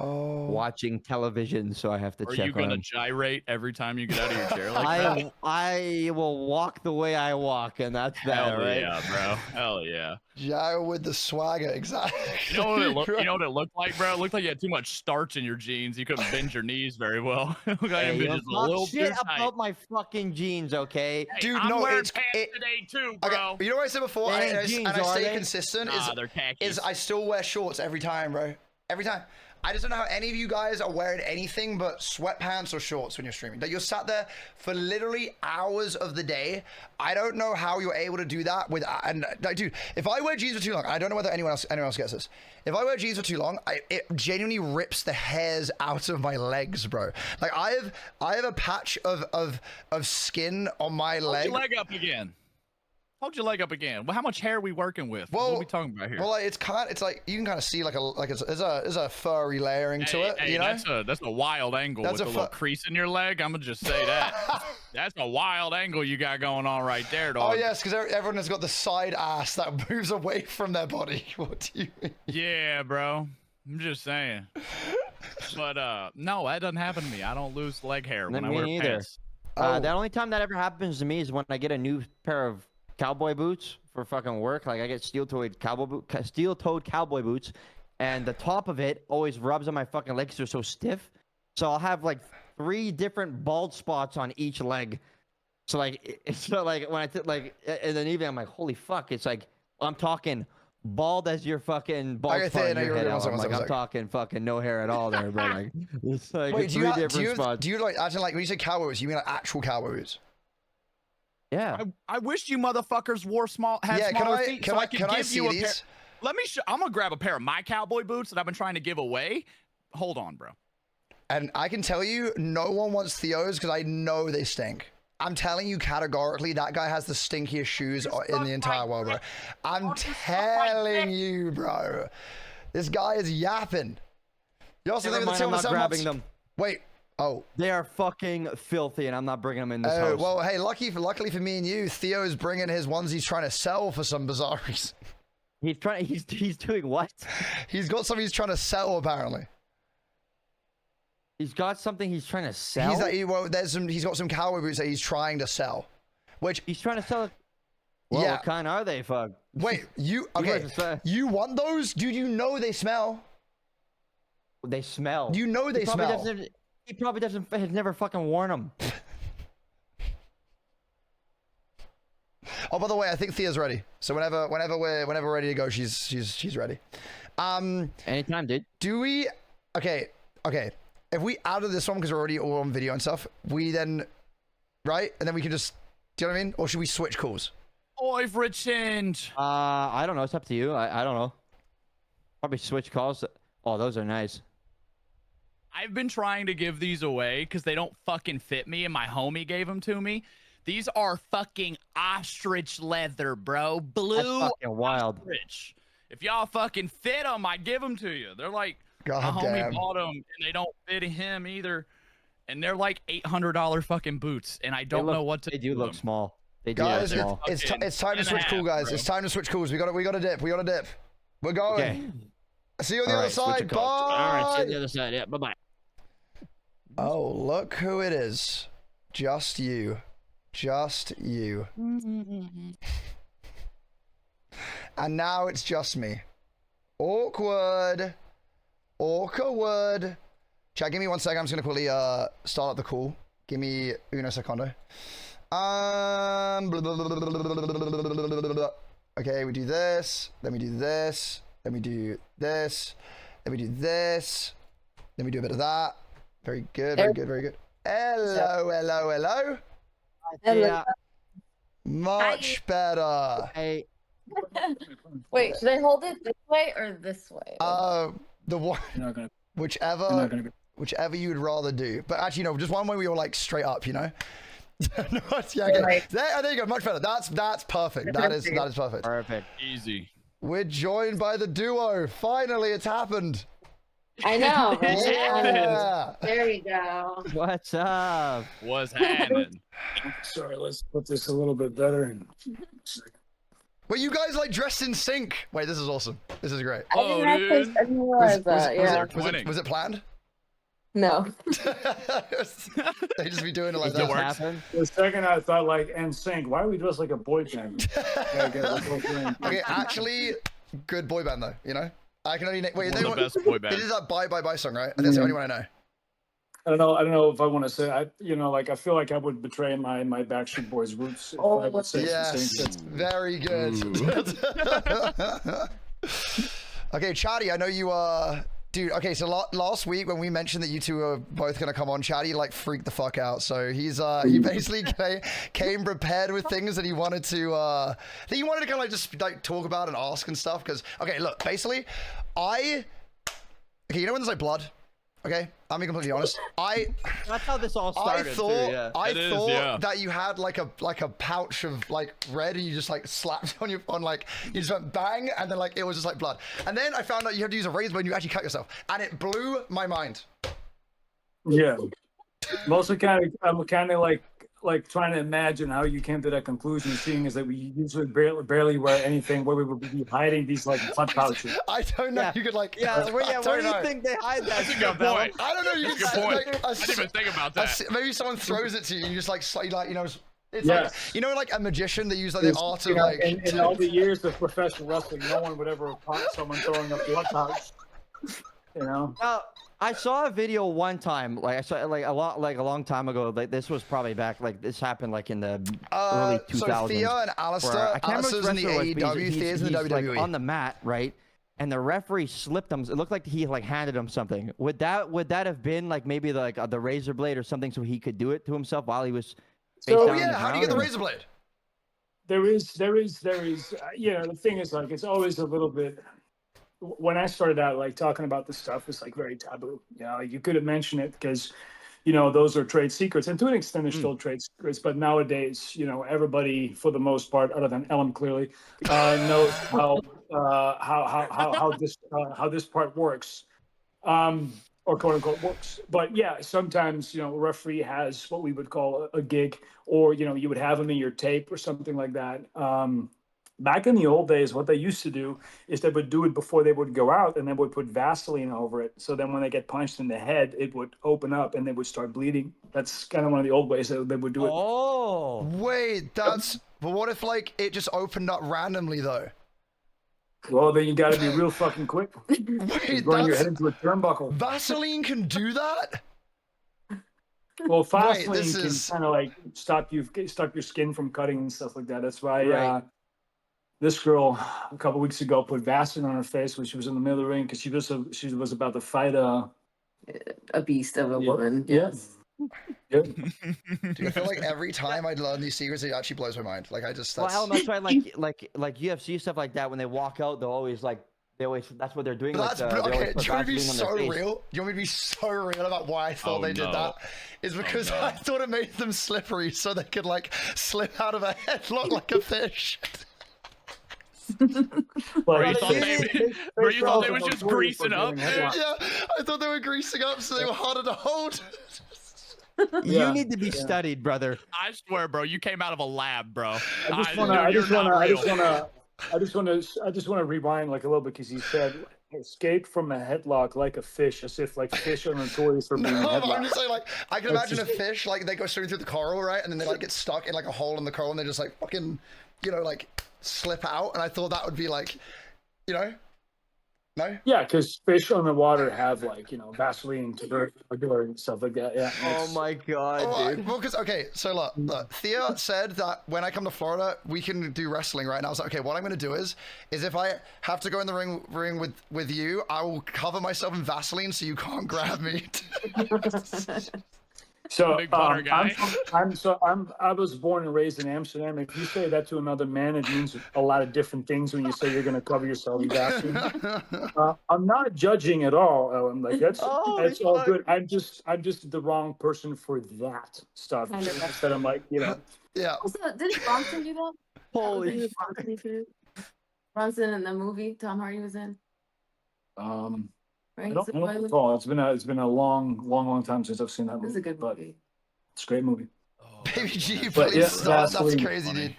watching television, so I have to Are check you on gonna him. gyrate every time you get out of your chair like that? I will walk the way I walk, and that's that, Hell right? yeah, bro. Hell yeah. Yeah, with the swagger, exactly. You know what it looked like, bro? It looked like you had too much starch in your jeans. You couldn't bend your knees very well. It looked like Hey, them don't bitches a talk little shit too tight. about my fucking jeans, okay? Hey, Dude, I'm no, wearing it's pants today too, bro. Okay, you know what I said before, They and ain't jeans, I are stay they? consistent. They're khakis. Is I still wear shorts every time, bro. Every time. I just don't know how any of you guys are wearing anything but sweatpants or shorts when you're streaming. Like, you're sat there for literally hours of the day. I don't know how you're able to do that with. And like, dude, if I wear jeans for too long, I don't know whether anyone else gets this. If I wear jeans for too long, it genuinely rips the hairs out of my legs, bro. Like, I have a patch of skin on my leg. Hold your leg up again. Hold your leg up again. Well, how much hair are we working with? Well, what are we talking about here? Well, like, it's like you can kind of see there's a furry layering to it. Hey, you know, that's a wild angle That's with a little crease in your leg. I'm gonna just say that. That's a wild angle you got going on right there, dog. Oh yes, because everyone has got the side ass that moves away from their body. What do you mean? Yeah, bro. I'm just saying. But no, that doesn't happen to me. I don't lose leg hair when I Me wear neither. pants. Oh. The only time that ever happens to me is when I get a new pair of cowboy boots for fucking work. Like I get steel-toed cowboy boots, and the top of it always rubs on my fucking legs. They're so stiff. So I'll have like 3 different bald spots on each leg. So like, when I like in the evening, I'm like, holy fuck! It's like I'm talking bald as your fucking bald spot in your head. I'm talking fucking no hair at all there, bro. Like it's like Wait, three different spots. Do you like actually like when you say cowboy boots, you mean like actual cowboy boots? Yeah. I wish you motherfuckers had Yeah, smaller feet can so I I could can I give see you a these? pair. Let me I'm gonna grab a pair of my cowboy boots that I've been trying to give away. Hold on, bro. And I can tell you, no one wants Theo's because I know they stink. I'm telling you categorically, that guy has the stinkiest shoes in the entire world, bro. I'm telling you, bro. This guy is yapping. You also Never think mind, I'm not grabbing them. Wait. Oh. They are fucking filthy, and I'm not bringing them in this house. Well, hey, luckily for me and you, Theo's bringing his ones he's trying to sell for some bizarre reason. He's doing what? He's got something he's trying to sell, apparently. He's got something he's trying to sell? He's got some cowboy boots that he's trying to sell. Which he's trying to sell. Well, yeah. What kind are they, fuck? Wait, you you want those? Dude, you know they smell. They smell. You know they smell. He probably doesn't. Has never fucking worn them. Oh, by the way, I think Thea's ready. So whenever we're ready to go, she's ready. Anytime, dude. Do we? Okay. If we out of this one because we're already all on video and stuff, we then, right? And then we can just, do you know what I mean? Or should we switch calls? I've returned. I don't know. It's up to you. I don't know. Probably switch calls. Oh, those are nice. I've been trying to give these away because they don't fucking fit me, and my homie gave them to me. These are fucking ostrich leather, bro. Blue. That's fucking wild. Ostrich. If y'all fucking fit them, I give them to you. They're like, my homie bought them, and they don't fit him either. And they're like $800 fucking boots, and I don't know what to do. They do look small. They do guys, look small. it's time to switch calls, guys. Bro. It's time to switch calls. We got to dip. We're going. Okay. See you on the other side. Bye. All right, see you on the other side. Yeah, bye-bye. Oh, look who it is. Just you. And now it's just me. Awkward. Chat, give me 1 second. I'm just going to quickly start up the call. Give me uno secondo. Okay, we do this. Then we do this. Then we do this. Then we do this. Then we do a bit of that. Very good. Hello. Yeah. Much better. Hey. Wait, should I hold it this way or this way? The one, whichever you'd rather do. But actually, no, just one way we were like straight up, you know. Yeah, okay. Right. There you go. Much better. That's perfect. That is perfect. Perfect. Easy. We're joined by the duo. Finally, it's happened. I know. Right? Yeah. There we go. What's up? What's happening? Sorry, let's put this a little bit better. Were you guys like dressed in sync? Wait, this is awesome. This is great. I didn't realize that. Yeah. Was it planned? No. They just be doing it like It that. just happened. For a second, I thought like NSYNC. Why are we dressed like a boy band? Okay, actually, good boy band though. You know, I can only wait. One of the best boy bands. It is that Bye Bye Bye song, right? That's the only one I know. I don't know if I want to say. I feel like I would betray my Backstreet Boys roots. If I would say Yes, NSYNC. very good. Okay, Chatty, I know you dude. Okay, so last week when we mentioned that you two were both gonna come on, Chatty like freaked the fuck out. So he basically came prepared with things that he wanted to kind of like just like talk about and ask and stuff. Because okay, look, basically, you know when there's like blood. Okay, I'm being completely honest. That's how this all started. I thought that you had like a pouch of like red, and you just like slapped on like you just went bang, and then like it was just like blood. And then I found out you had to use a razor blade, and you actually cut yourself, and it blew my mind. Yeah. I'm also kind of like trying to imagine how you came to that conclusion, seeing as that we usually barely wear anything where we would be hiding these like blood pouches. I don't know. Yeah. You could like Where do you think they hide that That's a stuff? good point. I don't know. You That's a could good point. I didn't even think about that. Maybe someone throws it to you, and you just like slightly like It's like, you know, like a magician that uses like the art of like. In all the years of professional wrestling, no one would ever have caught someone throwing up blood pouch. You know. I saw a video one time, like I saw like a long time ago. Like this was probably back, like this happened like in the early 2000s. So Thea and Alistair, I can't remember Alistair's in the AEW, Thea's in the WWE. Like on the mat, right? And the referee slipped him. It looked like he like handed him something. Would that have been like maybe like the razor blade or something, so he could do it to himself while he was? So how do you get the razor blade? There is. You know, the thing is, like, it's always a little bit. When I started out, like, talking about this stuff, it's like very taboo. You know, you couldn't mention it because, you know, those are trade secrets, and to an extent, they're still trade secrets. But nowadays, you know, everybody, for the most part, other than Ellum, clearly, knows how this part works. Or quote unquote works. But yeah, sometimes, you know, a referee has what we would call a gig, or, you know, you would have them in your tape or something like that. Back in the old days, what they used to do is they would do it before they would go out, and they would put Vaseline over it. So then when they get punched in the head, it would open up and they would start bleeding. That's kind of one of the old ways that they would do it. Oh, wait, but what if like it just opened up randomly though? Well, then you got to be real fucking quick. Wait, Run your head into a turnbuckle. Vaseline can do that? Well, Vaseline this can is- kind of like stop your skin from cutting and stuff like that. That's why this girl a couple weeks ago put Vaseline on her face when she was in the middle of the ring because she was about to fight a beast of a woman. Yeah. Dude, I feel like every time I learn these secrets, it actually blows my mind. Like I just well, Ellum, that's why like UFC stuff like that. When they walk out, they'll always that's what they're doing. But like, that's okay. put Do you want me to be Vaseline on so their face. real? Do you want me to be so real about why I thought they did that? Is because I thought it made them slippery, so they could like slip out of a headlock like a fish. Well, you thought they was just greasing up? Yeah, I thought they were greasing up, so they were harder to hold. You need to be studied, brother. I swear, bro, you came out of a lab, bro. I just want to rewind like a little bit because he said escape from a headlock like a fish, as if like fish are notorious for being headlocked. I'm just saying, like, I can imagine a fish, like, they go swimming through the coral, right? And then they, like, get stuck in, like, a hole in the coral, and they just, like, fucking, you know, like, slip out. And I thought that would be, like, you know? No? Yeah, because fish on the water have, like, you know, Vaseline to and stuff like that. Yeah. Oh my god, dude. Well, because, okay, so look, Thea said that when I come to Florida, we can do wrestling, right? And I was like, okay, what I'm going to do is if I have to go in the ring with you, I will cover myself in Vaseline so you can't grab me. So Big butter guy. I was born and raised in Amsterdam. If you say that to another man, it means a lot of different things when you say you're going to cover yourself in Vaseline. I'm not judging at all, Ellum. Like that's all good. I'm just the wrong person for that stuff. Instead, I'm like, you know. Yeah. Also, didn't Bronson do that? Holy Bronson in the movie Tom Hardy was in. Right? I don't recall. It's been a long time since I've seen that movie. It's a good movie. It's a great movie. Baby G, But please yeah, stop. That's Vaseline. crazy, dude.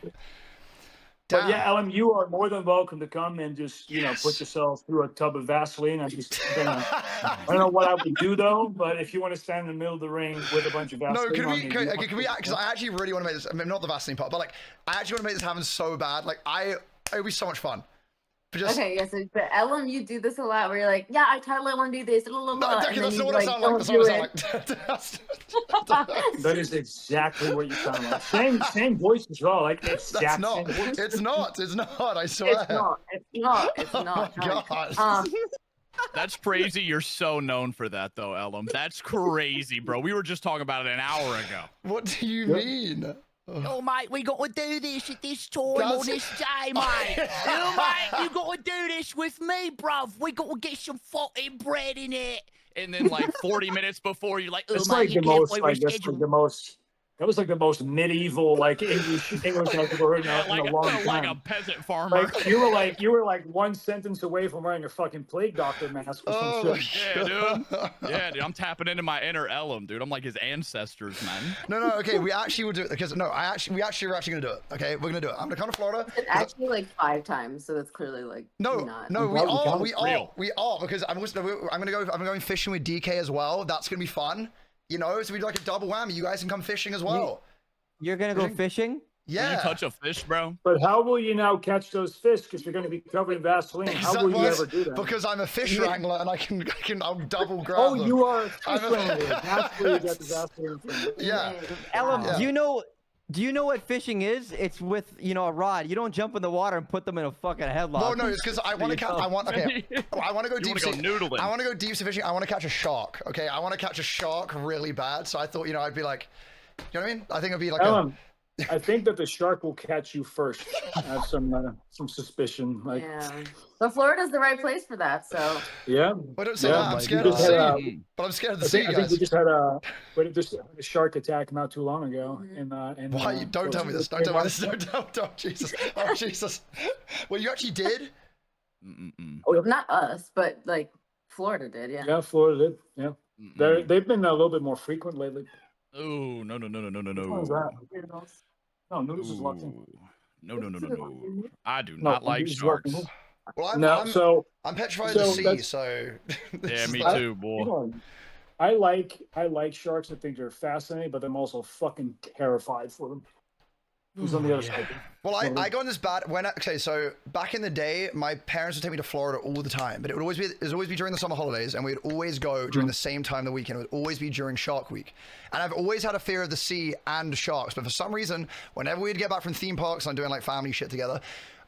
But yeah, Ellum, you are more than welcome to come and just, you know, put yourself through a tub of Vaseline. I don't know what I would do though, but if you want to stand in the middle of the ring with a bunch of Vaseline, No, can we? Because I actually really want to make this. I mean, not the Vaseline part, but like, I actually want to make this happen so bad. Like, it would be so much fun. Okay, yes, but Ellum, you do this a lot where you're like, yeah, I totally want to do this. No, that's not what I sound like. That's not what I sound like. That is exactly what you sound like. Same voice as well. Like exact same voice. It's not. I swear. It's not. Oh, God. That's crazy. You're so known for that, though, Ellum. That's crazy, bro. We were just talking about it an hour ago. What do you mean? Oh, mate, we got to do this at this time or this day, mate. Oh, mate, you got to do this with me, bruv. We got to get some fucking bread in it. And then, like, 40 minutes before, you're like, oh, It's mate, like you the can't most, play like, that's like the most. That was like the most medieval, like English I've ever heard in a long time. like a peasant farmer. Like you were like one sentence away from wearing a fucking plague doctor mask or some shit. Yeah, dude. Yeah, dude. I'm tapping into my inner Ellum, dude. I'm like his ancestors, man. No. Okay, we actually will do it because we actually are actually gonna do it. Okay, we're gonna do it. I'm gonna come to Florida. It's actually like 5 times, so that's clearly like not. We are because I'm going fishing with DK as well. That's gonna be fun. You know, so we do like a double whammy. You guys can come fishing as well. You're gonna go fishing? Will Yeah. you touch a fish, bro? But how will you now catch those fish? Because you're going to be covered in Vaseline. How will you Well, ever do that? Because I'm a fish wrangler and I'll double grab Oh, them. you are a I'm fish a- wrangler. That's where you get the Vaseline from. Yeah. Ellum, Yeah. do you know what fishing is? It's with a rod. You don't jump in the water and put them in a fucking headlock. Well, no, it's because I want to catch. I want to go You deep wanna sea. go noodling. I want to go deep sea fishing. I want to catch a shark. Okay, I want to catch a shark really bad. So I thought, I'd be like, you know what I mean? I think it'd be like Ellum, I think that the shark will catch you first. I have some suspicion. Like, Yeah. So Florida's the right place for that. So yeah. But don't say Yeah, that. I'm like, scared you of the just sea. had, But I'm scared of the I sea, think we guys. just had a shark attack not too long ago. In Why? Don't tell me this. Don't tell me this. Don't. Jesus. Oh, Jesus. Well, you actually did? not us, but like Florida did. Yeah. Yeah, Florida did. Yeah. They've been a little bit more frequent lately. Oh, no. Which one is that? No, Noodles is locked in. No. I do No, not like Noodles is locked sharks. in. Well, I'm petrified of the sea, that's- so. Yeah, me I- too, boy. You know, I like sharks. I think they're fascinating, but I'm also fucking terrified for them. Who's on the other side? Well, I got in this bad okay, so back in the day, my parents would take me to Florida all the time, but it would always be during the summer holidays, and we'd always go during the same time of the weekend. It would always be during Shark Week. And I've always had a fear of the sea and sharks, but for some reason, whenever we'd get back from theme parks and doing like family shit together,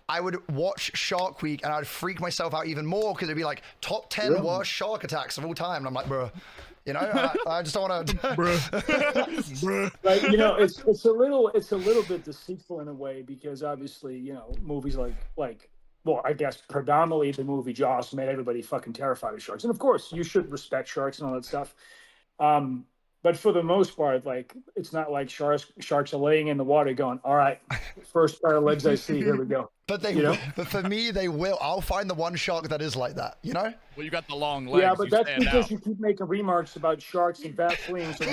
I would watch Shark Week and I'd freak myself out even more because it'd be like top 10 worst shark attacks of all time. And I'm like, bro, I just don't want to. Like, it's a little bit deceitful in a way because obviously, movies like well, I guess predominantly the movie Jaws made everybody fucking terrified of sharks, and of course you should respect sharks and all that stuff. But for the most part, like it's not like sharks are laying in the water going, all right, first pair of legs I see, here we go. But but for me, they will. I'll find the one shark that is like that, Well, you got the long legs. Yeah, but you that's stand because out. you keep making remarks about sharks and Vaseline. So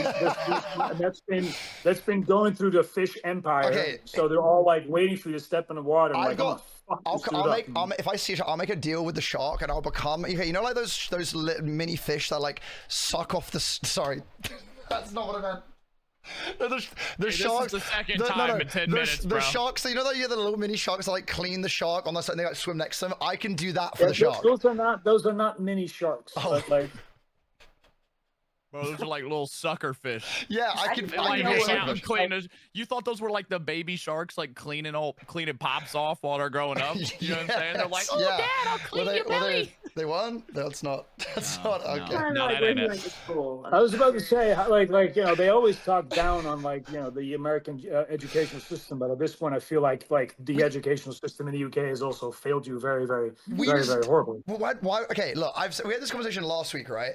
that's been going through the fish empire. Okay. So they're all like waiting for you to step in the water. And I've got. I'll If I see a shark, I'll make a deal with the shark, and I'll become. Like those mini fish that like suck off the. Sorry, that's not what I meant. The sharks. This is the second time in 10 minutes, bro. The sharks. So you know that you have the little mini sharks that like clean the shark on the side, and they like swim next to them. I can do that for the shark. Those are not mini sharks. Oh. But like, Bro, those are like little sucker fish. Yeah, I can. They I like can do hang out it. and clean those. You thought those were like the baby sharks, like cleaning pops off while they're growing up. You know what I'm saying? They're like, oh, Yeah. Dad, I'll clean your belly. They won? That's not. That's not okay. No, that ain't it. I was about to say, they always talk down on the American educational system, but at this point, I feel like the educational system in the UK has also failed you very, very, very horribly. Why? Okay, look, we had this conversation last week, right?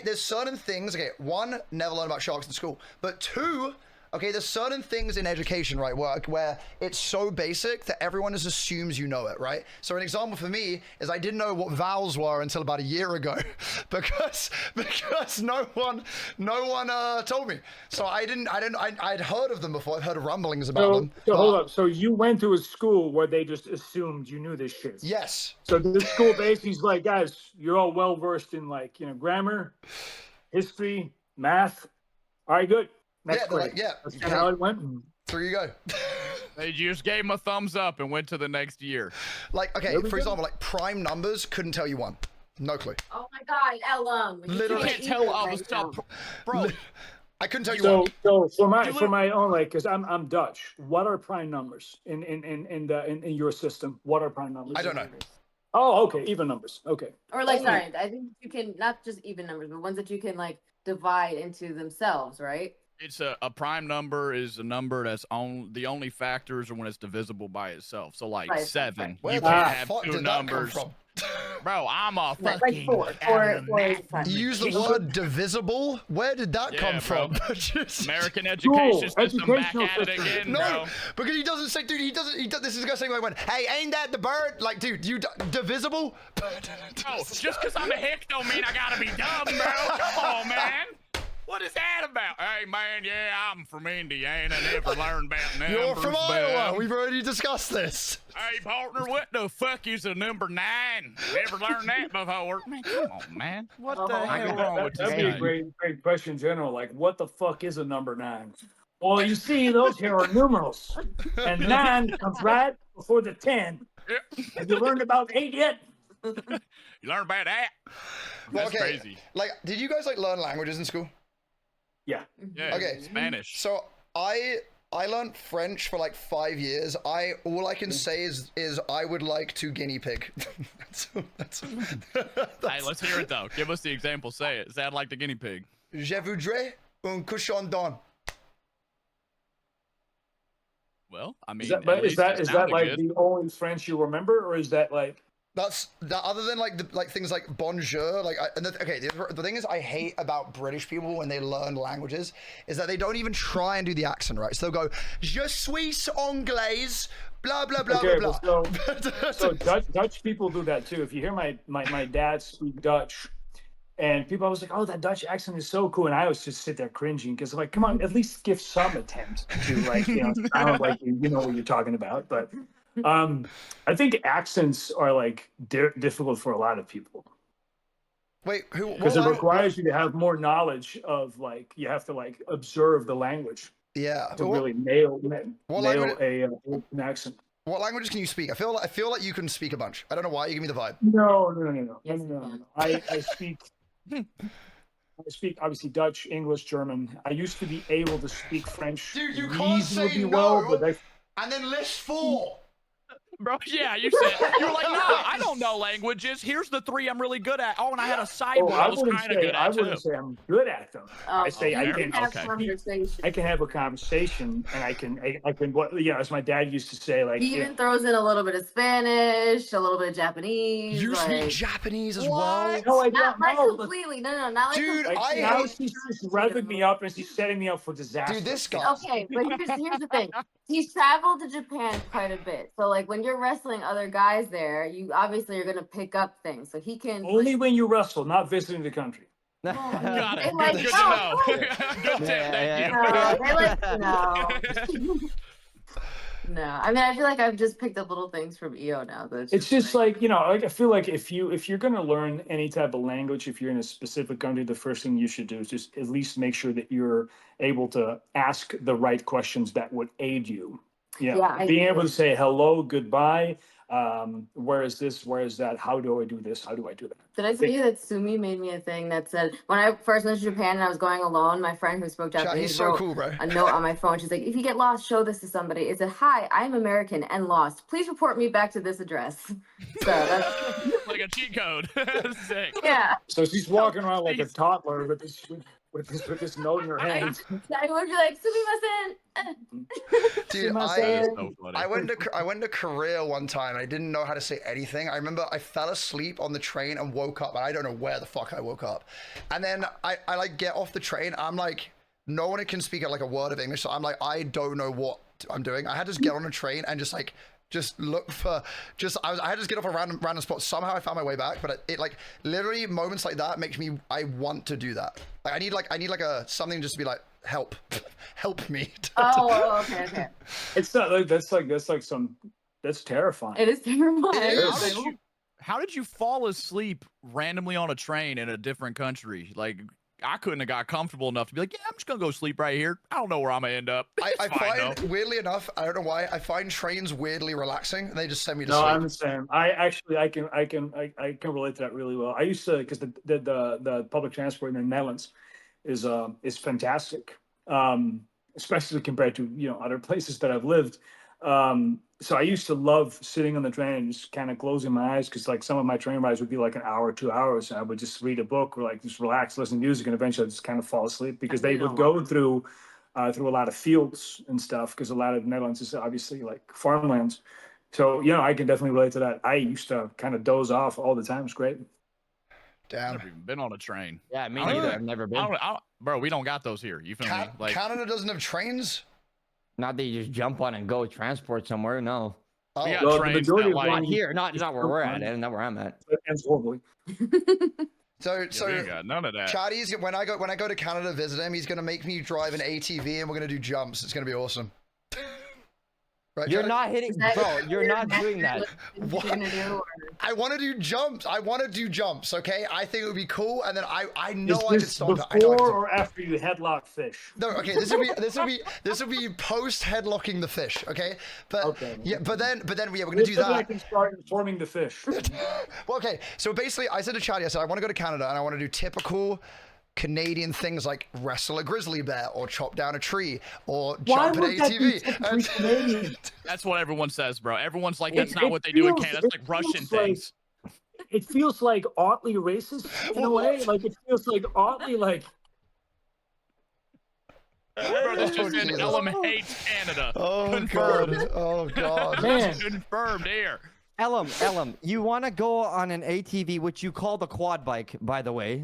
There's certain things. Okay, one, never learn about sharks in school, but two. Okay, there's certain things in education, right, where it's so basic that everyone just assumes you know it, right? So an example for me is I didn't know what vowels were until about a year ago, because no one told me. So I'd heard of them before. I've heard of rumblings about them. So hold up. So you went to a school where they just assumed you knew this shit. Yes. So the school basically is like, guys, you're all well versed in grammar, history, math. All right, good. Next grade. That's kind of how it went. There you go. They just gave him a thumbs up and went to the next year. Like, okay, for example, like prime numbers, couldn't tell you one. No clue. Oh my God, Ellum. Literally. Can't tell I was bro. I couldn't tell you one. So for my own, because I'm Dutch. What are prime numbers in your system? What are prime numbers? I don't know. Oh, okay, even numbers. Okay. Or sorry, I think you can not just even numbers, but ones that you can like divide into themselves, right? It's a prime number is a number that's the only factors are when it's divisible by itself. So like Right. 7, Where you the can't have fuck two did that come numbers. from? Bro, I'm a Like fucking four is fine. You use the word divisible? Where did that Yeah, come from? bro. Just- American education system back educational at it system. again, No, bro. because he doesn't say, dude. He doesn't. This is gonna say like, "Hey, ain't that the bird?" Like, dude, you divisible? Bro, just because I'm a hick don't mean I gotta be dumb, bro. Come on, man. What is that about? Hey, man, yeah, I'm from Indiana. Never learned about numbers. You're from but, Iowa. We've already discussed this. Hey, partner, what the fuck is a number 9? Never learned that before. Man, come on, man. What the hell wrong with this That'd be a guy? great question in general. Like, what the fuck is a number 9? Well, you see, those here are numerals, and 9 comes right before the 10. Have you learned about 8 yet? You learn about that? That's Okay, crazy. like, did you guys like learn languages in school? Yeah. Yeah. Okay. Spanish. So I learned French for like 5 years. All I can say is I would like to guinea pig. that's Hey, let's hear it though. Give us the example. Say it. Sound like the guinea pig. Je voudrais un cochon d'Inde. Well, I mean, Is that, at is least that, it is that sounded like good. the only French you remember, or is that like? That's that. Other than like things like bonjour, like okay. The thing is, I hate about British people when they learn languages is that they don't even try and do the accent right. So they'll go, "Je suis anglais," blah blah blah Okay, blah blah. so Dutch people do that too. If you hear my dad speak Dutch, and people always like, "Oh, that Dutch accent is so cool," and I always just sit there cringing because I'm like, "Come on, at least give some attempt to like sound like you know what you're talking about." But I think accents are like difficult for a lot of people Wait, who? because it requires you to have more knowledge of like you have to like observe the language Yeah. to really nail language- an accent. What languages can you speak? I feel like you can speak a bunch. I don't know why. You give me the vibe. No. Yes, I speak obviously Dutch, English, German. I used to be able to speak French Dude, you can't say reasonably no. well, but And then list 4. Bro, yeah, you said you were like, nah, I don't know languages. Here's the 3 I'm really good at. Oh, and I had a side one I was kind of good I at wouldn't too. say I'm good at them. I say you I can can have conversation. I can have a conversation, and I can what as my dad used to say, like He even throws in a little bit of Spanish, a little bit of Japanese. You speak like, Japanese as what? well? No, I Not don't like know. completely. No, not like Dude, completely. Now hate- she's just revving me up, and she's setting me up for disaster. Dude, this guy. Okay, but here's the thing. He's traveled to Japan quite a bit. So like when you're wrestling other guys there, you obviously are gonna pick up things. So he can Only when you wrestle, not visiting the country. Got it. They like, Good to no, know. Good tip. Yeah, Thank yeah. you. No, they like no. No, I mean I feel like I've just picked up little things from EO now. That's It's just like like I feel like if you're gonna learn any type of language, if you're in a specific country, the first thing you should do is just at least make sure that you're able to ask the right questions that would aid you. Yeah, Being able to say hello, goodbye, where is this, where is that, how do I do this, how do I do that? Did I tell you that Sumi made me a thing that said when I first went to Japan and I was going alone, my friend who spoke Chat, Japanese he's so wrote cool, bro. a note on my phone. She's like, if you get lost, show this to somebody. It said, hi, I'm American and lost. Please report me back to this address. So that's Like a cheat code. Sick. yeah. So she's walking around like a toddler with this note in her hand. I would be like, Sumimasen. Dude, That is so funny. I went to Korea one time. I didn't know how to say anything. I remember I fell asleep on the train and woke up, and I don't know where the fuck I woke up. And then I like get off the train. I'm like, no one can speak like a word of English. So I'm like, I don't know what I'm doing. I had to just get on a train and just look for I had to just get off a random spot. Somehow I found my way back, but it like literally moments like that makes me I want to do that. Like I need like a something just to be like help me. Oh, okay. It's not like that's terrifying. It is terrifying. It How is. did how did you fall asleep randomly on a train in a different country? Like, I couldn't have got comfortable enough to be like, yeah, I'm just gonna go sleep right here. I don't know where I'm gonna end up. I It's fine, find though. weirdly enough, I don't know why, I find trains weirdly relaxing, and they just send me to No, sleep. I'm the same. I can relate to that really well. I used to because the public transport in the Netherlands is fantastic, especially compared to other places that I've lived. So I used to love sitting on the train and just kind of closing my eyes because like some of my train rides would be like an hour, 2 hours, and I would just read a book or like just relax, listen to music, and eventually I'd just kind of fall asleep because they would go through a lot of fields and stuff because a lot of the Netherlands is obviously like farmlands. So I can definitely relate to that. I used to kind of doze off all the time. It's great. I've Damn. never even been on a train. Yeah, me I don't neither. even- I've never I been. don't, bro, we don't got those here. You feel me? Like, Canada doesn't have trains? Not that you just jump on and go transport somewhere. No, Oh, we got Well, the trains majority that, of like, not here. Not where we're at. fine. And not where I'm at. It ends horribly. so yeah, we ain't got none of that. Chatty's when I go to Canada to visit him, he's gonna make me drive an ATV and we're gonna do jumps. It's gonna be awesome. Right? You're not hitting, Is that bro. You're your not doing that. next thing What? you're gonna do, or- I want to do jumps. I want to do jumps. Okay, I think it would be cool, and then I know Is I could this stop it. I know I before could. or after you headlock fish? No, okay. This will be post headlocking the fish. Okay, but Okay. yeah, but then yeah, we're gonna This do is when I that. can start informing the fish. Well, okay. So basically, I said to Chad, I said I want to go to Canada and I want to do typical Canadian things like wrestle a grizzly bear or chop down a tree or Why jump an would that be ATV. typically Canadian? That's what everyone says, bro. Everyone's like, It- that's not it what they do in feels- Canada. It's it like Russian feels like- things. It feels like oddly racist in a way. Like it feels like oddly like. Bro, this just in, Jesus. Ellum hates Canada. Oh Confirmed. god. Oh god. Man. Confirmed here. Ellum, you want to go on an ATV, which you call the quad bike, by the way,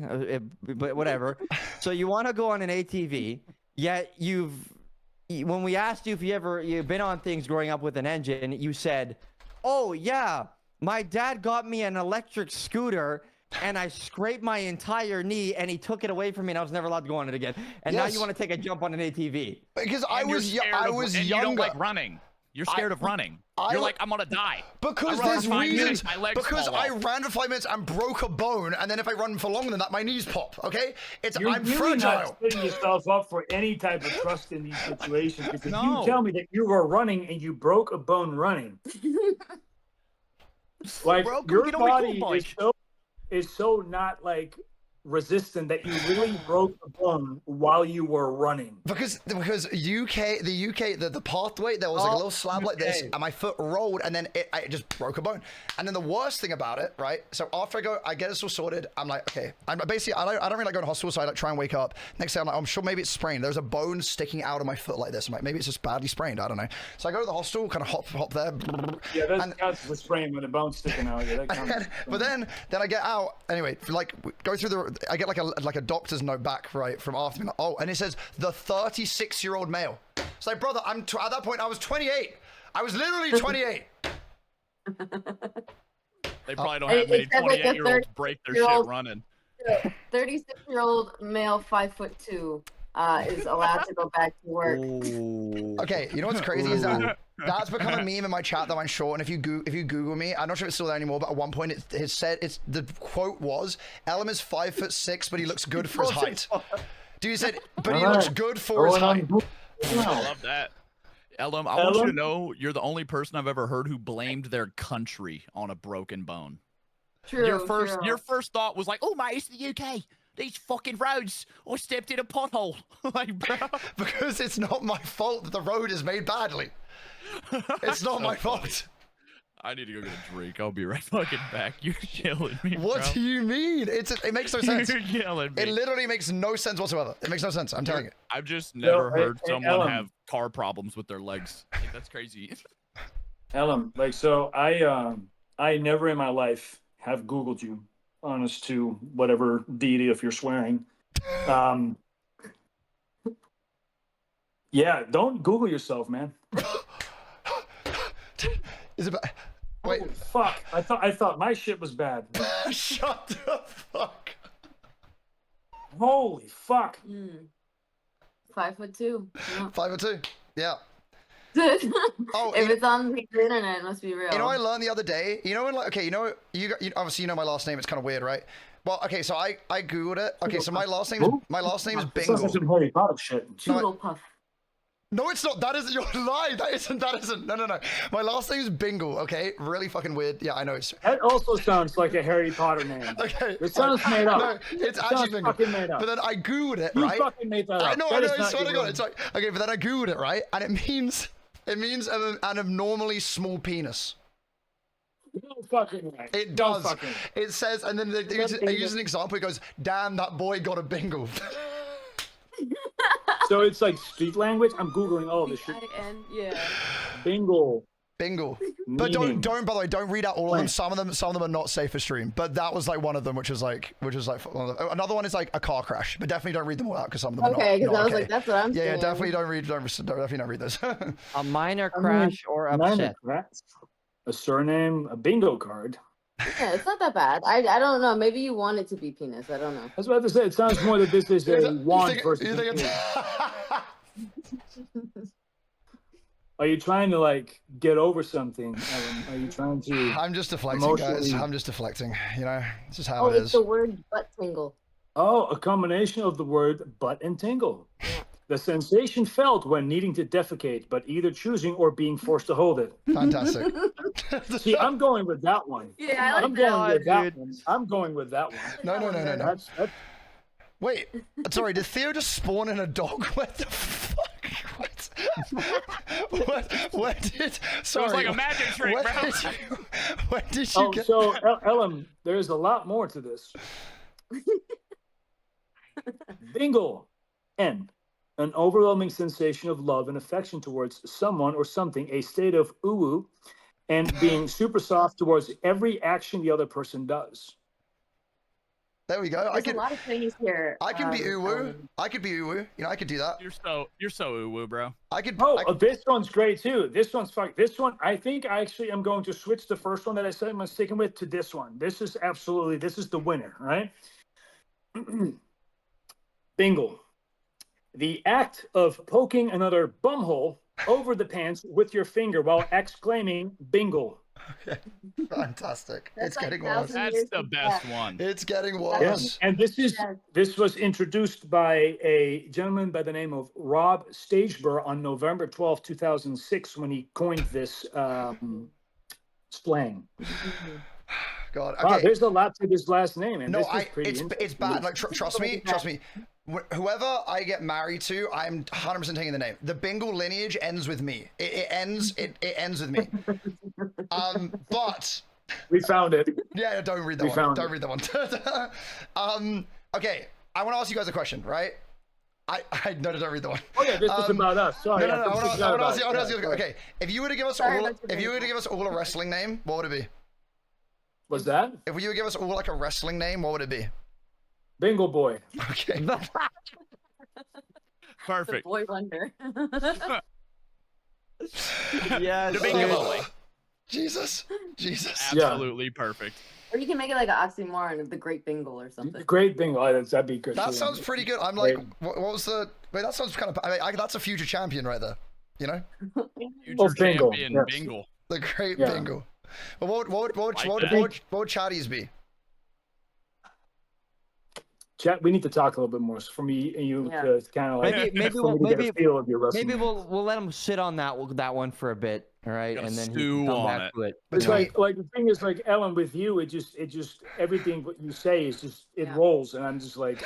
but whatever. So you want to go on an ATV, yet when we asked you if you've been on things growing up with an engine, you said, "Oh yeah, my dad got me an electric scooter." And I scraped my entire knee, and he took it away from me, and I was never allowed to go on it again. And now Yes. you want to take a jump on an ATV? Because I And you're was scared I of- was and younger. You don't like running. You're scared of running. You're like, I'm gonna die. Because I run there's for 5 reasons. minutes, my legs Because fall I off. ran for 5 minutes and broke a bone, and then if I run for longer than that, my knees pop. Okay, You're I'm really fragile. not setting yourself up for any type of trust in these situations. Because if No. you tell me that you were running and you broke a bone running, like Bro, come your get on my cool body bike. is so not like resistant that you really broke a bone while you were running. Because the UK, the pathway, there was like a Oh, little slab like this, okay. and my foot rolled, and then I just broke a bone. And then the worst thing about it, right? So after I get it all sorted, I'm like, okay. I'm basically, I don't really like going to hospital, so I like try and wake up. Next day, I'm like, I'm sure maybe it's sprained. There's a bone sticking out of my foot like this. I'm like, maybe it's just badly sprained. I don't know. So I go to the hospital, kind of hop there. Yeah, that And- counts as a sprain when the bone's sticking out. Yeah, that counts as a But sprain. then I get out anyway. Like go through I get like a doctor's note back right from after me. Like, oh, and it says the 36-year-old male. It's like, brother, at that point I was 28. I was literally 28. They probably don't It- have many it says like a 28-year-olds break their shit 36-year-old running. 36-year-old male, 5'2", is allowed to go back to work. Okay, you know what's crazy is that that's become a meme in my chat that I'm short. And if you Google me, I'm not sure if it's still there anymore. But at one point it said the quote was, "Ellum is 5'6", but he looks good for his height." Dude said, but he looks good for his height. I love that. Ellum, I want you to know you're the only person I've ever heard who blamed their country on a broken bone. True. Your true. first thought was like, oh my, it's the UK. These fucking roads. I stepped in a pothole. Like, bro. Because it's not my fault that the road is made badly. It's not my fault. I need to go get a drink. I'll be right fucking back. You're killing me, What bro. do you mean? It makes no sense. You're killing me. It literally makes no sense whatsoever. It makes no sense. I'm telling you. I've just never hey, heard hey, someone Ellum. have car problems with their legs. Like, that's crazy. Ellum, like, so I never in my life have Googled you, honest to whatever deity if you're swearing. Yeah, don't Google yourself, man. Is it? Wait. Holy fuck! I thought my shit was bad. Shut the fuck. Holy fuck! 5'2". Yeah. 5'2". Yeah. Oh, if it's on the internet, it must be real. You know what I learned the other day? You know when like you obviously you know my last name. It's kind of weird, right? Well, okay, so I googled it. Okay, so my last name is This sounds like Bingle. some Harry Potter shit. Toodle puff. No, it's not. That isn't your lie. That isn't. No. My last name is Bingle. Okay, really fucking weird. Yeah, I know it's. That also sounds like a Harry Potter name. Okay. It sounds made up. No, it's It actually sounds Bingle. fucking made up. But then I googled it, You right? fucking made that up. I know. That I is know. I not swear to your God, name. it's like okay. But then I googled it, right? And it means an abnormally small penis. No fucking way. It No does. fucking way. It says, and then they use an example. It goes, "Damn, that boy got a bingle." So it's like street language. I'm googling all this shit. Yeah. Bingle. Bingle. But Meaning. don't by the way, don't read out all of them. Some of them are not safe for stream. But that was like one of them, which was like one of them. Another one is like a car crash. But definitely don't read them all out because some of them Okay, are because not I was okay. like, that's what I'm Yeah, saying. definitely definitely don't read this. A minor I mean, crash or upset. A surname, a bingo card. Yeah, it's not that bad. I don't know. Maybe you want it to be penis. I don't know. That's what I have to say. It sounds more that this is a want versus you a think need. Are you trying to like get over something, Ellen? Are you trying to? I'm just deflecting, guys. Emotionally- I'm just deflecting. You know, this is how Oh, it it's is. the word butt tingle. Oh, a combination of the word butt and tingle. The sensation felt when needing to defecate, but either choosing or being forced to hold it. Fantastic. See, I'm going with that one. Yeah, I like I'm that. going with that dude. one. I'm going with that one. No. That's Wait, sorry, did Theo just spawn in a dog? What the fuck? Where did? Sorry, It was like a magic trick, where bro. did you, where did you oh, get? so Ellum, there's a lot more to this. Bingle, N, an overwhelming sensation of love and affection towards someone or something, a state of uwu, and being super soft towards every action the other person does. There we go. There's a lot of things here. I can be uwu. I could be uwu. You know, I could do that. You're so uwu, bro. I could. Oh, I, this one's great too. This one's fun. This one, I think I actually am going to switch the first one that I said I'm sticking with to this one. This is the winner, right? Bingle. The act of poking another bumhole over the pants with your finger while exclaiming bingle. fantastic. That's It's like getting worse. 1,000 That's years the of best death. one. It's getting Yeah. worse. And this was introduced by a gentleman by the name of Rob Stageber on November 12, 2006, when he coined this slang. God. Wow, Okay. there's a lot to this last name, and No, this is pretty it's bad. Like, trust me. Whoever I get married to, I'm 100% taking the name. The Bingle lineage ends with me. It ends with me. But We found it. yeah, don't read that We one. found Don't it. read that one. Okay, I want to ask you guys a question, right? No, don't read that one. Oh yeah, this is about us. Sorry, No, I I want forgot to about ask you. it. Yeah, Okay, if you were to give us Sorry all, about your if you were to name. give us all a wrestling name, what would it be? Was that If you would give us all like a wrestling name, what would it be? Bingle Boy? Okay. The Perfect. boy wonder. Yes. The Bingo dude. Boy. Jesus. Yeah. Absolutely perfect. Or you can make it like an oxymoron of the Great Bingle or something. Great Bingle. Oh, that'd be good. That too. sounds pretty good. I'm like, what was the? Wait, that sounds kind of. That's a future champion right there. You know, Future Bingo, champion yes. Bingle. the great Yeah. Bingle. Well, what would Chatties be? Chat. We need to talk a little bit more for me and you Yeah. to kind of like Maybe for me to get a feel of your wrestling. Maybe we'll let him sit on that one for a bit, all right, Gotta and then he stew can come on back it. to it. It's you know? like the thing is like Ellen with you, it just everything what you say is just it Yeah. rolls, and I'm just like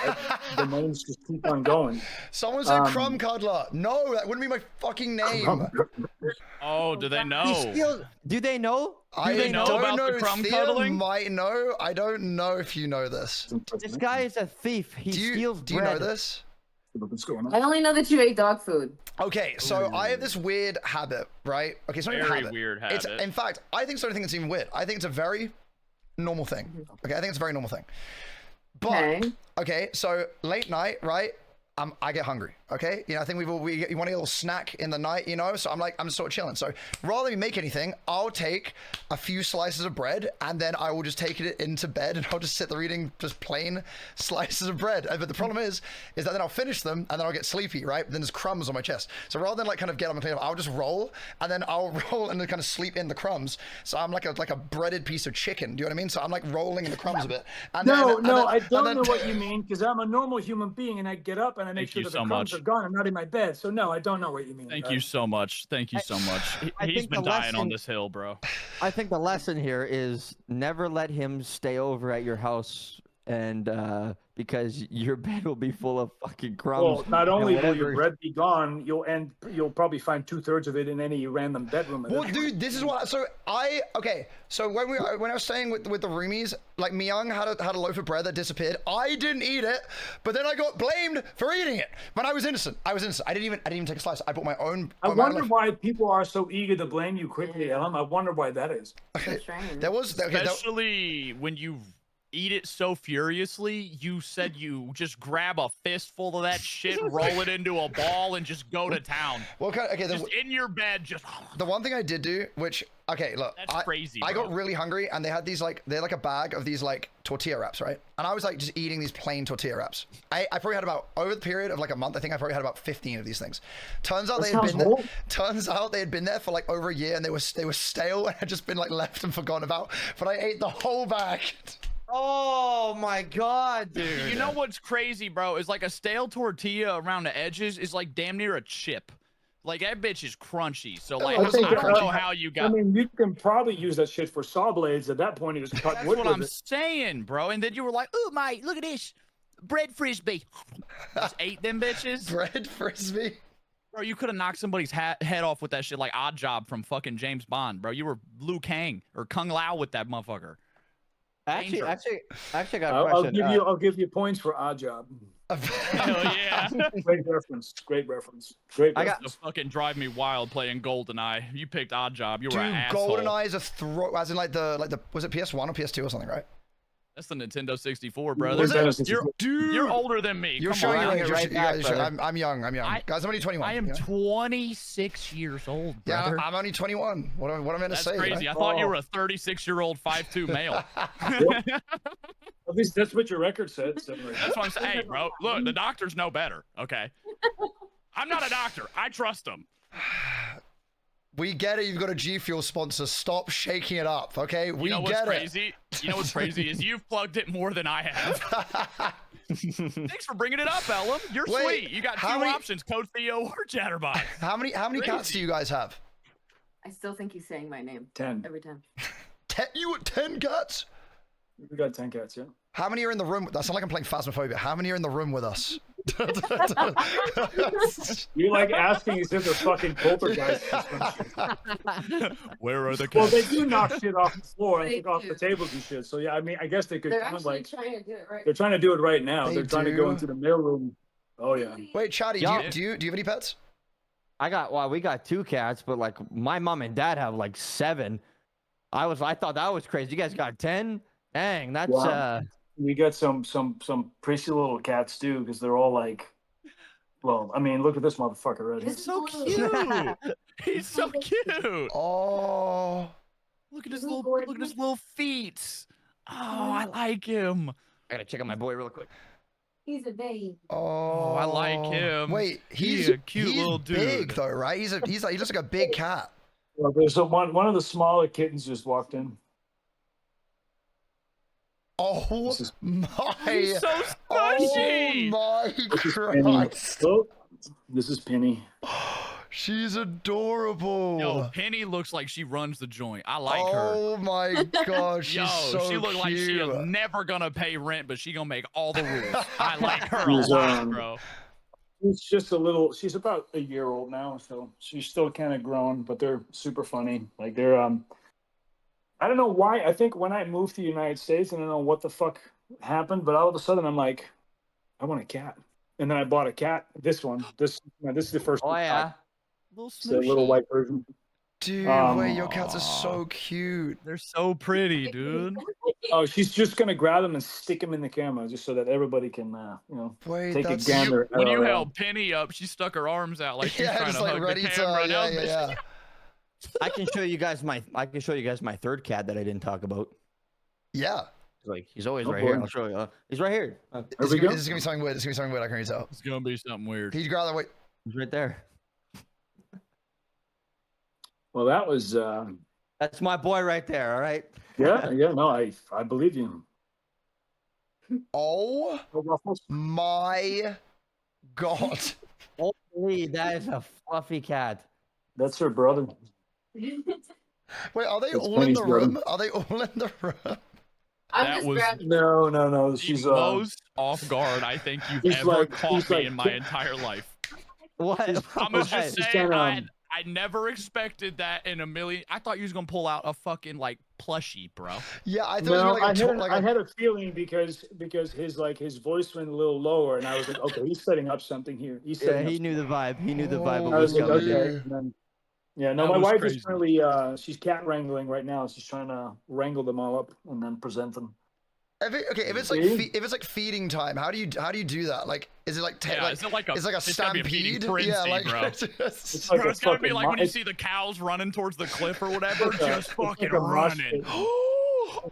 the names just keep on going. Someone said Crumb Cuddler. No, that wouldn't be my fucking name. Oh, do they He know? steals. Do they know? I they know don't about the know. crumb Thea cuddling? might know. I don't know if you know this. This guy is a thief. He steals Do you bread. know this? What's going on? I only know that you ate dog food. Okay, so I have this weird habit, right? Okay, it's not even a Very habit. weird It's, habit. in fact, I think it's the only thing that's even weird. I think it's a very normal thing. Okay, I think it's a very normal thing. But Okay. okay, so late night, right? I get hungry. Okay, you know, I think you want to get a little snack in the night, you know. So I'm sort of chilling. So rather than make anything, I'll take a few slices of bread and then I will just take it into bed and I'll just sit there eating just plain slices of bread. But the problem is that then I'll finish them and then I'll get sleepy, right? Then there's crumbs on my chest. So rather than like kind of get up and clean up, I'll just roll and then I'll roll and then kind of sleep in the crumbs. So I'm like a breaded piece of chicken. Do you know what I mean? So I'm like rolling in the crumbs a bit. And No, then, no, I and don't then- know what you mean because I'm a normal human being and I get up and I make Thank sure you that so the crumbs much. are gone. I'm not in my bed, so no, I don't know what you mean. Thank you so much. Thank you so much. I He's think been the dying on lesson- this hill, bro. I think the lesson here is never let him stay over at your house, and because your bed will be full of fucking crumbs. Well, not and only will your whatever- bread be gone, you'll probably find 2/3 of it in any random bedroom. Well, dude, this is what. So So when I was staying with the roomies, like Myung had a loaf of bread that disappeared. I didn't eat it, but then I got blamed for eating it. But I was innocent. I didn't even take a slice. I bought my own. I my wonder loaf. why people are so eager to blame you quickly, Ellum. I wonder why that is. So strange. There was okay, Especially when you eat it so furiously, you said you just grab a fistful of that shit, roll it into a ball, and just go to town. Well, okay, Just in your bed, just. the one thing I did do, which okay, look, That's crazy. I bro. got really hungry, and they had these like they're like a bag of these like tortilla wraps, right? And I was like just eating these plain tortilla wraps. I probably had about over the period of like a month. I think I probably had about 15 of these things. Turns out Turns out they had been there for like over a year, and they were stale and had just been like left and forgotten about. But I ate the whole bag. Oh my god, dude. You know what's crazy, bro? Is like a stale tortilla around the edges is like damn near a chip. Like that bitch is crunchy. So like I don't know how you got. I mean, you can probably use that shit for saw blades. At that point, you just cut That's wood what with I'm it. saying, bro. And then you were like, "Ooh, mate, look at this bread frisbee." Just ate them bitches. Bread frisbee. Bro, you could have knocked somebody's head off with that shit like Odd Job from fucking James Bond, bro. You were Liu Kang or Kung Lao with that motherfucker. Actually, I got a I'll question. I'll give you points for Odd Job. Hell yeah. Great reference. Great reference. Great I got- reference. To fucking drive me wild playing GoldenEye. You picked Odd Job. You were Dude, an asshole. GoldenEye is a throw, as in like the was it PS1 or PS2 or something, right? That's the Nintendo 64, brother. Was it? You're older than me. You're Come showing on. your age. right back, brother. I'm young. Guys, I'm only 21. I am yeah? 26 years old, Yeah, brother. I'm only 21. What am I meant to That's say? crazy. You I know? thought you were a 36-year-old 5'2" male. At least that's what your record said. So That's what I'm saying. Hey, bro, look, the doctors know better, okay? I'm not a doctor. I trust them. We get it. You've got a G Fuel sponsor. Stop shaking it up, okay? We You know what's get crazy? You know what's crazy is you've plugged it more than I have. Thanks for bringing it up, Ellum. You're Wait, sweet. You got two how many- options: Code Thio or Chatterbox. How many cats do you guys have? I still think he's saying my name 10. every time. 10? You got 10 cats? We got 10 cats, yeah. How many are in the room? That sounds like I'm playing Phasmophobia. How many are in the room with us? You like asking as if they're fucking poltergeists. Where are the Well, cats? they do knock shit off the floor and They kick off do. the tables and shit. So yeah, I mean, I guess they could They're kind of actually like trying to do it right. they're trying to do it right now. They They're trying to go do. into the mailroom. Oh yeah. Wait, Chatty, Yeah. do you have any pets? We got 2 cats, but like my mom and dad have like 7. I thought that was crazy. You guys got 10? Dang, that's Wow. We got some prissy little cats too, because they're all like, well, I mean, look at this motherfucker right here. This is So cool. cute. He's so cute. Oh, Look at his little feet. Oh, I like him. I gotta check on my boy real quick. He's a babe. oh, I like him. Wait, He's a cute little big dude. though, right? He looks like a big cat. Well, there's one of the smaller kittens just walked in. Oh This is- my! He's so Oh squishy. my Penny. Christ! Oh, this is Penny. She's adorable. Yo, Penny looks like she runs the joint. I like her. Oh my gosh, she's Yo, so she look like she cute. is never gonna pay rent, but she gonna make all the rules. I like her a She's, lot, bro. She's just a little. She's about a year old now, so she's still kind of grown. But they're super funny. Like they're I don't know why. I think when I moved to the United States, I don't know what the fuck happened, but all of a sudden I'm like, I want a cat, and then I bought a cat. This one. This is the first. Oh yeah. Little It's a little smooshy. white version. Dude, Um, wait, your cats are so cute. They're so pretty, dude. Oh, she's just gonna grab them and stick them in the camera, just so that everybody can, Wait, take a that's gander. When you at our, held Penny up, she stuck her arms out like she's yeah, trying just to like hug ready the to camera. That was yeah. I can show you guys my third cat that I didn't talk about. Yeah. Like he's always Oh, right boy. here. I'll show you. He's right here. There This we go. is gonna be something weird. This is gonna be something weird. I can already tell. It's gonna be something weird. He'd rather wait. He's right there. Well, that was That's my boy right there. All right. yeah. No, I believe you. Oh Ruffles. my god. Holy, that is a fluffy cat. That's her brother. Wait, are they That's all in the Penny's brother. room? Are they all in the room? I'm That just was- grabbing. No. The She's most off guard I think you've He's ever like- caught he's me like- in my entire life. What? I'm gonna What? just He's say kinda, I never expected that in a million. I thought you was gonna pull out a fucking like plushie, bro. Yeah, I thought No, it was I gonna be like a had a feeling because his voice went a little lower, and I was like, okay, he's setting up something here. He's Yeah, setting he up knew the vibe. He knew the vibe of Oh, I what's was like, coming. yeah. okay. And then, yeah, no, That my was wife crazy. is currently she's cat wrangling right now. She's trying to wrangle them all up and then present them. If it's like if it's like feeding time, how do you do that? Like, is it like is it like a, it's like a it's gotta be feeding stampede? frenzy, Yeah, like bro. It's like Bro, a it's gotta be fucking like when you it's see the cows running towards the cliff or whatever, like a- just it's fucking like a mosh running. pit.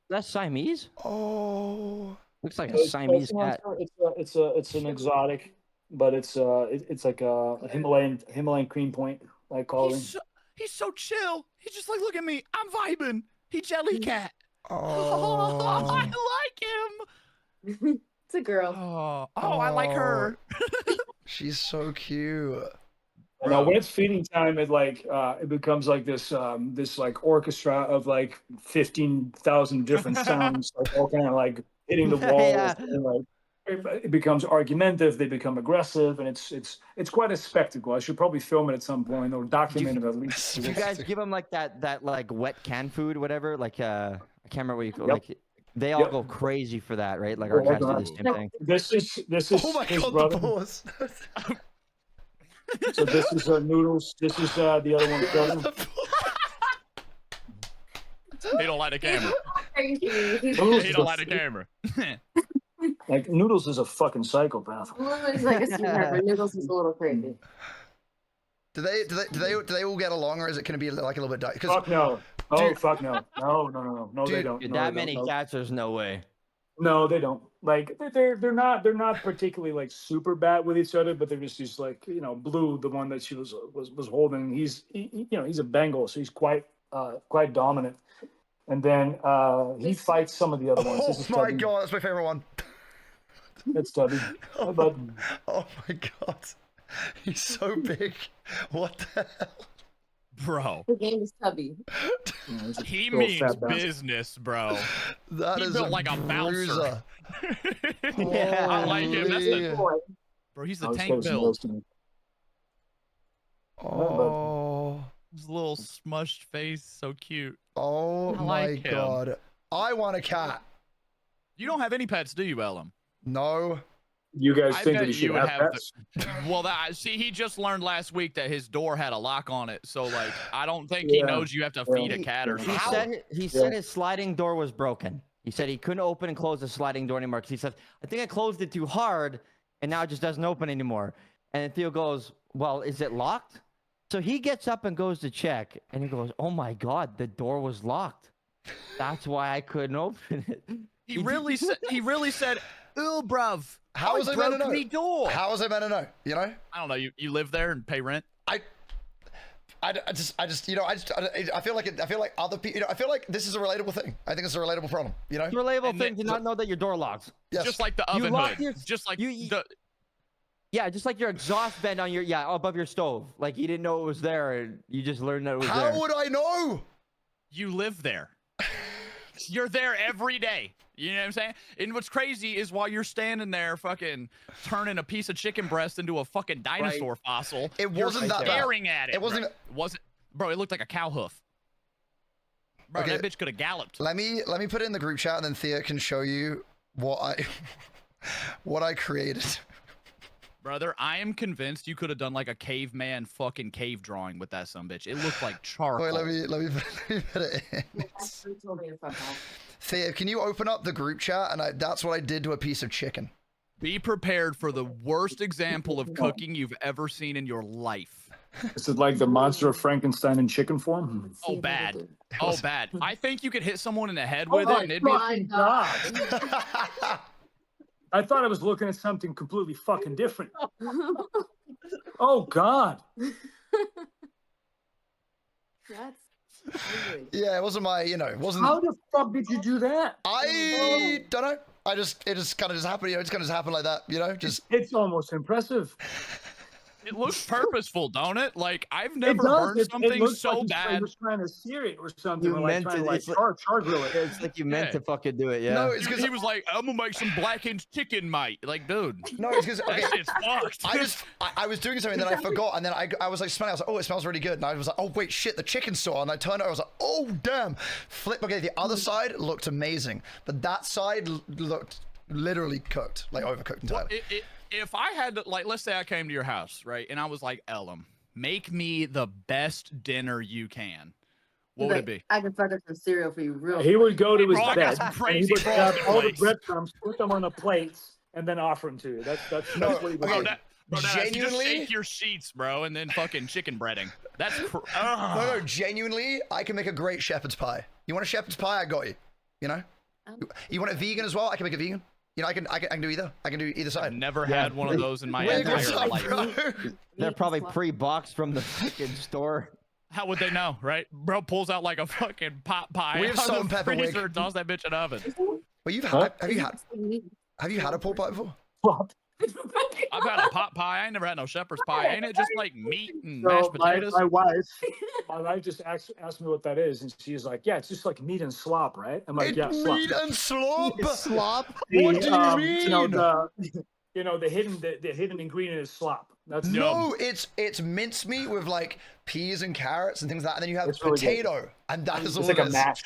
That's Siamese. Oh, Looks like a It's, Siamese cat. it's an exotic, but it's like a Himalayan cream point, like calling. He's so chill. He's just like, look at me. I'm vibing. He jelly cat. oh, I like him. It's a girl. I like her. she's so cute. Now when it's feeding time, it becomes like this like orchestra of like 15,000 different sounds, like all kind of like hitting the walls. Yeah. And, like it becomes argumentative. They become aggressive, and it's quite a spectacle. I should probably film it at some point or document it at least. Do you guys give them like that like wet canned food, whatever? Like I can't remember what you call Yep. like. They all Yep. go crazy for that, right? Like our cats do the same thing. This is Oh my his god, brother. the pause. So this is Noodles. This is the other one's brother. He don't like the camera. Noodles He is don't a- like the camera. Like Noodles is a fucking psychopath. Lulu's like a sweetheart, but Noodles is a little crazy. Do they all get along, or is it going to be like a little bit dark? Fuck no. Oh Dude. fuck no. No, they Dude, don't. Dude, No, that they many don't. cats, there's no way. No, they don't. Like they're not particularly like super bad with each other, but they're just like Blue, the one that she was holding. He's he's a Bengal, so he's quite dominant. And then he fights some of the other ones. This Oh is my Tubby. god, that's my favorite one. It's Tubby. But Oh my god, he's so big. What the hell? Bro, The game is Tubby. he's a he little means fat bastard. business, bro. That He is built a like a bouncer. bruiser. Yeah. I like him. That's the Holy- Boy. bro. He's I the was tank close to build. roasting him. Oh, His little smushed face, so cute. oh I my like him. god. I want a cat. You don't have any pets, do you, Ellum? No. You guys I think bet that he should you would have have pets? Well, see, he just learned last week that his door had a lock on it. So, like, I don't think he Yeah. knows you have to feed a cat or He something. said his sliding door was broken. He said he couldn't open and close the sliding door anymore because he said, I think I closed it too hard and now it just doesn't open anymore. And then Theo goes, well, is it locked? So he gets up and goes to check and he goes, oh my God, the door was locked. That's why I couldn't open it. He really said, "Ooh, bruv, How was I meant to know? me door." How was I meant to know? You know? I don't know. You live there and pay rent. I just you know, I feel like other people, I feel like this is a relatable thing. I think it's a relatable problem, you know? It's a relatable And thing then- to not know that your door locks. Yes. Just like the You oven locked hood. your- Just like you- the. Yeah, just like your exhaust vent on your, above your stove. Like you didn't know it was there and you just learned that it was there. How would I know? You live there. You're there every day. You know what I'm saying? And what's crazy is while you're standing there fucking turning a piece of chicken breast into a fucking dinosaur fossil, It you're wasn't that bad. staring at it. It wasn't bro. It wasn't, bro, it looked like a cow hoof. Bro, Okay. that bitch could have galloped. Let me put it in the group chat and then Thea can show you what I created. Brother, I am convinced you could have done like a caveman fucking cave drawing with that sumbitch. It looked like charcoal. Wait, let me put it in. Actually told me to fuck off. Thea, can you open up the group chat? And that's what I did to a piece of chicken. Be prepared for the worst example of cooking you've ever seen in your life. Is it like the monster of Frankenstein in chicken form? Oh, bad. Oh, bad. I think you could hit someone in the head Oh with my it and it'd be. My God. I thought I was looking at something completely fucking different. Oh God. That's ugly. Yeah, it wasn't my, it wasn't. How the fuck did you do that? I don't know. It just kind of just happened. It's kind of just happened like that. Just It's almost impressive. It looks purposeful, don't it? Like I've It never does. burned It something looks so like bad. He was trying to sear it or something. You Or like meant trying it. to like It's like- char grill it. It's like you meant Yeah. to fucking do it, yeah. no, it's because He was like, "I'm gonna make some blackened chicken, mate." Like, dude, no, it's because that okay. shit's fucked. I was doing something, then I forgot, and then I was like smelling. I was like, oh, it smells really good, and I was like, oh wait, shit, the chicken's saw, and I turned it. I was like, oh damn. Flip. Okay, the other side looked amazing, but that side looked literally cooked, like overcooked entirely. If I had to, like, let's say I came to your house, right, and I was like, Ellum, make me the best dinner you can. What would it be? I can fuck up some cereal for you real He would go to his Bro, I got bed some and he crazy would grab frosted all the flakes. breadcrumbs, put them on the plates, and then offer them to you. That's No, what he would okay. do. Bro, you just Genuinely? shake your sheets, bro, and then fucking chicken breading. That's No, genuinely, I can make a great shepherd's pie. You want a shepherd's pie? I got you. You know? You want it vegan as well? I can make it vegan. You know, I can do either. I can do either I've side. never had one of those in my Where you entire go, life. bro? They're probably pre-boxed from the fucking store. How would they know, right? Bro pulls out like a fucking pot pie We have out salt of and the pepper freezer, wig. toss that bitch in the oven. Well, Huh? have you had a pork pie before? I've had a pot pie. I ain't never had no shepherd's pie. Ain't it just like meat and So mashed potatoes? my wife just asked me what that is, and she's like, "Yeah, it's just like meat and slop, right?" I'm like, "Yeah, slop." Meat and slop. Slop. What do you mean? The hidden ingredient is slop. That's No, it's mincemeat with like peas and carrots and things like that, and then you have It's really good. potato, and that is all It's like it a is. mash.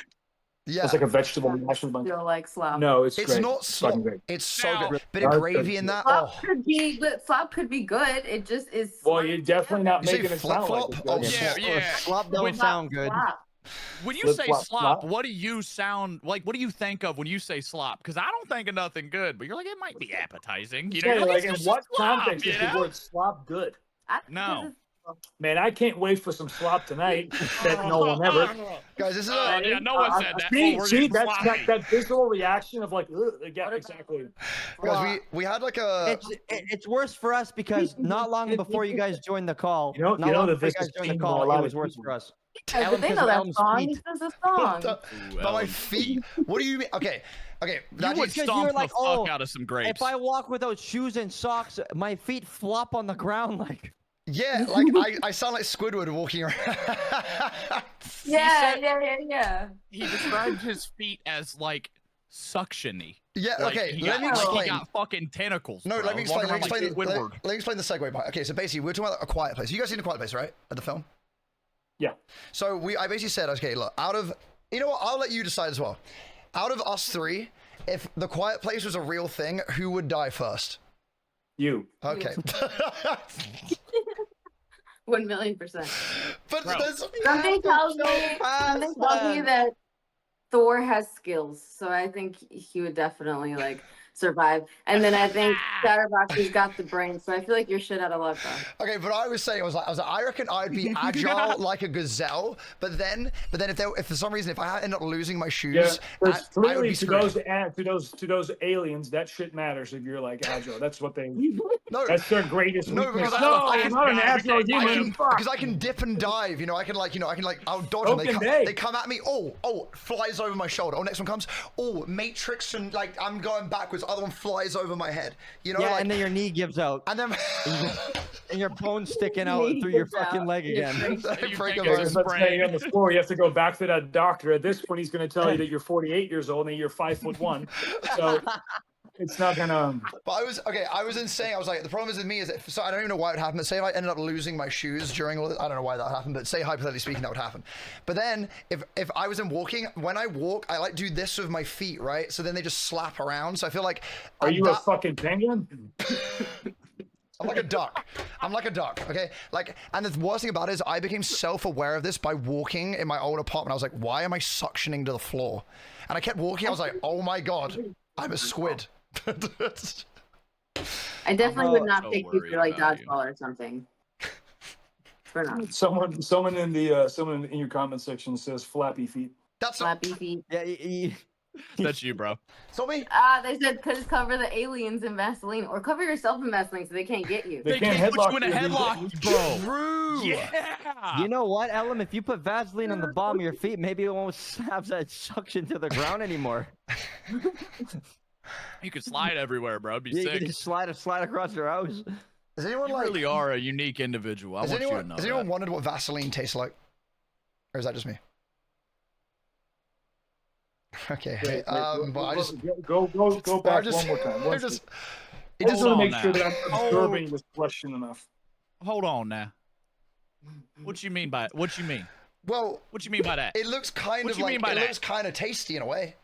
Yeah. It's like a vegetable mash with a bunch. Feel like slop. No, it's It's great. not It's slop. fucking great. It's so Now- good. Bit of No, gravy in that. Slop Oh. could be, but slop could be good. It just is. Well, slop you're definitely not You say making it sound like flip-flop? it's Oh, good. Yeah, Slop don't together. sound good. Slop. When you Flip, say flop, slop, flop. what do you sound like? What do you think of when you say slop? Because I don't think of nothing good, but you're like, it might be appetizing. You know, Yeah, you're like in it's just what slop, context you is the know? word slop good? No. Man, I can't wait for some slop tonight. That no one ever. Guys, this is Oh, a. yeah, no one said that. See, Oh, we're see getting that's sloppy. that visual reaction of like, ugh, yeah, exactly. Guys, we had like a. It's worse for us because not long before you guys joined the call, You know not long that before you this guys is joined the seen by a call, lot it of was worse people. for us. Yeah, Ellum, but they 'cause know of that Ellum's song. feet. It's just a song. Ooh, By my Ellum. feet. What do you mean? Okay. You that would is- because stomp you're the like, fuck oh, out of some grapes. If I walk without shoes and socks, my feet flop on the ground like. Yeah, like I sound like Squidward walking around. Yeah, said- yeah. He described his feet as like suctiony. Yeah, Like, okay, he let got, me like, explain. he got fucking tentacles. No, bro. let me explain. Walking Let me around explain. like Let Squidward. me explain the segue part. Okay, so basically, we're talking about A Quiet Place. You guys seen A Quiet Place, right? At the film. Yeah. So I basically said, okay, look, out of, you know what? I'll let you decide as well. Out of us three, if The Quiet Place was a real thing, who would die first? You. Okay. 1,000,000%. But Bro. there's Something tells me that Thor has skills, so I think he would definitely like survive. And then I think Chatterbox has got the brain, so I feel like you're shit out of luck though. Okay, but I was saying, I was like, I reckon I'd be agile like a gazelle, but then if for some reason if I end up losing my shoes, Yeah, I because would clearly be to screwed. those aliens, that shit matters if you're like agile. That's what they. No, That's their greatest No, weakness. because No, I I'm not an agile human. because I can dip and dive, you know, I can I'll dodge them. Open day. They come at me, flies over my shoulder. Oh, next one comes, Matrix, and like I'm going backwards, other one flies over my head. You know, Yeah, like, and then your knee gives out, and then and your bone's sticking out through your fucking leg again. You break think a it's bone. a Let's say you're on the floor. You have to go back to that doctor. At this point, he's going to tell you that you're 48 years old and you're 5'1". So it's not gonna. But I was insane. I was like, the problem is with me is that, so I don't even know why it happened, but say if I ended up losing my shoes during all this, I don't know why that happened, but say hypothetically speaking that would happen. But then if I was in walking, when I walk, I like do this with my feet, right? So then they just slap around. So I feel like Are you a fucking penguin? I'm like a duck. I'm like a duck, okay? Like, and the worst thing about it is I became self-aware of this by walking in my old apartment. I was like, why am I suctioning to the floor? And I kept walking. I was like, oh my God, I'm a squid. I definitely would not so pick you worried for like about you. dodgeball or something. For now. Someone in your comment section says flappy feet. That's Flappy feet. Yeah, That's you, bro. not me. They said just cover the aliens in Vaseline or cover yourself in Vaseline so they can't get you. They They can't put you in a headlock headlock, bro. True. Yeah. You know what, Ellum? If you put Vaseline on the bottom of your feet, maybe it won't have that suction to the ground anymore. You could slide everywhere, bro. It'd be You sick. can just slide across your house. Has anyone You like? really are a unique individual. I Has want you to anyone, know has that. anyone wondered what Vaseline tastes like? Or is that just me? Okay. Wait, Well, I just go back just- one more time. I One just- I just Hold want to on make sure now. that I'm absorbing this question enough. Hold on now. What you mean by what you mean? well, What you mean by that? it looks kind What of you like mean by it that? looks kind of tasty in a way.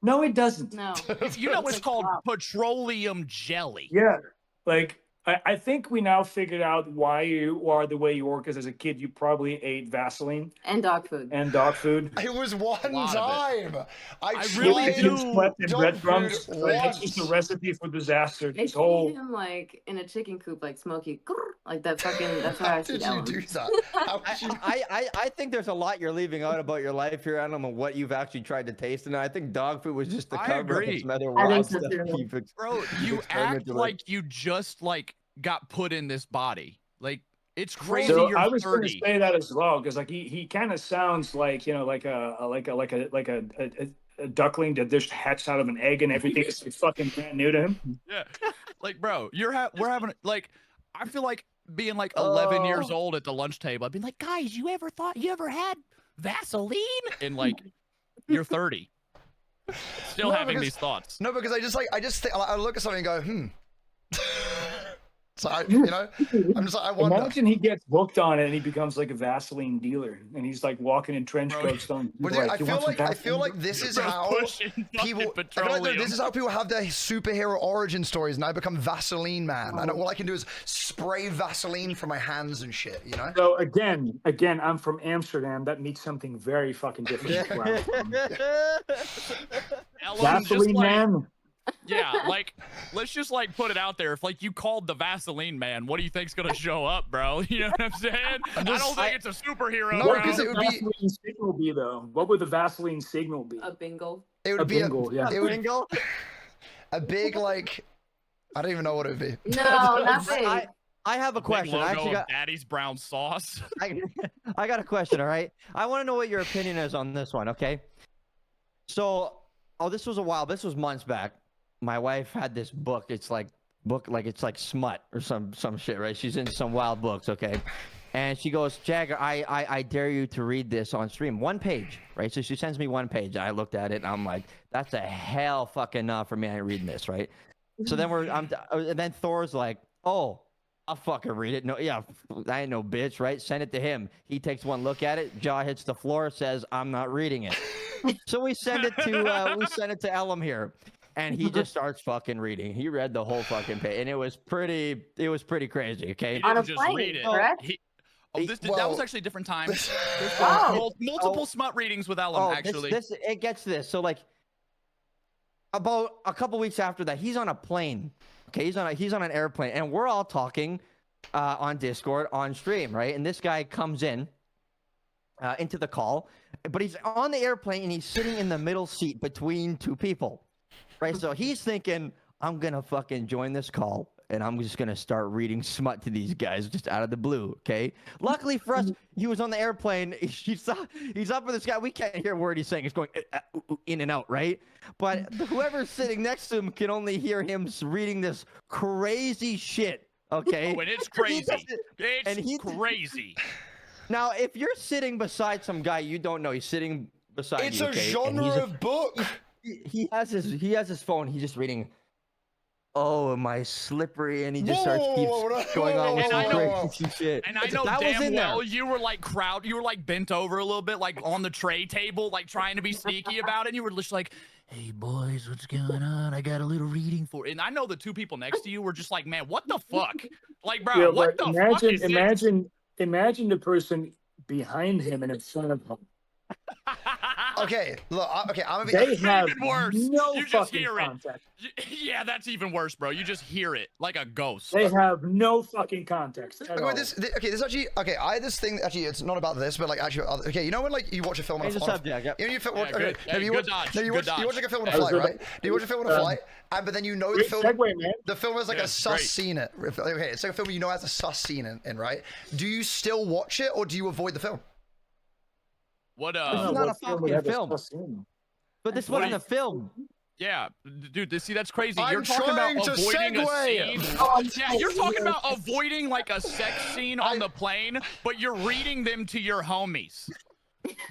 No, it doesn't. No. You know it's Like called wow. petroleum jelly. Yeah, like I think we now figured out why you are the way you are, because as a kid you probably ate Vaseline And dog food. and dog food. It was one lot of time. I really tried do. Swept in dog breadcrumbs. food It's just a once. recipe for disaster. They This see whole him like in a chicken coop, like Smokey, like that fucking. That's why How I see did you Ellum. do that? How did you... I think there's a lot you're leaving out about your life here, Adam, and what you've actually tried to taste. And I think dog food was just the I cover of agree. some other I think wild so stuff. too. Bro, you act experimented with. like you just like got put in this body. Like it's crazy. So You're I was going to 30. say that as well, because like he kind of sounds like, you know, like a duckling that just hatched out of an egg and everything is fucking brand new to him. Yeah, like bro, we're having like I feel like being like 11 years old at the lunch table. I've been like, guys, you ever had Vaseline? And like you're 30, still No, having because- these thoughts. No, because I just think, I look at something and go, So you know, I'm just like, I wonder. Imagine he gets booked on it and he becomes like a Vaseline dealer, and he's like walking in trench Bro, coats. Going, Well, dude, like, "You want some I feel Vaseline?" like this is Bro, how pushing fucking people. I feel like petroleum. this is how people have their superhero origin stories, and I become Vaseline man, and all I can do is spray Vaseline from my hands and shit. You know. So again, I'm from Amsterdam. That means something very fucking different. from where I'm from. Ellum, just Vaseline like, man. yeah, like let's just like put it out there. If like you called the Vaseline man, what do you think's gonna show up, bro? You know what I'm saying? I don't think it's a superhero, No, bro. because What it would would the be- Vaseline signal be though? What would the Vaseline signal be? A bingo. It would A be bingo, yeah. It would Bingo? a big like. I don't even know what it would be. No, not big. I have a Big question. I logo actually of got Daddy's brown sauce. I got a question, all right? I want to know what your opinion is on this one, okay? So, this was a while. This was months back. My wife had this book. It's like smut or some shit, right? She's into some wild books, okay? And she goes, Jagger, I dare you to read this on stream. One page, right? So she sends me one page. I looked at it and I'm like, that's a hell fucking enough for me. I ain't reading this, right? So then and then Thor's like, oh, I'll fucking read it. No, yeah, I ain't no bitch, right? Send it to him. He takes one look at it, jaw hits the floor, says, I'm not reading it. So we send it to Ellum here. And he just starts fucking reading. He read the whole fucking page, and it was pretty crazy. Okay. He On a didn't just plane, read it. correct? That Well- was actually a different time. There's Oh. multiple smut readings with Ellum, actually. It gets to this. So like, about a couple weeks after that, he's on a plane. Okay, he's on an airplane, and we're all talking on Discord on stream, right? And this guy comes in into the call, but he's on the airplane and he's sitting in the middle seat between two people, right? So he's thinking, I'm gonna fucking join this call and I'm just gonna start reading smut to these guys just out of the blue. Okay. Luckily for us, he was on the airplane. He's up with this guy. We can't hear a word he's saying. It's going in and out, right? But whoever's sitting next to him can only hear him reading this crazy shit. Okay. Oh, and it's crazy. And he- It's crazy. Now, if you're sitting beside some guy you don't know, he's sitting beside It's you. a okay, and genre he's of book. he has his phone. He's just reading. Oh, my slippery, and he just starts keeps going on with And some I know- crazy shit. And I know that was damn in there. well you were like bent over a little bit, like on the tray table, like trying to be sneaky about it. And you were just like, hey boys, what's going on? I got a little reading for it. And I know the two people next to you were just like, man, what the fuck? Like, bro, Yeah, what but the fuck is this? imagine the person behind him and in front of him. Okay, look. Okay, I'm gonna They be. have even worse. no You just fucking hear it. context. Yeah, that's even worse, bro. You just hear it like a ghost. They have no fucking context. At Okay, all. wait, this actually. Okay, I had this thing. Actually, it's not about this, but like actually. Okay, you know when like you watch a film on Change a the subject. Yep. You know, you Yeah, okay, good- no, hey, you good watch, dodge, no, you good watch, you watch like a film on a dodge. flight, right? Do you watch a film on a flight, but then you know the Great film. segue, man. The film is like Yeah, a sus great. scene. Okay, it's like a film you know has a sus scene in, right? Do you still watch it or do you avoid the film? What This I don't is know not what a film would fucking have a film. sus scene. But this What wasn't do a film. Yeah, dude, see, that's crazy. I'm You're talking about trying to avoiding a segue. scene. Yeah, you're talking about avoiding like a sex scene on the plane, but you're reading them to your homies.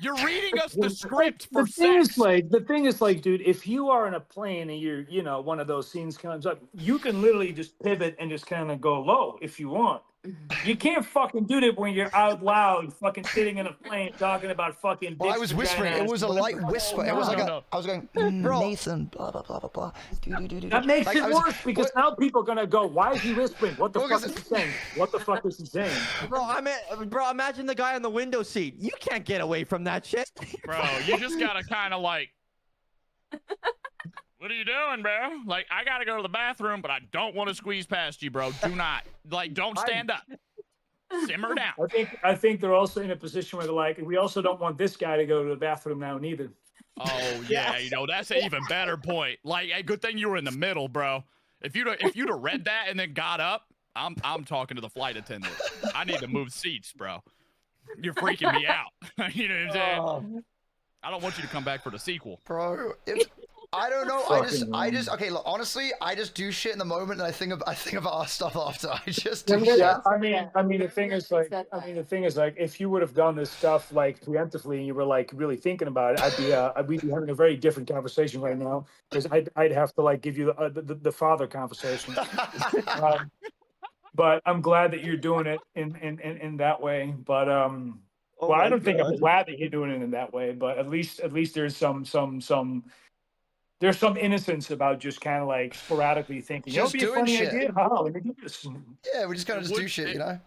You're reading us the script for the thing sex. is like, dude, if you are in a plane and you're, one of those scenes comes up, you can literally just pivot and just kind of go low if you want. You can't fucking do that when you're out loud, fucking sitting in a plane talking about fucking. Well, I dicks, was whispering. It vaginas, was a whatever. light whisper. It was like I was going, Nathan, blah blah blah blah blah. That makes Like, it I was- worse because now people are gonna go, "Why is he whispering? What the fuck is he saying? What the fuck is he saying?" Bro, imagine the guy on the window seat. You can't get away from that shit. Bro, you just gotta kind of like, what are you doing, bro? Like, I gotta go to the bathroom, but I don't want to squeeze past you, bro. Do not, like, don't stand up. Simmer down. I think they're also in a position where they're like, we also don't want this guy to go to the bathroom now neither. Oh yeah, you know, that's an even better point. Like, hey, good thing you were in the middle, bro. If you'd have read that and then got up, I'm talking to the flight attendant. I need to move seats, bro. You're freaking me out. You know what I'm saying? I don't want you to come back for the sequel. Bro, I don't know. I just okay. Look, honestly, I just do shit in the moment, and I think about our stuff after. I just do shit. Yeah, I mean, the thing is like, if you would have done this stuff like preemptively, and you were like really thinking about it, we'd be having a very different conversation right now because I'd have to like give you the father conversation. But I'm glad that you're doing it in that way. But well, I don't think I'm glad that you're doing it in that way. But at least there's there's some innocence about just kind of like sporadically thinking, Just it'll be a doing funny shit. idea. Oh, let me do this. Yeah, we just kind of just do shit, you know.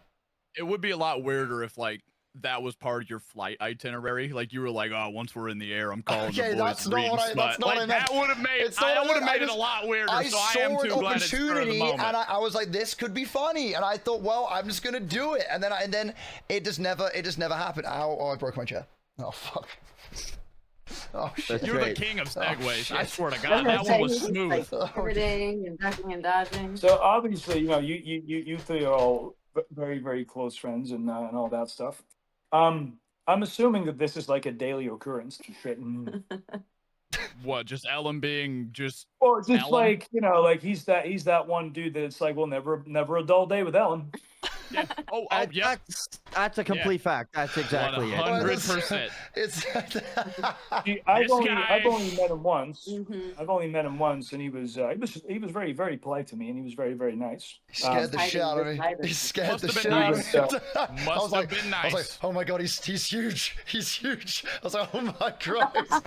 It would be a lot weirder if like that was part of your flight itinerary. Like you were like, oh, once we're in the air, I'm calling Okay, the boys. that's not what I- that's not what I meant. That would have made It's not what I would have meant. made it a lot weirder. I So I saw am an too glad it's spur of the opportunity, moment. and I was like, this could be funny, and I thought, well, I'm just gonna do it, and then it just never happened. Ow! Oh, I broke my chair. Oh fuck. Oh shit. You're the king of segues. I swear to God, that one was smooth. Like pivoting and ducking and dodging. So obviously, you know, you three are all very, very close friends and all that stuff. I'm assuming that this is like a daily occurrence. Shit. What? Just Ellum being just. Well, it's just Ellum? like, you know, like he's that one dude that it's like, well, never a dull day with Ellen. Yeah. Oh, yeah. That's a complete fact. That's exactly it. 100%. It's. See, I've This only guy- met him once. Mhm. I've only met him once, and he was very, very polite to me, and he was very, very nice. He scared the Hiding shit out of me. hiding. He scared Must the have shit been out of nice. me. Must I was have like, been I was like, nice. oh my god, he's huge. He's huge. I was like, oh my Christ.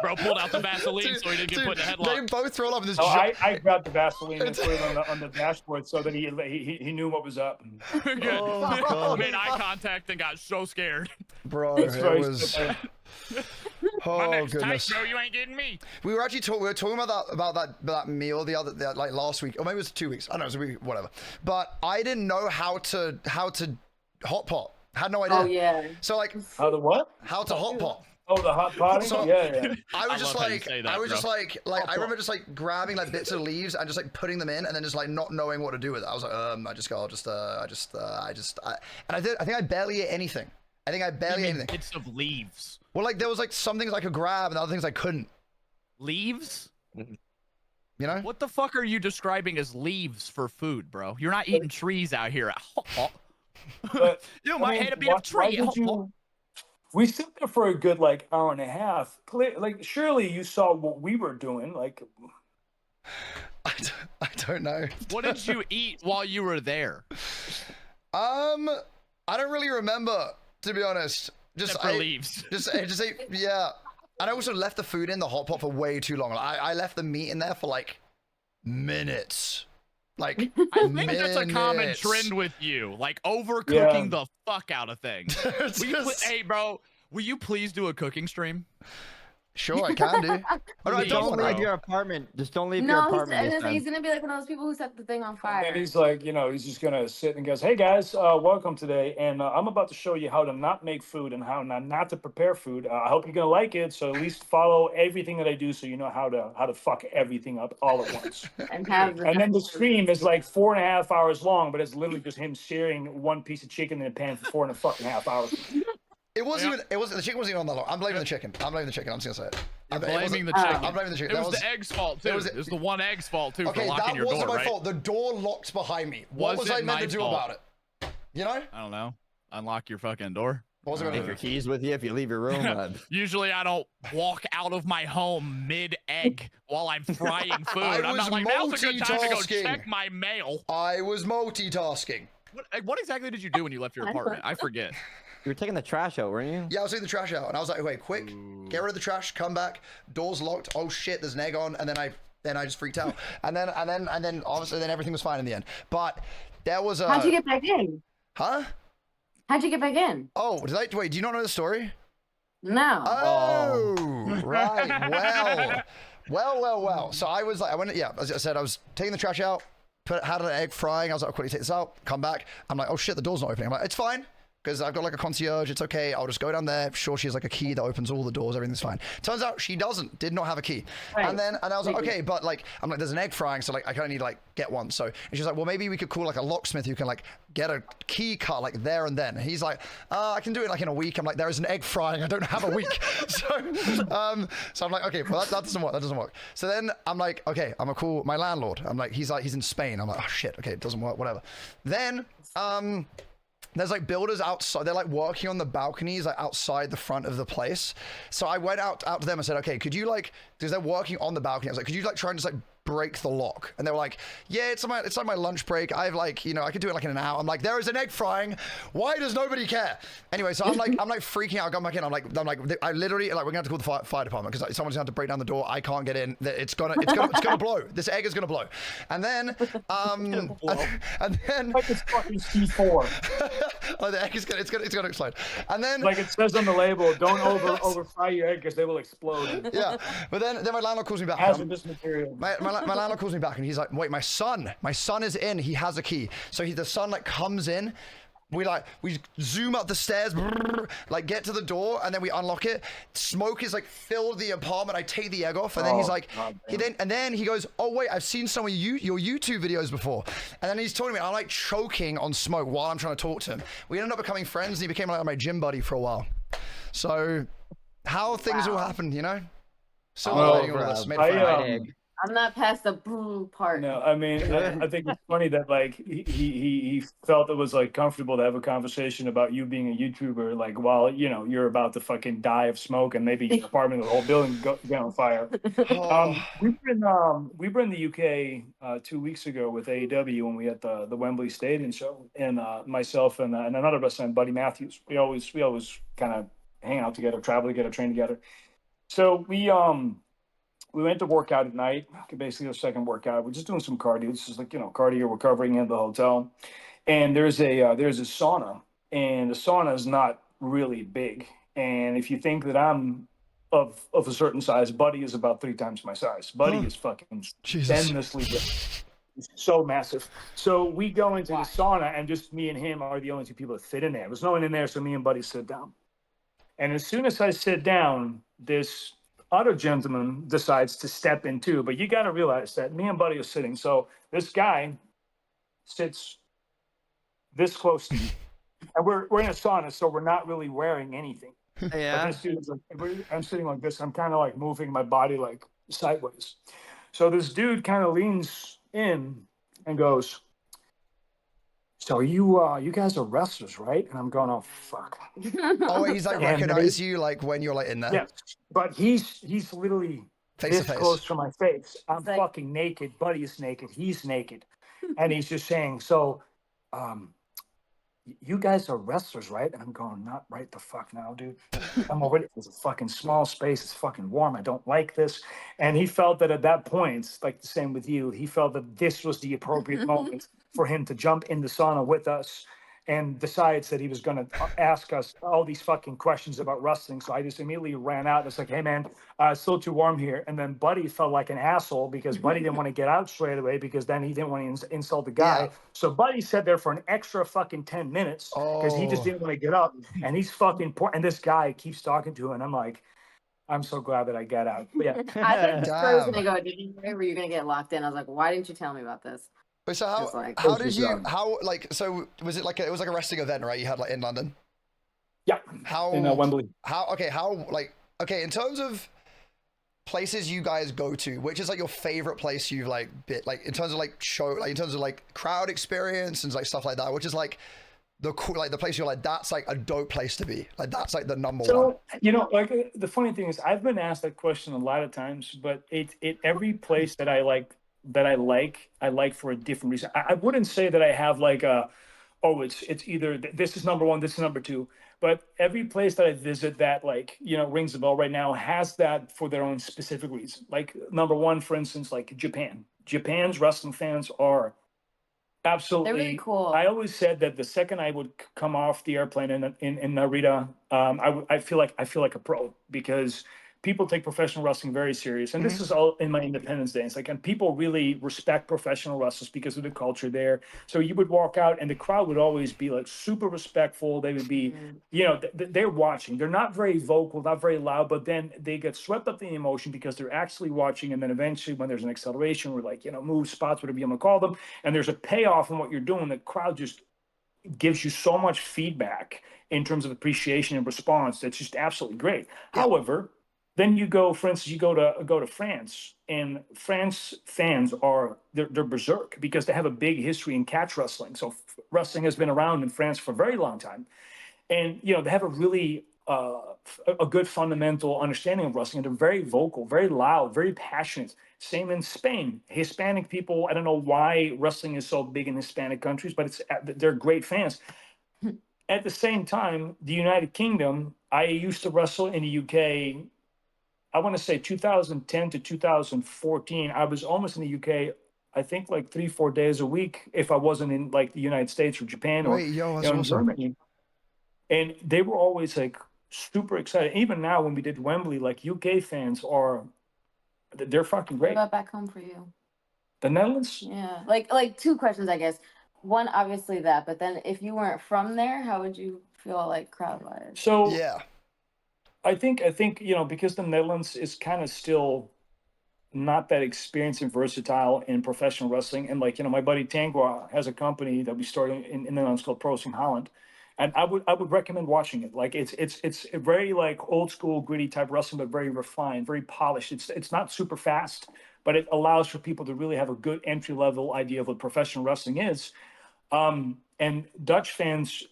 Bro pulled out the Vaseline Dude, so he didn't get dude, put in the They headlock. both roll up in this. Oh, I grabbed the Vaseline and put it on the dashboard so that he knew what was up. Good. God. Made eye contact and got so scared. Bro, It's it very was. simple. My Oh neck's tight, goodness. bro. You ain't getting me. We were actually talking about that meal like last week, or maybe it was 2 weeks. I don't know, it was a week, whatever. But I didn't know how to hot pot. Had no idea. Oh yeah. So like How the what? how to hot pot. Oh, the hot potting? So- yeah. I was I just love how you like, say that, I was bro. just like I remember just like grabbing like bits of leaves and just like putting them in and then just like not knowing what to do with it. I was like, I think I barely ate anything. I think I barely ate anything. Bits of leaves. Well, like there was like some things I could grab and other things I couldn't. Leaves? You know? What the fuck are you describing as leaves for food, bro? You're not eating trees out here. But, You might hit a bit of why tree. did you? We sat there for a good like hour and a half. Like surely you saw what we were doing. Like I don't know. What did you eat while you were there? I don't really remember, to be honest. Except for leaves. Just ate, yeah. And I also left the food in the hot pot for way too long. I left the meat in there for like minutes. Like I think that's a common minutes. trend with you, like overcooking Yeah. the fuck out of things. It's Will you just- hey, bro, will you please do a cooking stream? Sure, I can do. Oh, no, I Please, don't Don't want bro. leave to. your apartment. Just don't leave your No, apartment. this he's, time. he's gonna be like one of those people who set the thing on fire. and he's like, you know, he's just gonna sit and goes, "Hey guys, welcome today, and I'm about to show you how to not make food and how not to prepare food. I hope you're gonna like it. So at least follow everything that I do, so you know how to fuck everything up all at once." And have And then the stream is like 4.5 hours long, but it's literally just him searing one piece of chicken in a pan for 4.5 hours. It wasn't Yeah. even. It wasn't. The chicken wasn't even on that long. I'm blaming the chicken. I'm blaming the chicken. I'm just gonna say it. You're It blaming wasn't- the Oh. chicken. I'm blaming the chicken. It That was the egg's fault too. was- It was the one egg's fault too Okay, for locking that your wasn't door, my right? fault. The door locked behind me. What Was was I it meant my to do fault? about it? You know? I don't know. Unlock your fucking door. What was I Take gonna your do? keys with you if you leave your room. Usually I don't walk out of my home mid-egg while I'm frying food. I'm was not like, now's a good time to go multitasking. check my mail. I was multitasking. What exactly did you do when you left your apartment? I forget. You were taking the trash out, weren't you? Yeah, I was taking the trash out, and I was like, wait, quick, get rid of the trash, come back, door's locked. Oh shit, there's an egg on, and then I just freaked out, and then obviously then everything was fine in the end. But there was a. How'd you get back in? Huh? How'd you get back in? Oh, wait? Do you not know the story? No. Oh, right. Well. So I was like, as I said, I was taking the trash out, had an egg frying. I was like, I'll quickly take this out, come back. I'm like, oh shit, the door's not opening. I'm like, it's fine. Because I've got like a concierge, it's okay. I'll just go down there. Sure, she has like a key that opens all the doors. Everything's fine. Turns out she did not have a key. Right. And I was like, okay, but like, I'm like, there's an egg frying, so like, I kind of need to like get one. So, and she's like, well, maybe we could call like a locksmith who can like get a key cut like there and then. And he's like, I can do it like in a week. I'm like, there is an egg frying. I don't have a week. So I'm like, okay, well that doesn't work. That doesn't work. So then I'm like, okay, I'm gonna call my landlord. I'm like, he's in Spain. I'm like, oh shit, okay, it doesn't work. Whatever. Then there's like builders outside. They're like working on the balconies like outside the front of the place. So I went out to them and said, okay, could you like, because they're working on the balcony. I was like, could you like try and just like break the lock? And they were like, yeah, it's like my lunch break. I've like, I could do it like in an hour. I'm like, there is an egg frying. Why does nobody care? Anyway, so I'm like freaking out. I come back in. I'm like, I literally like, we're gonna have to call the fire department because like, someone's gonna have to break down the door. I can't get in. It's gonna blow. This egg is gonna blow. And then, and then like it's fucking C4. oh, the egg is gonna explode. And then like it says on the label, don't over fry your egg because they will explode. Yeah, but then my landlord calls me back. Hazardous material. My landlord calls me back and he's like, wait, my son is in. He has a key. So the son like comes in. We zoom up the stairs, like get to the door, and then we unlock it. Smoke is like filled the apartment. I take the egg off, and then he's like, then he goes, oh wait, I've seen some of your YouTube videos before. And then he's telling me I'm like choking on smoke while I'm trying to talk to him. We ended up becoming friends, and he became like my gym buddy for a while. So how things all happened, So all this. Made a I'm not past the boo part. No, I mean, I think it's funny that like he felt it was like comfortable to have a conversation about you being a YouTuber, like while you're about to fucking die of smoke and maybe your apartment, the whole building go on fire. We were in the UK 2 weeks ago with AEW when we had the Wembley Stadium show, and myself and another best friend, Buddy Matthews, we always kind of hang out together, travel together, train together. So we went to work out at night, basically the second workout. We're just doing some cardio. This is like, cardio. We're covering in the hotel. And there's a sauna, and the sauna is not really big. And if you think that I'm of a certain size, Buddy is about 3 times my size. Buddy is fucking endlessly big. It's so massive. So we go into the sauna, and just me and him are the only 2 people that fit in there. There's no one in there, so me and Buddy sit down. And as soon as I sit down, this other gentleman decides to step in too, but you got to realize that me and Buddy are sitting. So this guy sits this close to me, and we're in a sauna, so we're not really wearing anything. Yeah. But this dude's like, I'm sitting like this. I'm kind of like moving my body like sideways. So this dude kind of leans in and goes, so you guys are wrestlers, right? And I'm going, oh fuck. Oh, he's like recognize you like when you're like in there. Yeah, but he's literally face this to face. close to my face. I'm fucking naked. Buddy is naked. He's naked, and he's just saying, so, you guys are wrestlers, right? And I'm going, not right the fuck now, dude. I'm already. It's a fucking small space. It's fucking warm. I don't like this. And he felt that at that point, like the same with you, he felt that this was the appropriate moment for him to jump in the sauna with us, and decides that he was going to ask us all these fucking questions about wrestling. So I just immediately ran out. It's like, hey man, it's still too warm here. And then Buddy felt like an asshole because Buddy didn't want to get out straight away because then he didn't want to insult the guy. Yeah. So Buddy sat there for an extra fucking 10 minutes because he just didn't want to get up. And he's fucking poor. And this guy keeps talking to him. And I'm like, I'm so glad that I got out. But yeah. I think I was going to go, did you were you going to get locked in? I was like, why didn't you tell me about this? Wait, so was it like it was like a wrestling event, right? You had like in London. Yeah. In Wembley. In terms of places you guys go to, which is like your favorite place you've like been, like in terms of like show, like in terms of like crowd experience and like stuff like that, which is like the cool, like the place you're like, that's like a dope place to be, like that's like the number one. Like the funny thing is I've been asked that question a lot of times, but every place that I like for a different reason. I wouldn't say that I have like a oh, it's either this is number one, this is number two. But every place that I visit that like rings a bell right now has that for their own specific reason. Like number one, for instance, like Japan. Japan's wrestling fans are absolutely. They're really cool. I always said that the second I would come off the airplane in Narita, I feel like a pro, because people take professional wrestling very serious, and this is all in my independence days. Like, and people really respect professional wrestlers because of the culture there. So you would walk out, and the crowd would always be like super respectful. They would be, they're watching. They're not very vocal, not very loud, but then they get swept up in the emotion because they're actually watching. And then eventually, when there's an acceleration, or like move spots, whatever you want to call them, and there's a payoff in what you're doing, the crowd just gives you so much feedback in terms of appreciation and response. That's just absolutely great. Yeah. However, then you go, for instance, you go to France, and France fans they're berserk because they have a big history in catch wrestling. So wrestling has been around in France for a very long time, and they have a really a good fundamental understanding of wrestling. And they're very vocal, very loud, very passionate. Same in Spain. Hispanic people, I don't know why wrestling is so big in Hispanic countries, but they're great fans. At the same time, the United Kingdom, I used to wrestle in the UK. I want to say 2010 to 2014. I was almost in the UK, I think like 3-4 days a week if I wasn't in like the United States or Japan or Wait, yo, that's awesome. Germany. And they were always like super excited. Even now when we did Wembley, like UK fans they're fucking What great. about back home for you? The Netherlands? Yeah, like two questions, I guess. One, obviously that, but then if you weren't from there, how would you feel like crowd-wise? So Yeah. I think because the Netherlands is kind of still not that experienced and versatile in professional wrestling, and like my buddy Tangwa has a company that we started in the Netherlands called Pro Wrestling Holland, and I would recommend watching it. Like it's a very like old school gritty type wrestling, but very refined, very polished. It's not super fast, but it allows for people to really have a good entry level idea of what professional wrestling is. And Dutch fans,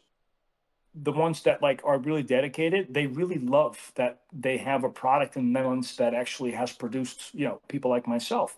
the ones that like are really dedicated, they really love that they have a product in the Netherlands that actually has produced people like myself.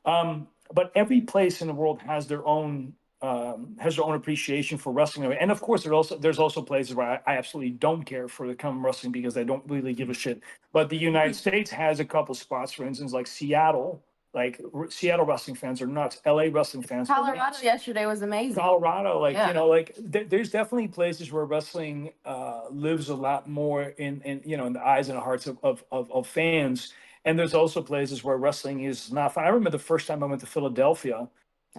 But every place in the world has their own appreciation for wrestling, and of course there's also places where I absolutely don't care for the common wrestling because I don't really give a shit. But the United States has a couple spots, for instance, like Seattle. Like Seattle wrestling fans are nuts. LA wrestling fans. Colorado yesterday was amazing. Colorado, Yeah. There's definitely places where wrestling lives a lot more in in the eyes and the hearts of fans. And there's also places where wrestling is not fun. I remember the first time I went to Philadelphia.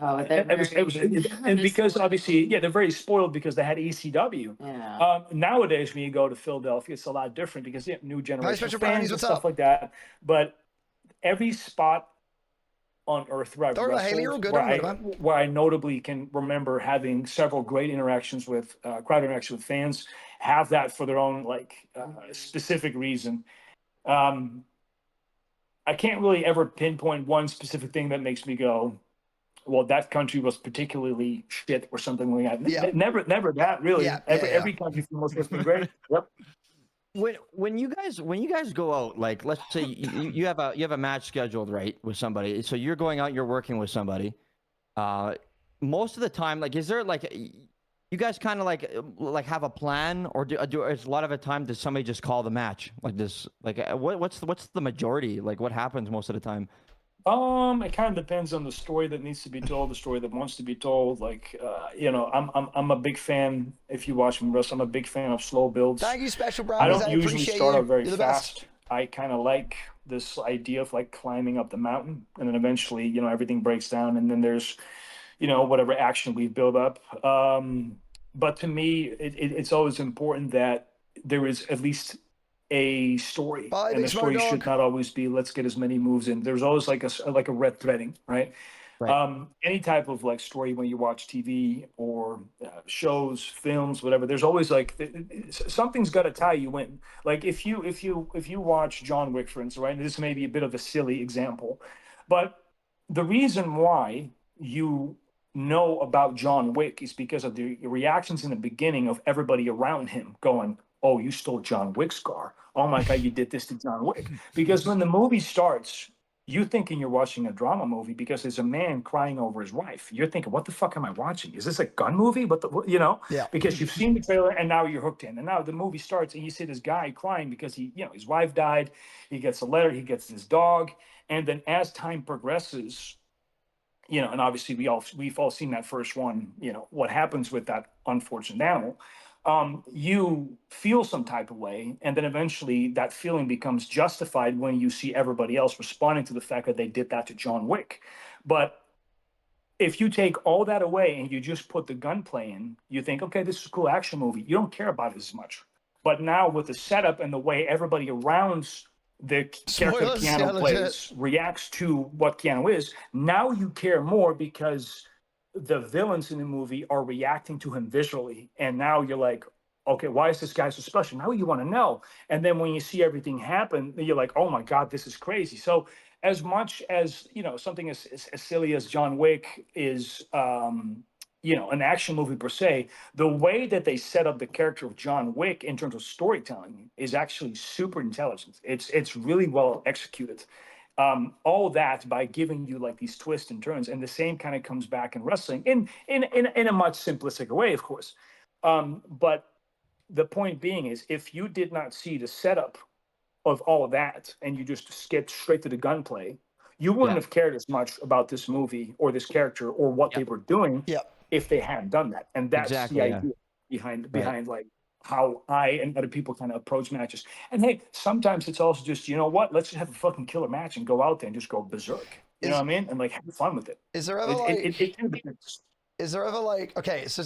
Oh, And because obviously, they're very spoiled because they had ECW. Yeah. Nowadays, when you go to Philadelphia, it's a lot different because new generation Special fans Brownies, and what's stuff up? like that. But every spot on earth where I've Don't worry about Haley, you're all wrestled, good. where Don't worry about where I notably can remember having several great interactions with crowd interaction with fans, have that for their own specific reason. I can't really ever pinpoint one specific thing that makes me go, well, that country was particularly shit or something like that. Yeah. Never that really. Yeah, Every country for the most part has been great. Yep. When you guys go out, like let's say you have a match scheduled, right, with somebody, so you're going out, you're working with somebody, most of the time, like is there like you guys kind of like have a plan, or do is a lot of the time does somebody just call the match like this, like what's the majority, like what happens most of the time? It kind of depends on the story that needs to be told, the story that wants to be told. Like, I'm a big fan. If you watch me wrestle, I'm a big fan of slow builds. Thank you, Special I Brownies. don't usually appreciate start you. out very You're the best. fast. I kind of like this idea of like climbing up the mountain, and then eventually, everything breaks down, and then there's, whatever action we build up. But to me, it's always important that there is at least a story, Bye, and big the smart story should dog. not always be let's get as many moves in. There's always like a red threading, right? Right. Any type of like story when you watch TV or shows, films, whatever. There's always like something's got to tie you in. Like if you watch John Wick, for instance, right? And this may be a bit of a silly example, but the reason why you know about John Wick is because of the reactions in the beginning of everybody around him going, "Oh, you stole John Wick's car. Oh my God, you did this to John Wick." Because when the movie starts, you thinking you're watching a drama movie because there's a man crying over his wife. You're thinking, what the fuck am I watching? Is this a gun movie? You know, Yeah. because you've seen the trailer and now you're hooked in. And now the movie starts and you see this guy crying because his wife died. He gets a letter, he gets his dog. And then as time progresses, and obviously we've all seen that first one, what happens with that unfortunate animal. You feel some type of way, and then eventually that feeling becomes justified when you see everybody else responding to the fact that they did that to John Wick. But if you take all that away and you just put the gunplay in, you think, okay, this is a cool action movie. You don't care about it as much. But now with the setup and the way everybody around the character Spoilers, Keanu yeah, legit. plays reacts to what Keanu is, now you care more because the villains in the movie are reacting to him visually. And now you're like, okay, why is this guy so special? Now you want to know. And then when you see everything happen, you're like, oh my God, this is crazy. So as much as, something as silly as John Wick is, an action movie per se, the way that they set up the character of John Wick in terms of storytelling is actually super intelligent. It's really well executed. All that by giving you like these twists and turns, and the same kind of comes back in wrestling in a much simplistic way, of course. But the point being is, if you did not see the setup of all of that and you just skipped straight to the gunplay, you wouldn't have cared as much about this movie or this character or what they were doing if they hadn't done that. And that's the idea behind like how I and other people kind of approach matches. And hey, sometimes it's also just, let's just have a fucking killer match and go out there and just go berserk. You know what I mean? And like have fun with it. Is there ever okay, so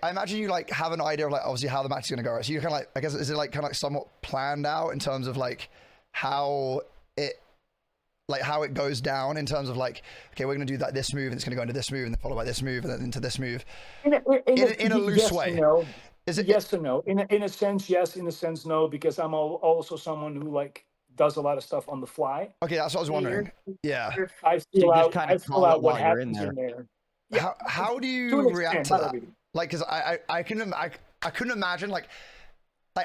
I imagine you like have an idea of like obviously how the match is gonna go, right? So you kind of like, I guess, is it like kind of like somewhat planned out in terms of like how it goes down in terms of like, okay, we're gonna do this move and it's gonna go into this move and then followed by this move and then into this move in a loose yes way? No. Is it yes and no? In a sense, yes. In a sense, no. Because I'm also someone who like does a lot of stuff on the fly. Okay, that's what I was wondering. Yeah. I feel out what happens in there. Yeah. How do you react to that? Like, because I couldn't imagine like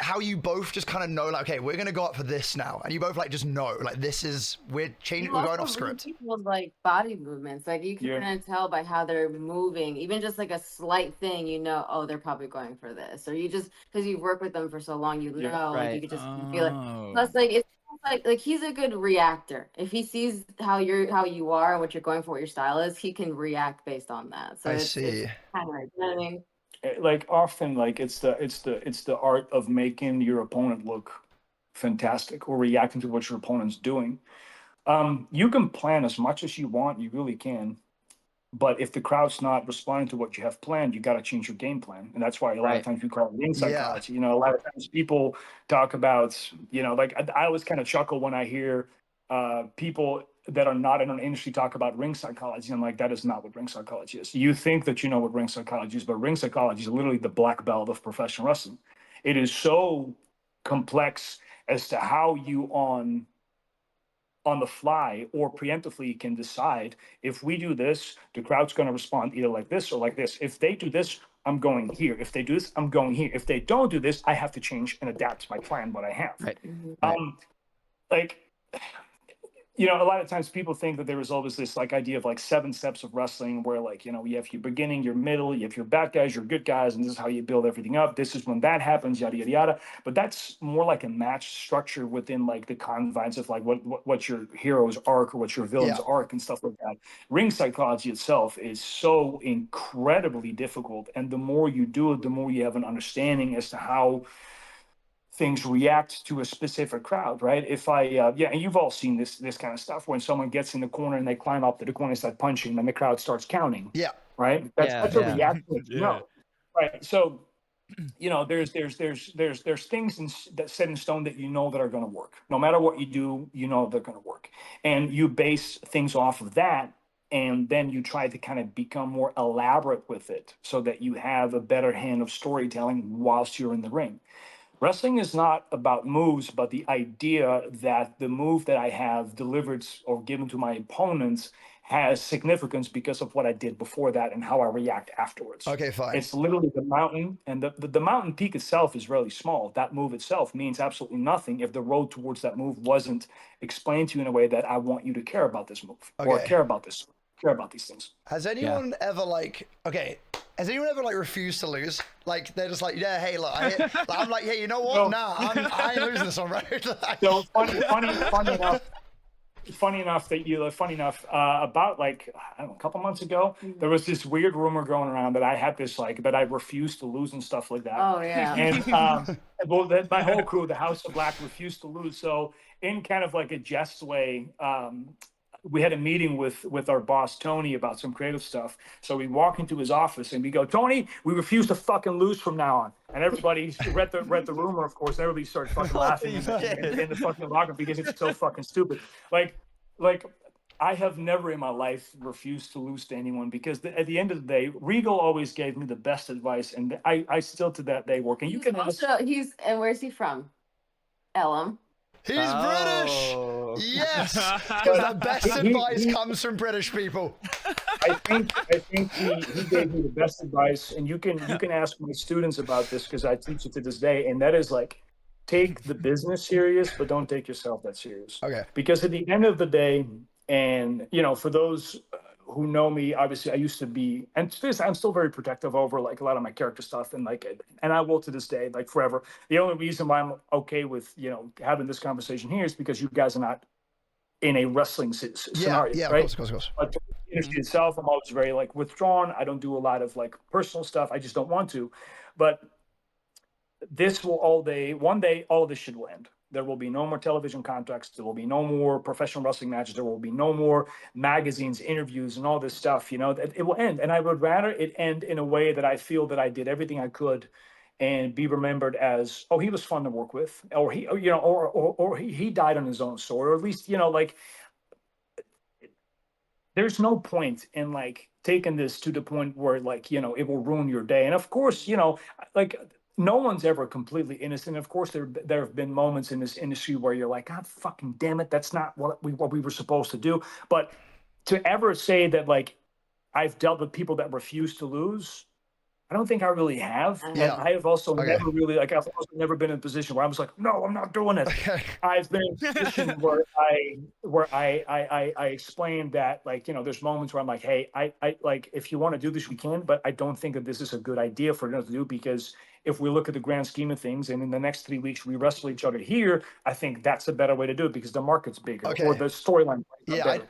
how you both just kind of know, like, okay, we're gonna go up for this now, and you both like just know, like, this is we're changing, we're going off script. People's like body movements, like you can kind of tell by how they're moving, even just like a slight thing, oh, they're probably going for this, or you just because you work with them for so long, like you could just feel it. Plus, like it's like he's a good reactor. If he sees how you are and what you're going for, what your style is, he can react based on that. So it's kind of like, you know what I mean? Like often, like it's the art of making your opponent look fantastic or reacting to what your opponent's doing. You can plan as much as you want, you really can, but if the crowd's not responding to what you have planned, you got to change your game plan. And that's why a lot of times we call it ring psychology. A lot of times people talk about, like I always kind of chuckle when I hear people that are not in an industry talk about ring psychology. I'm like, that is not what ring psychology is. You think that you know what ring psychology is, but ring psychology is literally the black belt of professional wrestling. It is so complex as to how you on the fly or preemptively can decide, if we do this, the crowd's going to respond either like this or like this. If they do this, I'm going here. If they do this, I'm going here. If they don't do this, I have to change and adapt my plan, what I have. Like, a lot of times people think that there is always this like idea of like 7 steps of wrestling where like, you have your beginning, your middle, you have your bad guys, your good guys, and this is how you build everything up. This is when that happens, yada, yada, yada. But that's more like a match structure within like the confines of like what your hero's arc or what your villain's arc and stuff like that. Ring psychology itself is so incredibly difficult. And the more you do it, the more you have an understanding as to how things react to a specific crowd, right? If and you've all seen this kind of stuff when someone gets in the corner and they climb up to the corner and start punching, and the crowd starts counting. Yeah. Right. That's a reaction. Right. So, there's things that set in stone that that are going to work. No matter what you do, they're going to work, and you base things off of that. And then you try to kind of become more elaborate with it so that you have a better hand of storytelling whilst you're in the ring. Wrestling is not about moves, but the idea that the move that I have delivered or given to my opponents has significance because of what I did before that and how I react afterwards. Okay, fine. It's literally the mountain, and the mountain peak itself is really small. That move itself means absolutely nothing if the road towards that move wasn't explained to you in a way that I want you to care about this move or Okay. care about these things. Has anyone ever has anyone ever like refused to lose? Like they're just like, yeah, hey, look, I'm like, hey, you know what? No. Nah, I ain't losing this one, right? So funny enough, about like I don't know, a couple months ago, there was this weird rumor going around that I had this like that I refused to lose and stuff like that. Oh yeah. And well, my whole crew, the House of Black, refused to lose. So in kind of like a jest way, we had a meeting with our boss Tony about some creative stuff. So we walk into his office and we go, Tony, we refuse to fucking lose from now on. And everybody read the rumor, of course. And everybody started fucking laughing in the fucking locker because it's so fucking stupid. Like I have never in my life refused to lose to anyone because at the end of the day, Regal always gave me the best advice, and I still to that day work. And you can ask. And where's he from? Ellum. He's British. Yes, because the best advice comes from British people. I think he gave me the best advice, and you can ask my students about this because I teach it to this day, and that is like, take the business serious, but don't take yourself that serious. Okay. Because at the end of the day, and for those who know me, obviously I used to be, and I'm still very protective over like a lot of my character stuff, and I will to this day, like forever. The only reason why I'm okay with having this conversation here is because you guys are not in a wrestling scenario. Yeah, right? Of course. But the industry itself, I'm always very like withdrawn. I don't do a lot of like personal stuff. I just don't want to. But this will one day, all of this shit will end. There will be no more television contracts. There will be no more professional wrestling matches. There will be no more magazines, interviews, and all this stuff. It will end. And I would rather it end in a way that I feel that I did everything I could and be remembered as, oh, he was fun to work with, or he died on his own sword, or at least, there's no point in like taking this to the point where like, it will ruin your day. And of course, like, no one's ever completely innocent. Of course, there have been moments in this industry where you're like, God fucking damn it, that's not what we were supposed to do. But to ever say that like I've dealt with people that refuse to lose, I don't think I really have. Yeah. And I have also never really I've also never been in a position where I was like, no, I'm not doing it. Okay. I've been in a position where I explained that like, there's moments where I'm like, hey, I like if you want to do this, we can, but I don't think that this is a good idea for us to do because if we look at the grand scheme of things and in the next 3 weeks we wrestle each other here, I think that's a better way to do it because the market's bigger or the storyline better,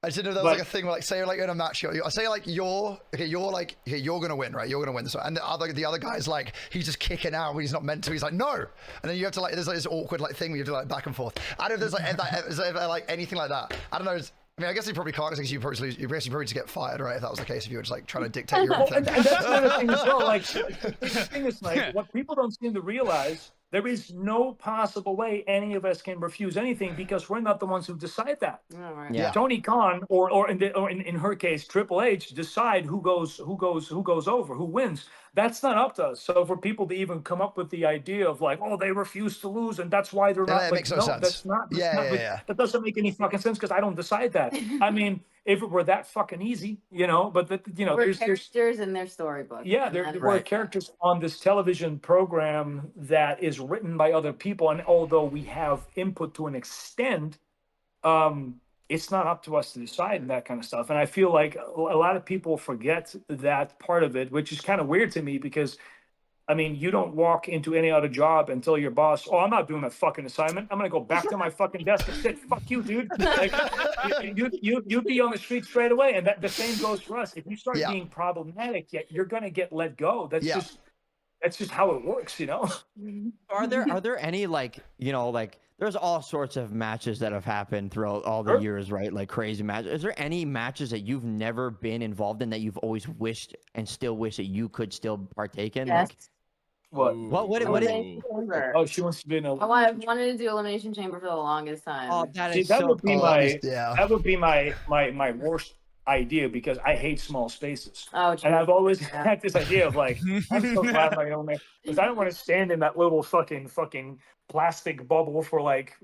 I just didn't know there was like a thing where like say like in a match, say like you're gonna win, right? You're gonna win this one. And the other guy's like he's just kicking out when he's not meant to. He's like no, and then you have to like there's like this awkward like thing where you have to like back and forth. I don't know if there's like is there like anything like that. I don't know. I mean, I guess you probably can't because you probably just get fired, right? If that was the case, if you were just like trying to dictate your own thing. And that's another thing as well. Like the thing is like what people don't seem to realize. There is no possible way any of us can refuse anything because we're not the ones who decide that. Oh, right. Yeah. Tony Khan or in her case Triple H decide who goes over, who wins. That's not up to us. So for people to even come up with the idea of like, oh, they refuse to lose and that's why they're not. That makes no sense. That's not. That doesn't make any fucking sense because I don't decide that. I mean, if it were that fucking easy, but we're characters in their storybook. Yeah, there were characters on this television program that is written by other people, and although we have input to an extent, it's not up to us to decide and that kind of stuff. And I feel like a lot of people forget that part of it, which is kind of weird to me because, I mean, you don't walk into any other job and tell your boss, oh, I'm not doing that fucking assignment. I'm going to go back to my fucking desk and say, fuck you, dude. Like, you'd be on the street straight away. And the same goes for us. If you start being problematic, you're going to get let go. That's just how it works, Are there any like there's all sorts of matches that have happened throughout all the years, right? Like crazy matches. Is there any matches that you've never been involved in that you've always wished and still wish that you could still partake in? Yes. What? What is? Oh, she wants to be in a. I wanted to do Elimination Chamber for the longest time. Oh, that See, is that so would be cool. that would be my worst idea because I hate small spaces. Oh, and I've always had this idea of like, I'm so glad my own man because I don't want to stand in that little fucking plastic bubble for like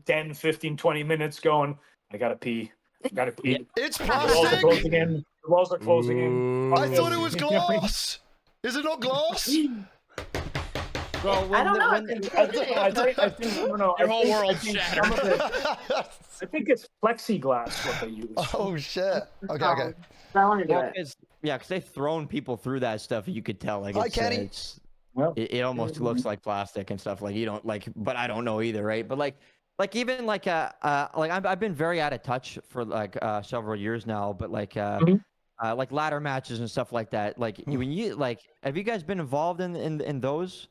10, 15, 20 minutes going, I gotta pee. Gotta pee. It's The walls are plastic. closing in. The walls are closing in. I thought it was glass. Is it not glass? Bro, I don't know. when It I could think, be. I think, no. Your whole world's some shattered. of it, I think it's plexiglass what they use. Oh shit. Okay. I want to do well, it. because they've thrown people through that stuff. You could tell, like Hi, it's, Kenny. Well, it almost looks like plastic and stuff. Like you don't like, but I don't know either, right? But like even like I've been very out of touch for like several years now. But like like ladder matches and stuff like that. Like when you like, have you guys been involved in those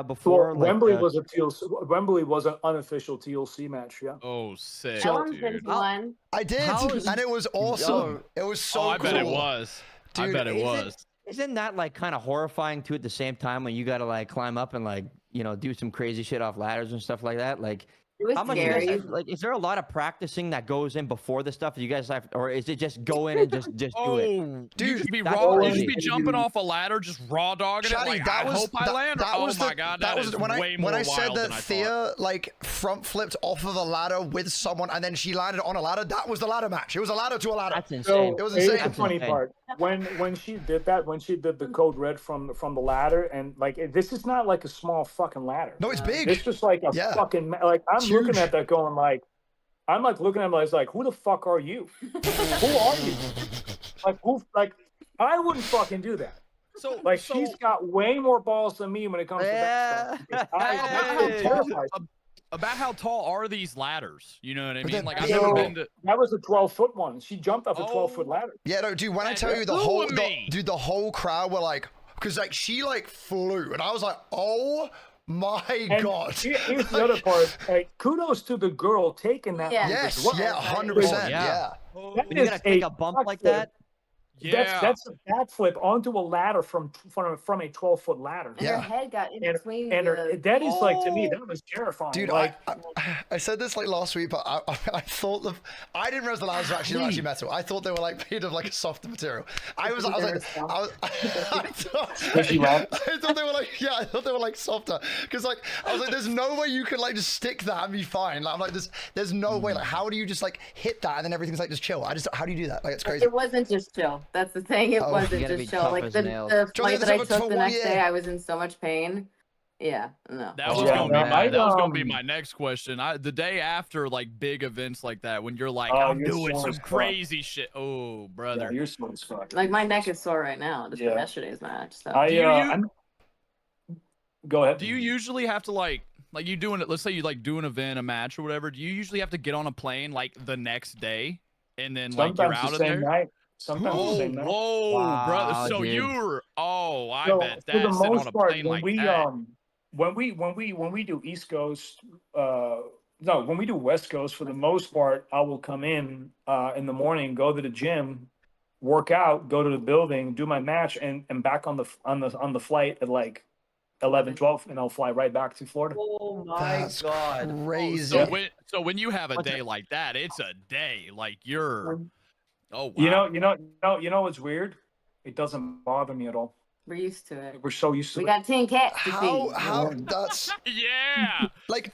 before? well, Like, Wembley was an unofficial TLC match. Yeah. Oh, sick, Ellum's been dude. to one. I did, How is- and it was awesome. Oh. It was so Oh, I cool. bet it was. I Dude, bet it is was. Isn't that like kind of horrifying too at the same time when you gotta like climb up and like do some crazy shit off ladders and stuff like that? Like, It was how much? You guys scary. have, like, is there a lot of practicing that goes in before the stuff? You guys have, or is it just go in and just do it? Oh, Dude, you just be that's raw. You crazy. just be jumping off a ladder, just raw dogging it. Chatty, Like, that I was hope I land. that Oh was my the, god, that that was is when way I more when I said wild that than I thought. Thea like front flipped off of a ladder with someone and then she landed on a ladder. That was the ladder match. It was a ladder to a ladder. That's insane. It was Here's insane. the funny insane. part. When she did that, when she did the code red from the ladder, and like this is not like a small fucking ladder. No, it's big. It's just like a Yeah. fucking like I'm It's looking huge. at that going like, I'm like looking at him like who the fuck are you? Who are you? Like who? Like I wouldn't fucking do that. So, Like so she's got way more balls than me when it comes to that stuff. That terrifies me. about how tall are these ladders? You know what I But mean? then- Like I've yeah, never but- been to. That was a 12-foot one. She jumped off a 12-foot Oh. ladder. Yeah, no, dude. When I Man, tell you the flew whole, with me. dude, the whole crowd were like, because like she like flew, and I was like, oh my And god. here's the other part. Like, kudos to the girl taking that. Yeah. move Yes, as well. yeah, 100%. Yeah. Yeah. Oh, That When you is gotta take a a bump like backflip. that. yeah. That's a backflip onto a ladder from a 12-foot ladder. And Yeah. her head got in And, between and her, that is like to me Oh. that was terrifying. Dude, like I said this like last week, but I thought I didn't realize the ladders were actually metal. I thought they were like made of like a softer material. I was like, I Squishy ladders? I thought they were like, yeah, I thought they were like softer because like I was like, there's no way you could like just stick that and be fine. Like I'm like, there's no way. Like how do you just like hit that and then everything's like just chill? How do you do that? Like it's crazy. It wasn't just chill. That's the thing. It Oh. wasn't You gotta just be chill. tough Like as the nails. flight that I for took the 1 next year. day, I was in so much pain. Yeah, no. That was Yeah, gonna no, be I, that was gonna be um, my next question. The day after like big events like that, when you're like, Oh, I'm you're doing sore some as fuck. crazy shit. Oh, yeah, brother. you're slow as fuck. Like my neck is sore right now, just Yeah. from yesterday's match. So I Do you- go ahead. Do you usually have to like you doing it? Let's say you like do an event, a match or whatever. Do you usually have to get on a plane like the next day and then like you're sometimes out the of same there? night? Sometimes the Oh, same night. whoa, Wow, brother! So dude. you're I So, bet for the that sitting on most a part, plane when like we that. when we do East Coast, no, when we do West Coast, for the most part, I will come in the morning, go to the gym, work out, go to the building, do my match, and back on the flight at like 11, 12, and I'll fly right back to Florida. Oh That's crazy. So when you have a day like that, it's a day. Like you're. Oh wow. You know what's weird? It doesn't bother me at all. we're used to it. We're so used to We it. got 10 cats to How feed. that's Yeah. like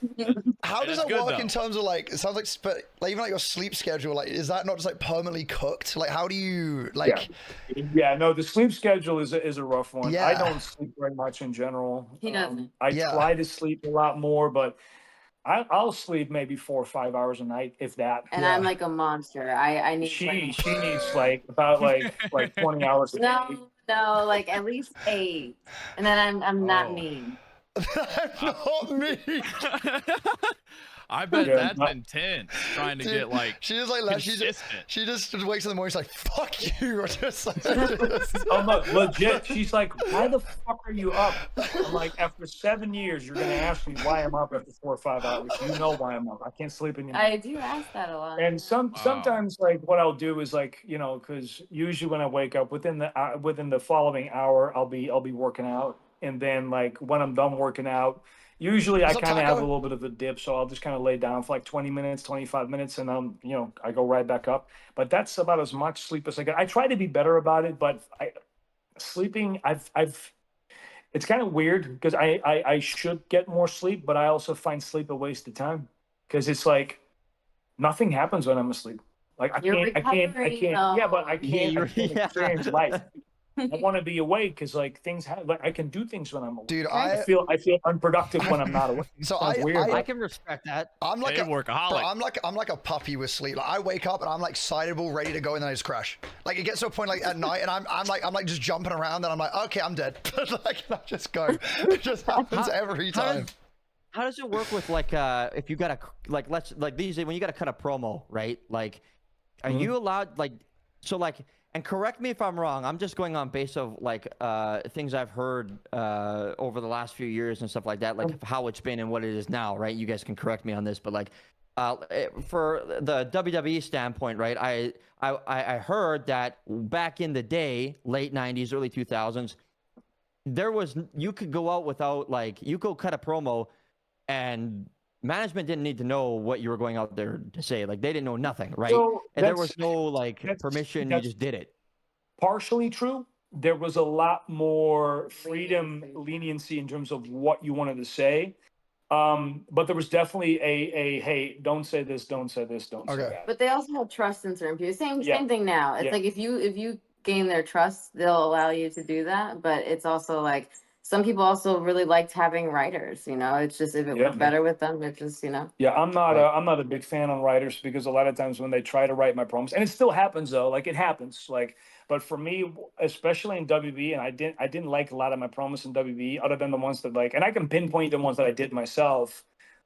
how It does is that good, work though. in terms of like it sounds like like even like your sleep schedule, like is that not just like permanently cooked? Like how do you like Yeah, no, the sleep schedule is a rough one. I Yeah. don't sleep very much in general. He doesn't. I Yeah. try to sleep a lot more, but I'll sleep maybe 4 or 5 hours a night, if that. And Yeah. I'm like a monster. I need She like, she needs like about like 20 hours a day. no, like at least 8. And then I'm not Oh. mean. not me. I bet Yeah, that's not- intense trying to Dude, get like she just like consistent. she just wakes in the morning, she's like, fuck you. Or just like, Oh no, legit. She's like, why the fuck are you up? I'm like, after 7 years, you're gonna ask me why I'm up after 4 or 5 hours. You know why I'm up. I can't sleep anymore. I do ask that a lot. And sometimes like what I'll do is like, because usually when I wake up within the following hour, I'll be working out, and then like when I'm done working out, usually I What's up, kind of have a Taco? little bit of a dip, so I'll just kind of lay down for like 20 minutes, 25 minutes, and I go right back up. But that's about as much sleep as I get. I try to be better about it, but sleeping, it's kind of weird because I should get more sleep, but I also find sleep a waste of time because it's like nothing happens when I'm asleep. Like I You're can't. recovering, Yeah, but I though. can't. I can't Yeah. experience life. I want to be awake because like things have. Like I can do things when I'm awake. Dude, I feel unproductive when I'm not awake. So Sounds weird. I but can respect that. I'm like Hey, a bro, workaholic. I'm like a puppy with sleep. Like I wake up and I'm like excitable, ready to go, and then I just crash. Like it gets to a point like at night, and I'm like just jumping around, and I'm like, okay, I'm dead. Like and I just go. It just happens every time. How does it work with like if you gotta like these when you gotta cut a promo, right? Like, are you allowed like so like and correct me if I'm wrong. I'm just going on base of like things I've heard over the last few years and stuff like that, like how it's been and what it is now, right? You guys can correct me on this, but like for the WWE standpoint, right? I heard that back in the day, late '90s, early 2000s, there was you could go out without like you go cut a promo, and management didn't need to know what you were going out there to say. Like they didn't know nothing, right? So And there was no like that's- permission. You that's- just did it. partially true. There was a lot more freedom, leniency in terms of what you wanted to say. But there was definitely a hey, don't say this, don't say this, don't say Okay. that. But they also have trust in certain people. Same Yeah. same thing now. It's Yeah. like if you gain their trust, they'll allow you to do that. But it's also like some people also really liked having writers. You know, it's just if it Yeah. worked better with them, it just Yeah, I'm not. Right. I'm not a big fan on writers because a lot of times when they try to write my promos, and it still happens though. Like it happens. Like, but for me, especially in WB, and I didn't like a lot of my promos in WB, other than the ones that like, and I can pinpoint the ones that I did myself.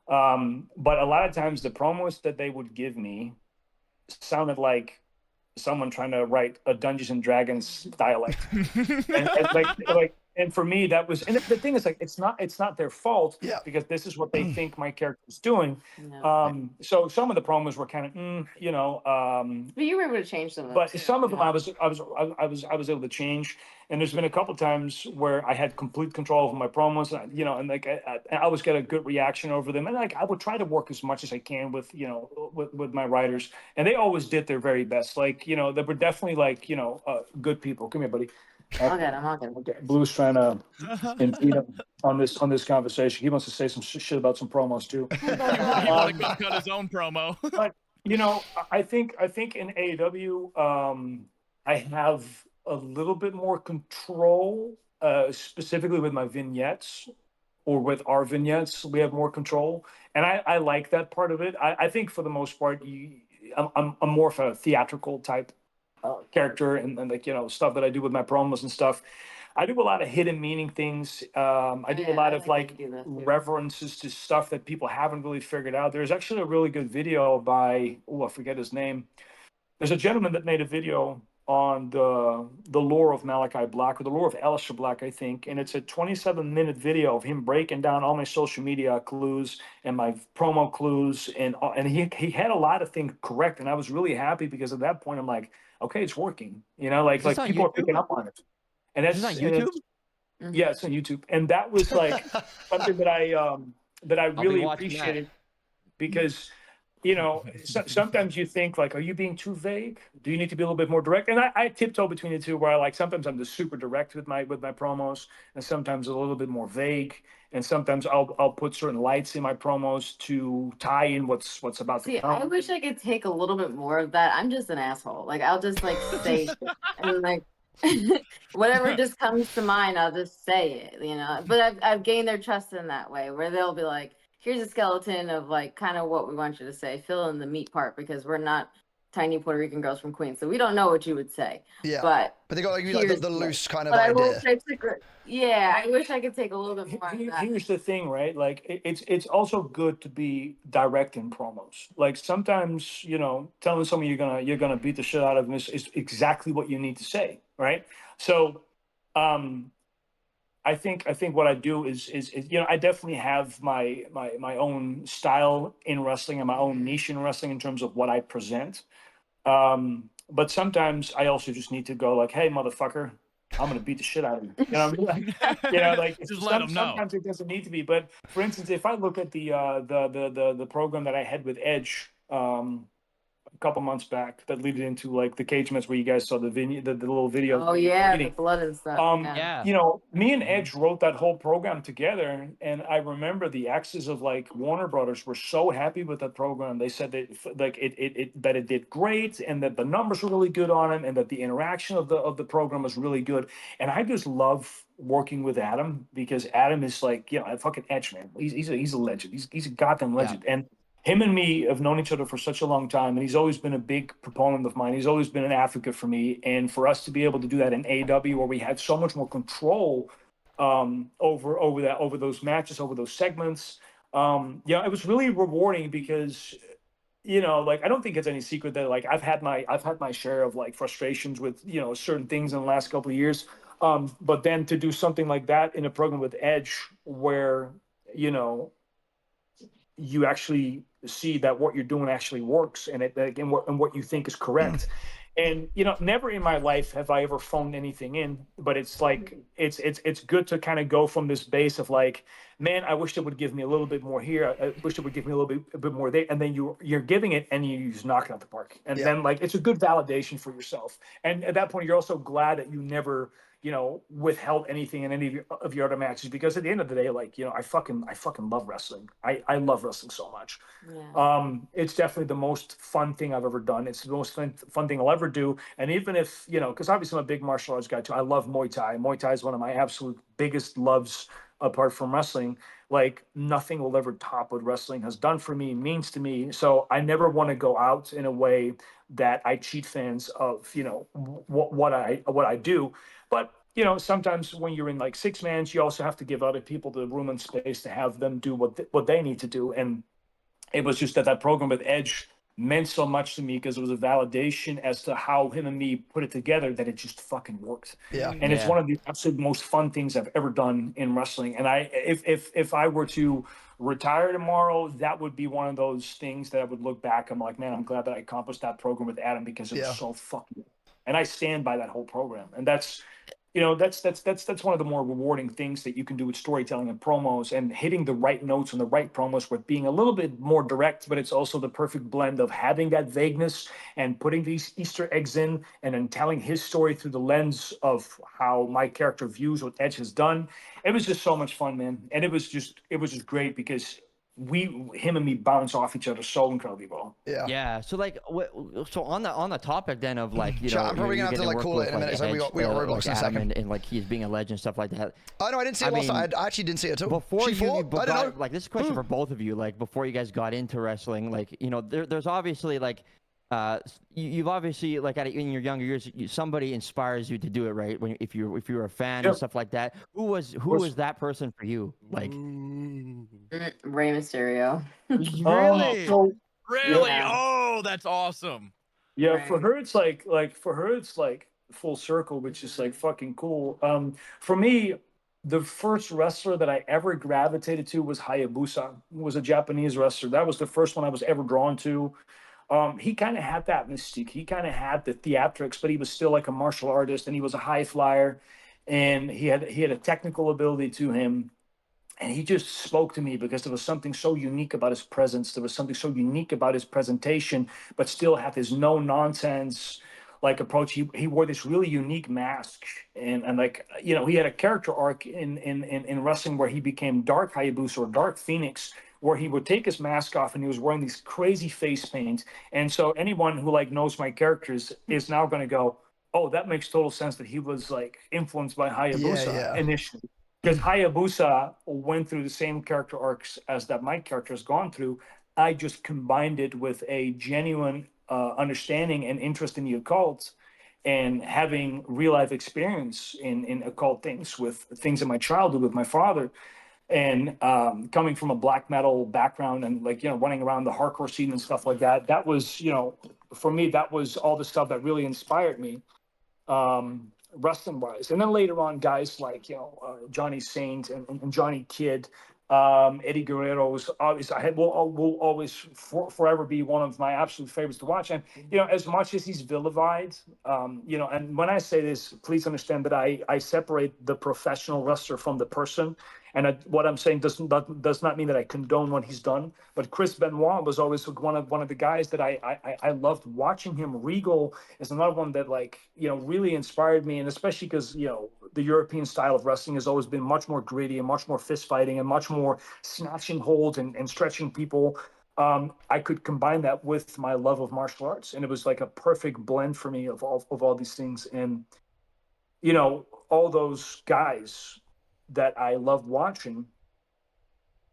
But a lot of times the promos that they would give me sounded like someone trying to write a Dungeons and Dragons dialect, and like. And for me, that was, and the thing is, like, it's not their fault Yeah. because this is what they think my character's doing. no. So some of the promos were kind of, you know, But you were able to change some of them. but too, some of you them know? I was able to change. And there's been a couple times where I had complete control over my promos, you know, and like I always get a good reaction over them. And like I would try to work as much as I can with, you know, with my writers, and they always did their very best. Like, you know, they were definitely like, you know, good people. Come here, buddy. I'll get him. I'll get him. Okay, Blue's trying to impede him on this conversation. He wants to say some shit about some promos too. He want to cut his own promo. But you know, I think in AEW, I have a little bit more control, specifically with my vignettes or with our vignettes. We have more control, and I like that part of it. I think for the most part, I'm more of a theatrical type character, and like, you know, stuff that I do with my promos and stuff. I do a lot of hidden meaning things. I do a lot of like references to stuff that people haven't really figured out. There's actually a really good video by, I forget his name. There's a gentleman that made a video on the lore of Malachi Black, or the lore of Aleister Black, I think, and it's a 27-minute video of him breaking down all my social media clues and my promo clues, and he had a lot of things correct, and I was really happy because at that point I'm like, okay, it's working, you know, like people are picking up on it, and that's on YouTube. Yeah, it's on YouTube, and that was like something that I really watching appreciated because, you know, sometimes you think like, are you being too vague? Do you need to be a little bit more direct? And I tiptoe between the two, where I like sometimes I'm just super direct with my promos, and sometimes a little bit more vague, and sometimes I'll put certain lights in my promos to tie in what's about to come. I wish I could take a little bit more of that. I'm just an asshole. Like I'll just like say shit, and like whatever just comes to mind, I'll just say it, you know. But I've gained their trust in that way, where they'll be like, here's a skeleton of like kind of what we want you to say. Fill in the meat part, because we're not tiny Puerto Rican girls from Queens, so we don't know what you would say. Yeah. But they got like the loose kind of but idea. I wish I could take a little bit more of that. Here's the thing, right? Like it's also good to be direct in promos. Like sometimes, you know, telling someone you're gonna beat the shit out of them is exactly what you need to say, right? So I think what I do is you know, I definitely have my own style in wrestling and my own niche in wrestling in terms of what I present. But sometimes I also just need to go like, hey, motherfucker, I'm gonna beat the shit out of you. You know what I mean? Like, you know, like Just let 'em know. sometimes it doesn't need to be. But for instance, if I look at the program that I had with Edge a couple months back that leaded into like the cage match where you guys saw the little videos. Oh yeah, the blood and stuff. Yeah. You know, me and Edge wrote that whole program together, and I remember the axes of like Warner Brothers were so happy with that program. They said that like that it did great, and that the numbers were really good on it, and that the interaction of the program was really good. And I just love working with Adam because Adam is like, you know, a fucking Edge, man. He's a legend. He's a goddamn legend. And him and me have known each other for such a long time, and he's always been a big proponent of mine. He's always been an advocate for me, and for us to be able to do that in AEW, where we had so much more control over those matches, over those segments, it was really rewarding because, you know, like I don't think it's any secret that like I've had my share of like frustrations with, you know, certain things in the last couple of years, but then to do something like that in a program with Edge, where, you know, you actually see that what you're doing actually works and what you think is correct. And, you know, never in my life have I ever phoned anything in, but it's like, it's good to kind of go from this base of like, man, I wish it would give me a little bit more here. I wish it would give me a bit more there. And then you're giving it and you just knock it out the park. And then like, it's a good validation for yourself. And at that point, you're also glad that you never, you know, withheld anything in any of your other matches, because at the end of the day, like, you know, I fucking love wrestling. I love wrestling so much. Yeah. It's definitely the most fun thing I've ever done. It's the most fun thing I'll ever do. And even if, you know, because obviously I'm a big martial arts guy too. I love Muay Thai. Muay Thai is one of my absolute biggest loves apart from wrestling. Like nothing will ever top what wrestling has done for me, means to me. So I never want to go out in a way that I cheat fans of, you know, what I do. But, you know, sometimes when you're in like six mans, you also have to give other people the room and space to have them do what they need to do. And it was just that program with Edge meant so much to me because it was a validation as to how him and me put it together, that it just fucking worked. Yeah. And it's one of the absolute most fun things I've ever done in wrestling. And if I were to retire tomorrow, that would be one of those things that I would look back. I'm like, man, I'm glad that I accomplished that program with Adam, because it was so fucking, and I stand by that whole program. And that's, you know, that's one of the more rewarding things that you can do with storytelling and promos, and hitting the right notes and the right promos with being a little bit more direct, but it's also the perfect blend of having that vagueness and putting these Easter eggs in, and then telling his story through the lens of how my character views what Edge has done. It was just so much fun, man. And it was just great because him and me bounce off each other so incredibly well. Yeah. So like, so on the topic then of like, you know, I'm probably gonna have to like call it in a minute. So we got Roblox in a second. And like he's being a legend, stuff like that. Oh no, I didn't see it last time. I actually didn't see it at all. Before I don't know. like this is a question for both of you. Like before you guys got into wrestling, like, you know, there's obviously like, you've obviously like in your younger years, somebody inspires you to do it, right? If you were a fan and stuff like that. Who was that person for you? Like Rey Mysterio. Really? Really? Yeah. Oh, that's awesome. Yeah, Right. for her it's like full circle, which is like fucking cool. For me, the first wrestler that I ever gravitated to was Hayabusa, who was a Japanese wrestler. That was the first one I was ever drawn to. He kind of had that mystique. He kind of had the theatrics, but he was still like a martial artist, and he was a high flyer, and he had a technical ability to him. And he just spoke to me because there was something so unique about his presence. There was something so unique about his presentation, but still had this no nonsense like approach. He wore this really unique mask, and like, you know, he had a character arc in wrestling where he became Dark Hayabusa or Dark Phoenix, where he would take his mask off and he was wearing these crazy face paint. And so anyone who like knows my characters is now going to go, oh, that makes total sense that he was like influenced by Hayabusa initially. Because Hayabusa went through the same character arcs as that my character has gone through. I just combined it with a genuine understanding and interest in the occult, and having real life experience in occult things, with things in my childhood with my father, and coming from a black metal background, and like, you know, running around the hardcore scene and stuff like that. That was, you know, for me, that was all the stuff that really inspired me. Wrestling wise. And then later on, guys like, you know, Johnny Saint and Johnny Kidd, Eddie Guerrero was always, will always forever be one of my absolute favorites to watch. And, you know, as much as he's vilified, you know, and when I say this, please understand that I separate the professional wrestler from the person. And what I'm saying does not mean that I condone what he's done. But Chris Benoit was always one of the guys that I loved watching him. Regal is another one that, like, you know, really inspired me, and especially because, you know, the European style of wrestling has always been much more gritty and much more fist fighting and much more snatching holds and stretching people. I could combine that with my love of martial arts, and it was like a perfect blend for me of all these things. And, you know, all those guys that I loved watching,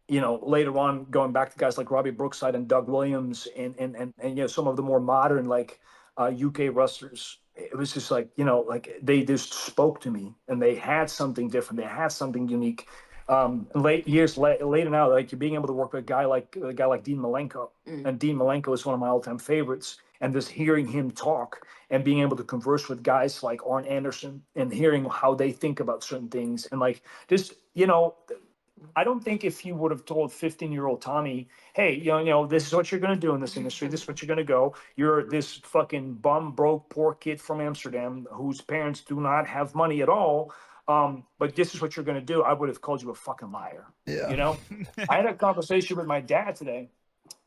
you know, later on going back to guys like Robbie Brookside and Doug Williams and you know, some of the more modern, like, UK wrestlers, it was just like, you know, like they just spoke to me, and they had something different, they had something unique. Later now, like, you're being able to work with a guy like Dean Malenko, and Dean Malenko is one of my all-time favorites. And just hearing him talk and being able to converse with guys like Arn Anderson and hearing how they think about certain things, and like, just, you know, I don't think if you would have told 15-year-old Tommy, hey, you know, this is what you're going to do in this industry, this is what you're going to go. You're this fucking bum, broke, poor kid from Amsterdam whose parents do not have money at all. But this is what you're going to do. I would have called you a fucking liar. Yeah. You know, I had a conversation with my dad today,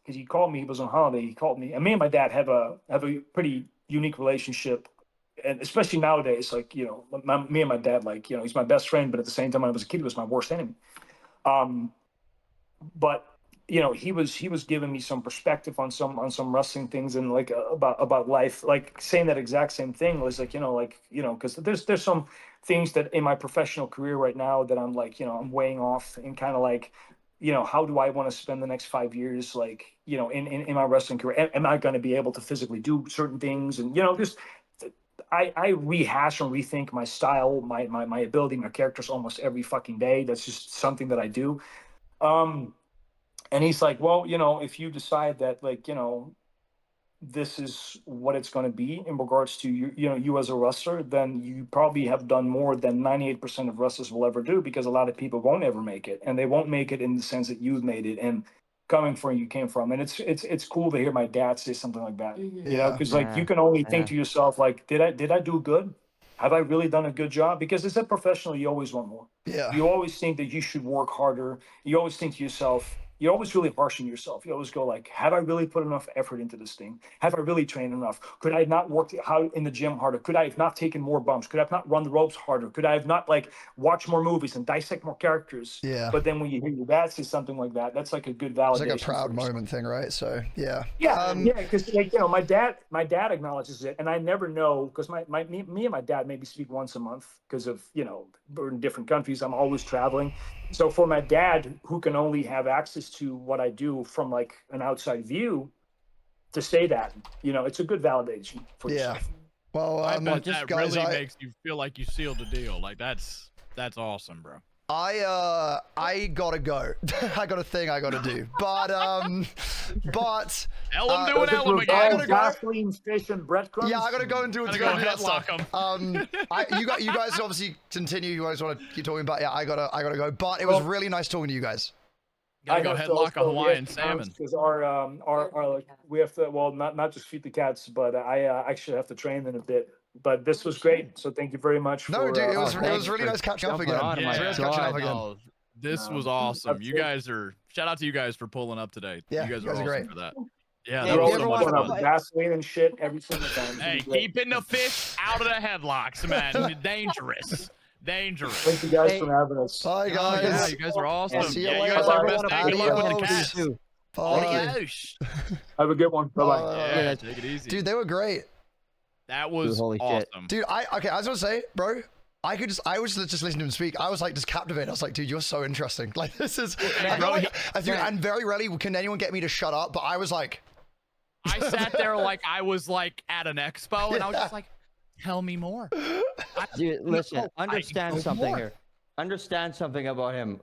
because he called me. He was on holiday. He called me, and me and my dad have a pretty unique relationship, and especially nowadays, like, you know, me and my dad, like, you know, he's my best friend, but at the same time, when I was a kid, he was my worst enemy. But, you know, he was giving me some perspective on some wrestling things, and like about life, like saying that exact same thing was like, you know, because there's some things that in my professional career right now that I'm like, you know, I'm weighing off, and kind of like, you know, how do I want to spend the next 5 years, like, you know, in my wrestling career? Am I going to be able to physically do certain things? And, you know, just I rehash and rethink my style, my ability, my characters almost every fucking day. That's just something that I do. And he's like, well, you know, if you decide that, like, you know, this is what it's going to be in regards to you as a wrestler, then you probably have done more than 98% of wrestlers will ever do, because a lot of people won't ever make it, and they won't make it in the sense that you've made it and coming from you came from. And it's cool to hear my dad say something like that, you know, because like, you can only think to yourself, like, did I do good? Have I really done a good job? Because as a professional, you always want more. Yeah. You always think that you should work harder. You always think to yourself, you're always really harsh on yourself. You always go like, have I really put enough effort into this thing? Have I really trained enough? Could I have not worked out in the gym harder? Could I have not taken more bumps? Could I have not run the ropes harder? Could I have not, like, watched more movies and dissect more characters? Yeah. But then when you hear your dad say something like that, that's like a good validation. It's like a proud moment thing, right? So yeah. Yeah, because like, you know, my dad acknowledges it, and I never know, because me and my dad maybe speak once a month, because of, you know, we're in different countries. I'm always traveling. So for my dad, who can only have access to what I do from like an outside view, to say that, you know, it's a good validation for yourself. Well, I bet just that guys, really makes you feel like you sealed the deal. Like, that's awesome, bro. I gotta go. I got a thing I gotta do. But Ellum doing doing Ellum again. I gotta go. Gasoline, fish, and breadcrumbs. Yeah, I gotta go and do Gotta go headlock him. You guys obviously continue. You guys want to keep talking about? Yeah, I gotta go. But it was really nice talking to you guys. Gotta go headlock a Hawaiian salmon. Because our we have to, well, not just feed the cats, but I actually have to train in a bit. But this was great, so thank you very much. No, dude, it was really nice catching up again. This was awesome. You guys are, shout out to you guys for pulling up today. Yeah, you guys are awesome great. for that. Yeah, We're that was always so much putting fun. up Vaseline and shit every single time. Hey, keeping the fish out of the headlocks, man. Dangerous. Thank you guys for having us. Bye, Oh, guys. yeah, you guys are awesome. See you Yeah, you later. guys are the best. Good luck with the Adios. cats. Bye. Adios. Have a good one. Bye-bye. Yeah, take it easy. Dude, they were great. That was holy shit. awesome. Dude, I was gonna say, bro, I was just listening to him speak. I was like just captivated. I was like, dude, you're so interesting. Like, this is, and very rarely can anyone get me to shut up, but I was like, I sat there like I was like at an expo, and I was just like, tell me more. Dude, listen, I understand know something more. here. Understand something about him.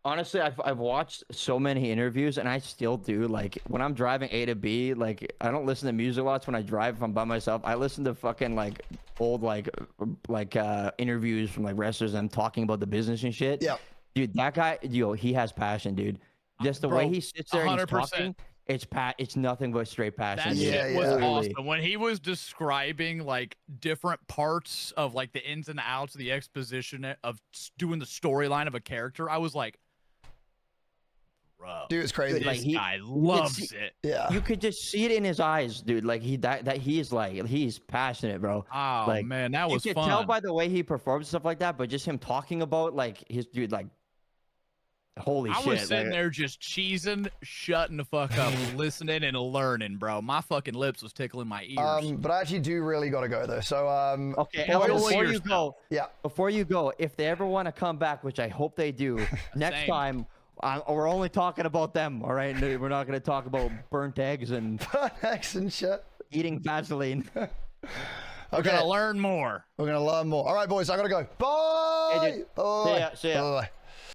Honestly, I've watched so many interviews, and I still do. Like, when I'm driving A to B, like, I don't listen to music lots when I drive if I'm by myself. I listen to fucking, like, old, like interviews from, like, wrestlers and talking about the business and shit. Yeah. Dude, that guy, he has passion, dude. Just the way Bro, he sits there and he's 100%. talking, it's nothing but straight passion. That dude. shit was Literally. awesome. When he was describing like different parts of like the ins and outs of the exposition of doing the storyline of a character, I was like, bro, Dude, it's crazy. this Like, guy loves it. Yeah. You could just see it in his eyes, dude. Like he's passionate, bro. Oh Like, man, that was you fun. can tell by the way he performs stuff like that, but just him talking about like his dude, like holy I shit. was sitting like, there just cheesing, shutting the fuck up, listening and learning, bro. My fucking lips was tickling my ears. But I actually do really gotta go though. So Okay, Boil Ellum, before yours you go, yeah. if they ever want to come back, which I hope they do, next Same. time, we're only talking about them, all right? We're not going to talk about burnt eggs and Thanks and shit. eating Vaseline. We're Okay. gonna learn more. We're gonna learn more. All right, boys, I gotta go. Bye. Hey, dude. Bye. See ya. Bye.